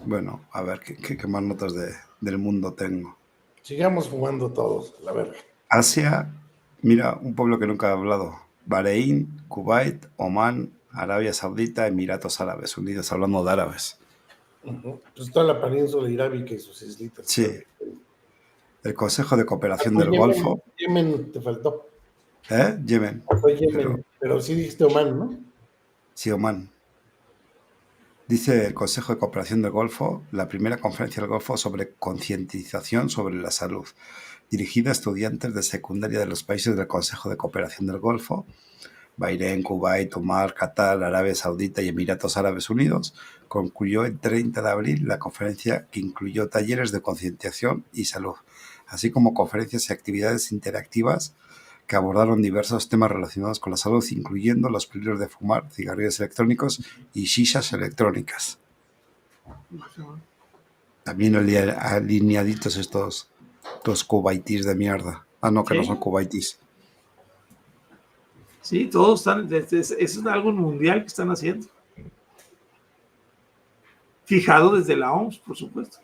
Bueno, a ver, ¿qué más notas del mundo tengo? Sigamos fumando todos, la verga. Asia, mira, un pueblo que nunca he hablado. Bahrein, Kuwait, Omán, Arabia Saudita, Emiratos Árabes Unidos, hablando de árabes. Pues toda la península arábica y sus islitas. Sí. El Consejo de Cooperación del Yemen, Golfo. Yemen te faltó. Yemen. Yemen, pero sí dijiste Omán, ¿no? Sí, Omán. Dice el Consejo de Cooperación del Golfo, la primera conferencia del Golfo sobre concientización sobre la salud, dirigida a estudiantes de secundaria de los países del Consejo de Cooperación del Golfo, Bahrein, Kuwait, Omán, Qatar, Arabia Saudita y Emiratos Árabes Unidos, concluyó el 30 de abril la conferencia que incluyó talleres de concienciación y salud, así como conferencias y actividades interactivas que abordaron diversos temas relacionados con la salud, incluyendo los peligros de fumar, cigarrillos electrónicos y shishas electrónicas. También alineaditos estos kuwaitíes de mierda. Ah, no, que no son kuwaitíes. Sí, todos están, es algo mundial que están haciendo. Fijado desde la OMS, por supuesto.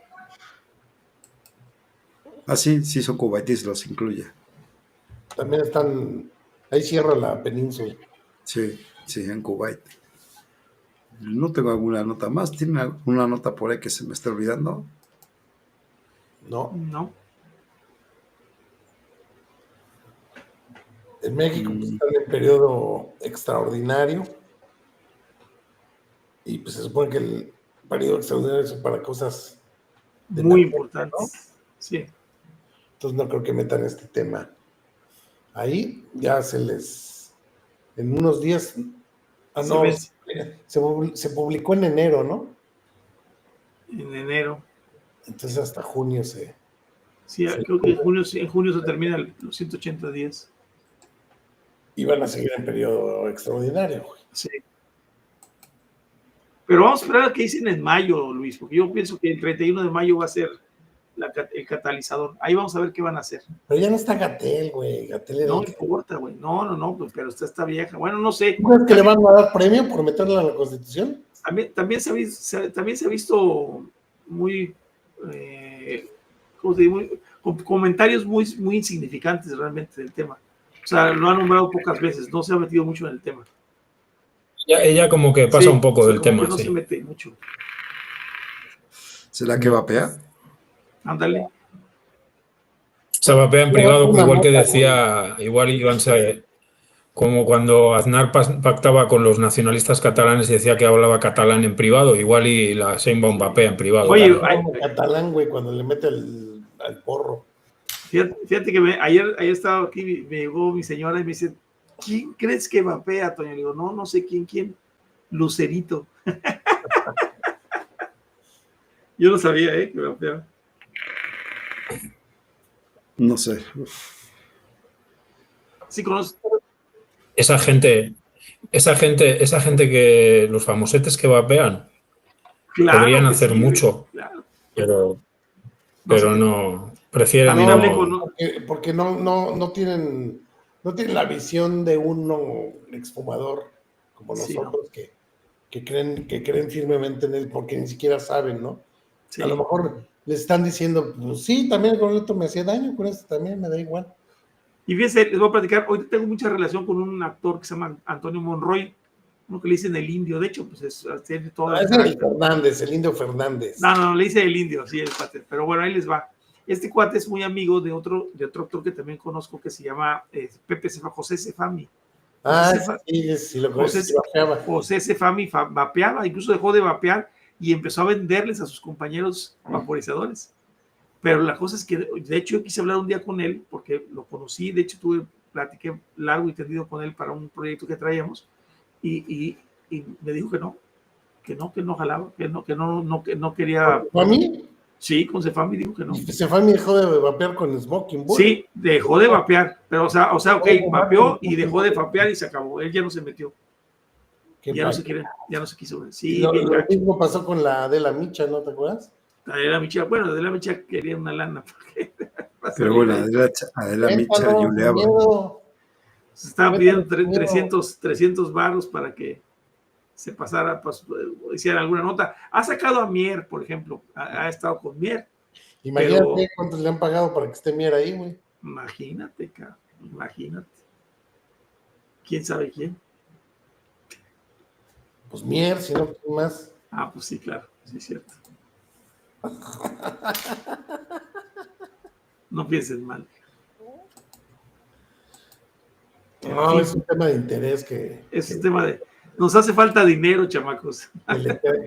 Ah, sí, son kuwaitíes, los incluye. También están, ahí cierra la península. Sí, en Kuwait. No tengo alguna nota más. ¿Tiene alguna nota por ahí que se me esté olvidando? No. En México pues, están en periodo extraordinario. Y pues se supone que el periodo extraordinario es para cosas muy importantes, ¿no? Sí. Entonces no creo que metan este tema ahí. Ya en unos días, se publicó en enero, ¿no? En enero. Entonces hasta junio Sí, creo que en junio se termina los 180 días. Y van a seguir en periodo extraordinario, güey. Sí. Pero vamos a esperar a que dicen en mayo, Luis, porque yo pienso que el 31 de mayo va a ser el catalizador. Ahí vamos a ver qué van a hacer. Pero ya no está Gatell, güey. No importa, güey. No, pero está vieja. Bueno, no sé. ¿Tú crees que le van a dar premio por meterla a la Constitución? También se ha visto muy, ¿cómo te digo? Con comentarios muy insignificantes realmente del tema. O sea, lo ha nombrado pocas veces, no se ha metido mucho en el tema. Ella como que pasa un poco del tema. No se mete mucho. ¿Será que vapea? Ándale. Se vapea en privado, igual que decía, igual Iván como cuando Aznar pactaba con los nacionalistas catalanes y decía que hablaba catalán en privado, igual y la Sheinbaum vapea en privado. Oye, catalán, güey, cuando le mete al porro. Fíjate que ayer estaba aquí, me llegó mi señora y me dice, ¿quién crees que vapea, Toño? Le digo, no sé quién. Lucerito. Yo no sabía, que vapea. No sé. Sí, conoces. Esa gente que los famosetes que vapean Claro podrían que hacer sí, mucho, claro. pero No sé qué. prefieren También hablé con... no. Porque no tienen la visión de uno exfumador como Sí, no. nosotros que creen firmemente en él porque ni siquiera saben, ¿no? Sí. A lo mejor les están diciendo, pues sí, también con esto me hacía daño, con esto también me da igual. Y fíjense, les voy a platicar, hoy tengo mucha relación con un actor que se llama Antonio Monroy, uno que le dicen el indio, de hecho, pues tiene todo el Es el carácter. Fernández, el Indio Fernández. No, le dice el indio, sí, el cuate, pero bueno, ahí les va. Este cuate es muy amigo de otro actor que también conozco que se llama José Sefami. Sí, lo José, sí, vapeaba. José Sefami vapeaba, incluso dejó de vapear y empezó a venderles a sus compañeros vaporizadores. Pero la cosa es que, de hecho, yo quise hablar un día con él porque lo conocí, de hecho, platiqué largo y tendido con él para un proyecto que traíamos y me dijo que no jalaba, que no quería. ¿A mí? Sí, con Cefami dijo que no. Cefami dejó de vapear con Smoking Bull. Sí, dejó de vapear, pero o sea, ok, vapeó y dejó de vapear. vapear y se acabó. Él ya no se metió. Ya no se quiso ver. Sí, bien Lo gacho. mismo pasó con la Adela Micha, ¿no te acuerdas? Adela Micha quería una lana. Pero bueno, Adela Micha, Cuéntalo, sin Julia, miedo. Se estaban pidiendo Cuéntalo, sin miedo. 300 varos para que se pasara, pues, hiciera alguna nota. Ha sacado a Mier, por ejemplo, ha estado con Mier. Imagínate pero, cuántos le han pagado para que esté Mier ahí, güey. Imagínate, cabrón, imagínate. ¿Quién sabe quién? Pues Mier, si no, ¿quién más? Ah, pues sí, claro, sí es cierto. No piensen mal. No, es un tema de interés Es un tema de... Nos hace falta dinero, chamacos.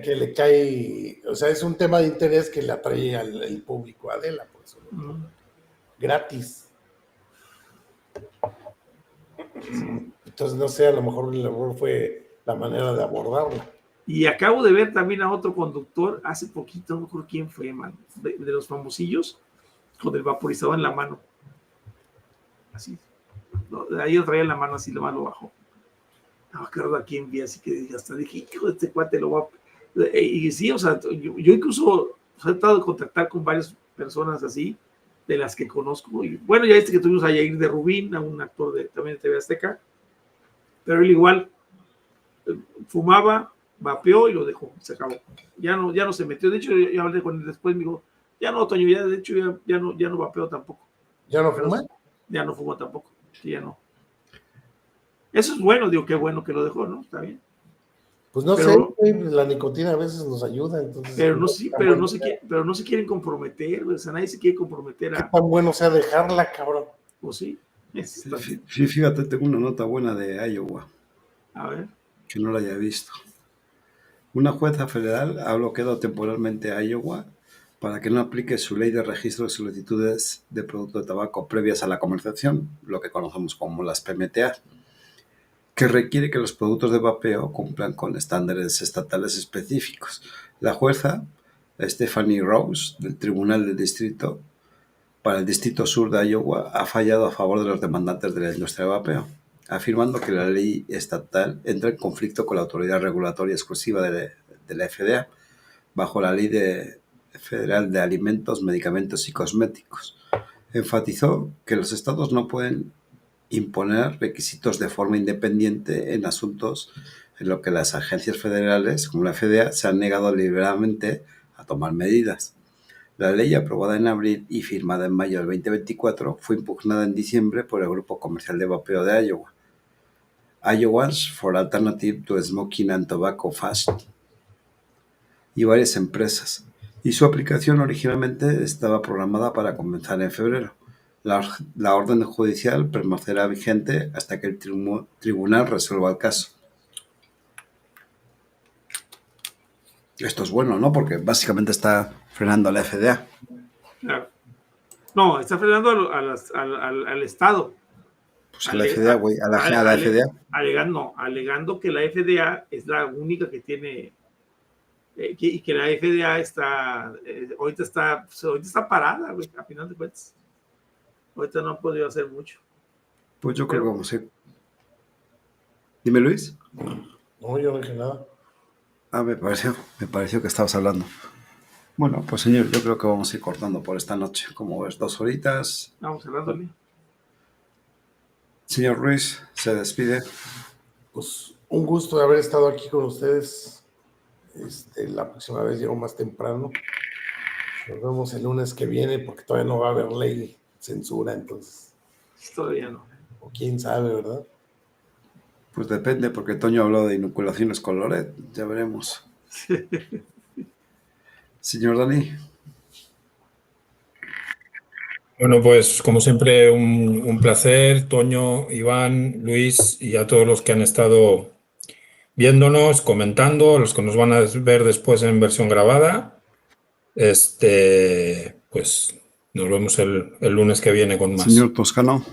que le cae, o sea, es un tema de interés que le atrae al público a Adela, por eso. Gratis. Entonces, no sé, a lo mejor el error fue la manera de abordarla. Y acabo de ver también a otro conductor hace poquito, no recuerdo quién fue, man, de los famosillos, con el vaporizador en la mano. Así. No, ahí lo traía en la mano, así lo más lo bajó. No me acuerdo a quién vi, así que hasta dije, hijo de este cuate lo va a... Y sí, o sea, yo incluso he tratado de contactar con varias personas así, de las que conozco. Y bueno, ya que tuvimos a Yair de Rubín, a un actor también de TV Azteca, pero él igual fumaba, vapeó y lo dejó, se acabó. Ya no se metió. De hecho, yo hablé con él después, me dijo, ya no, Toño, ya de hecho ya no vapeo tampoco. ¿Ya no fuma? Ya no fuma tampoco, sí, ya no. Eso es bueno, digo, qué bueno que lo dejó, ¿no? Está bien. Pues no sé, la nicotina a veces nos ayuda, entonces. Pero no se quieren comprometer, o sea, nadie se quiere comprometer a... Qué tan bueno sea dejarla, cabrón. Pues sí. Sí, fíjate, tengo una nota buena de Iowa. A ver. Que no la haya visto. Una jueza federal ha bloqueado temporalmente a Iowa para que no aplique su ley de registro de solicitudes de producto de tabaco previas a la comercialización, lo que conocemos como las PMTA, que requiere que los productos de vapeo cumplan con estándares estatales específicos. La jueza, Stephanie Rose, del Tribunal del Distrito para el Distrito Sur de Iowa, ha fallado a favor de los demandantes de la industria de vapeo, afirmando que la ley estatal entra en conflicto con la autoridad regulatoria exclusiva de la FDA, bajo la Ley Federal de Alimentos, Medicamentos y Cosméticos. Enfatizó que los estados no pueden imponer requisitos de forma independiente en asuntos en los que las agencias federales, como la FDA, se han negado deliberadamente a tomar medidas. La ley, aprobada en abril y firmada en mayo del 2024, fue impugnada en diciembre por el Grupo Comercial de Vapeo de Iowa, Iowans for Alternative to Smoking and Tobacco Fast, y varias empresas, y su aplicación originalmente estaba programada para comenzar en febrero. La orden judicial permanecerá vigente hasta que el tribunal resuelva el caso. Esto es bueno, ¿no? Porque básicamente está frenando a la FDA. Claro. No, está frenando al Estado. Pues a la FDA, güey, a la FDA. Alegando que la FDA es la única que tiene... y que la FDA ahorita está parada, güey, a final de cuentas. Ahorita no han podido hacer mucho. Pues yo creo que vamos a ir. Dime, Luis. No, yo no dije nada. Ah, me pareció que estabas hablando. Bueno, pues señor, yo creo que vamos a ir cortando por esta noche. Como ves, 2 horitas. Vamos cerrándole. Señor Ruiz, se despide. Pues un gusto de haber estado aquí con ustedes. La próxima vez llego más temprano. Nos vemos el lunes que viene porque todavía no va a haber ley censura, entonces. Todavía no. O quién sabe, ¿verdad? Pues depende, porque Toño habló de inoculaciones con Loret. Ya veremos. Señor Dani. Bueno, pues como siempre, un placer, Toño, Iván, Luis y a todos los que han estado viéndonos, comentando, los que nos van a ver después en versión grabada. Pues nos vemos el lunes que viene con más. Señor Toscano.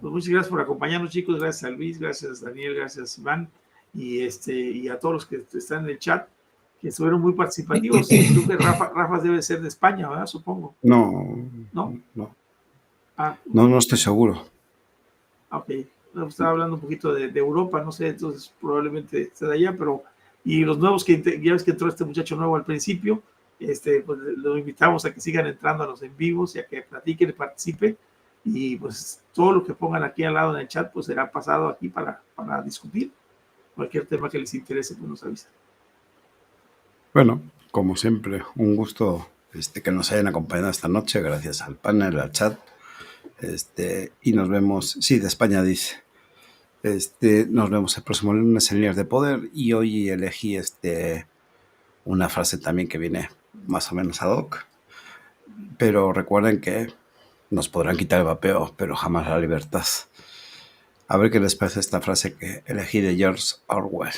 Pues muchas gracias por acompañarnos, chicos. Gracias a Luis, gracias Daniel, gracias Iván y a todos los que están en el chat, que estuvieron muy participativos. Creo que Rafa debe ser de España, ¿verdad? Supongo. No. Ah, No estoy seguro. ok. Estaba hablando un poquito de Europa, no sé, entonces probablemente esté de allá, pero y los nuevos ya ves que entró este muchacho nuevo al principio, pues lo invitamos a que sigan entrando a los en vivos y a que platiquen y participen, y pues todo lo que pongan aquí al lado en el chat pues será pasado aquí para discutir. Cualquier tema que les interese pues nos avisan. Bueno, como siempre, un gusto que nos hayan acompañado esta noche, gracias al panel, al chat. Y nos vemos, sí, de España dice. Nos vemos el próximo lunes en Líneas de Poder, y hoy elegí una frase también que viene más o menos ad hoc, pero recuerden que nos podrán quitar el vapeo, pero jamás la libertad. A ver qué les parece esta frase que elegí de George Orwell.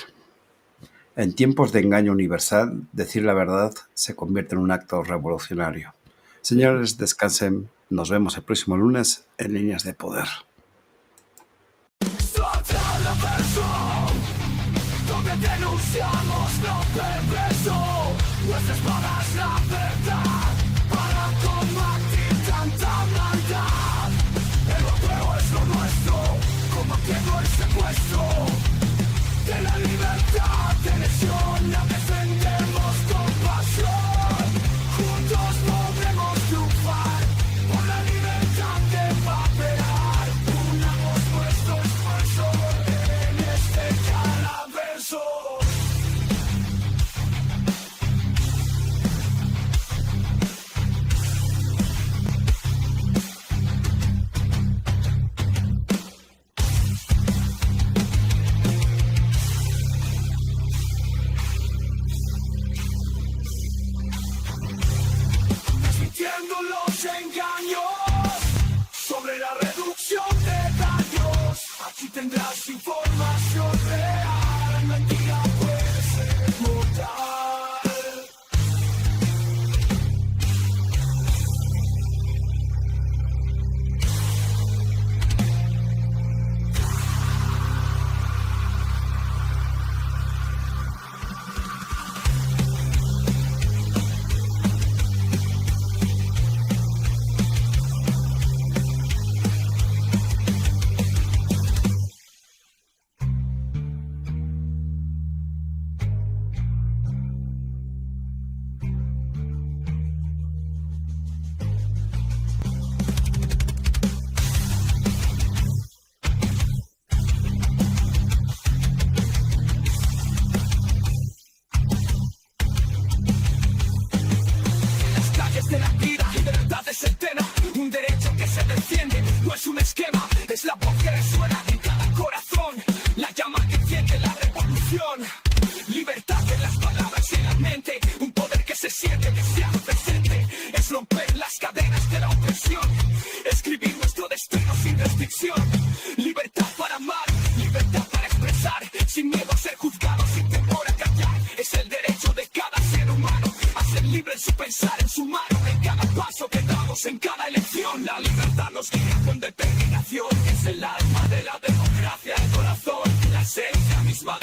En tiempos de engaño universal, decir la verdad se convierte en un acto revolucionario. Señores, descansen. Nos vemos el próximo lunes en Líneas de Poder. Donde denunciamos lo perverso, nuestras pagas la verdad para combatir tanta maldad. El vapeo es lo nuestro, combatiendo el secuestro de la libertad de elección, la defendemos con pasión. Juntos podremos triunfar por la libertad de vapear. Unamos nuestro esfuerzo en este calaverso. Transmitiendo los engaños sobre la reducción de daños. Aquí tendrás información real, mentira puede ser mortal. Las calles de la vida, libertad es centena, un derecho que se defiende, no es un esquema, es la voz que resuena en cada corazón, la llama que enciende la revolución. Libertad en las palabras y en la mente, un poder que se siente deseado presente, es romper las cadenas de la opresión, escribir nuestro destino sin restricción. Libertad para amar, libertad para expresar, sin miedo a ser juzgado, sin temor a callar, es el derecho de cada ser humano a ser libre en su pensar, en su mano, en cada paso que damos, en cada elección. La libertad nos guía con determinación, es el alma de la democracia, el corazón, la esencia misma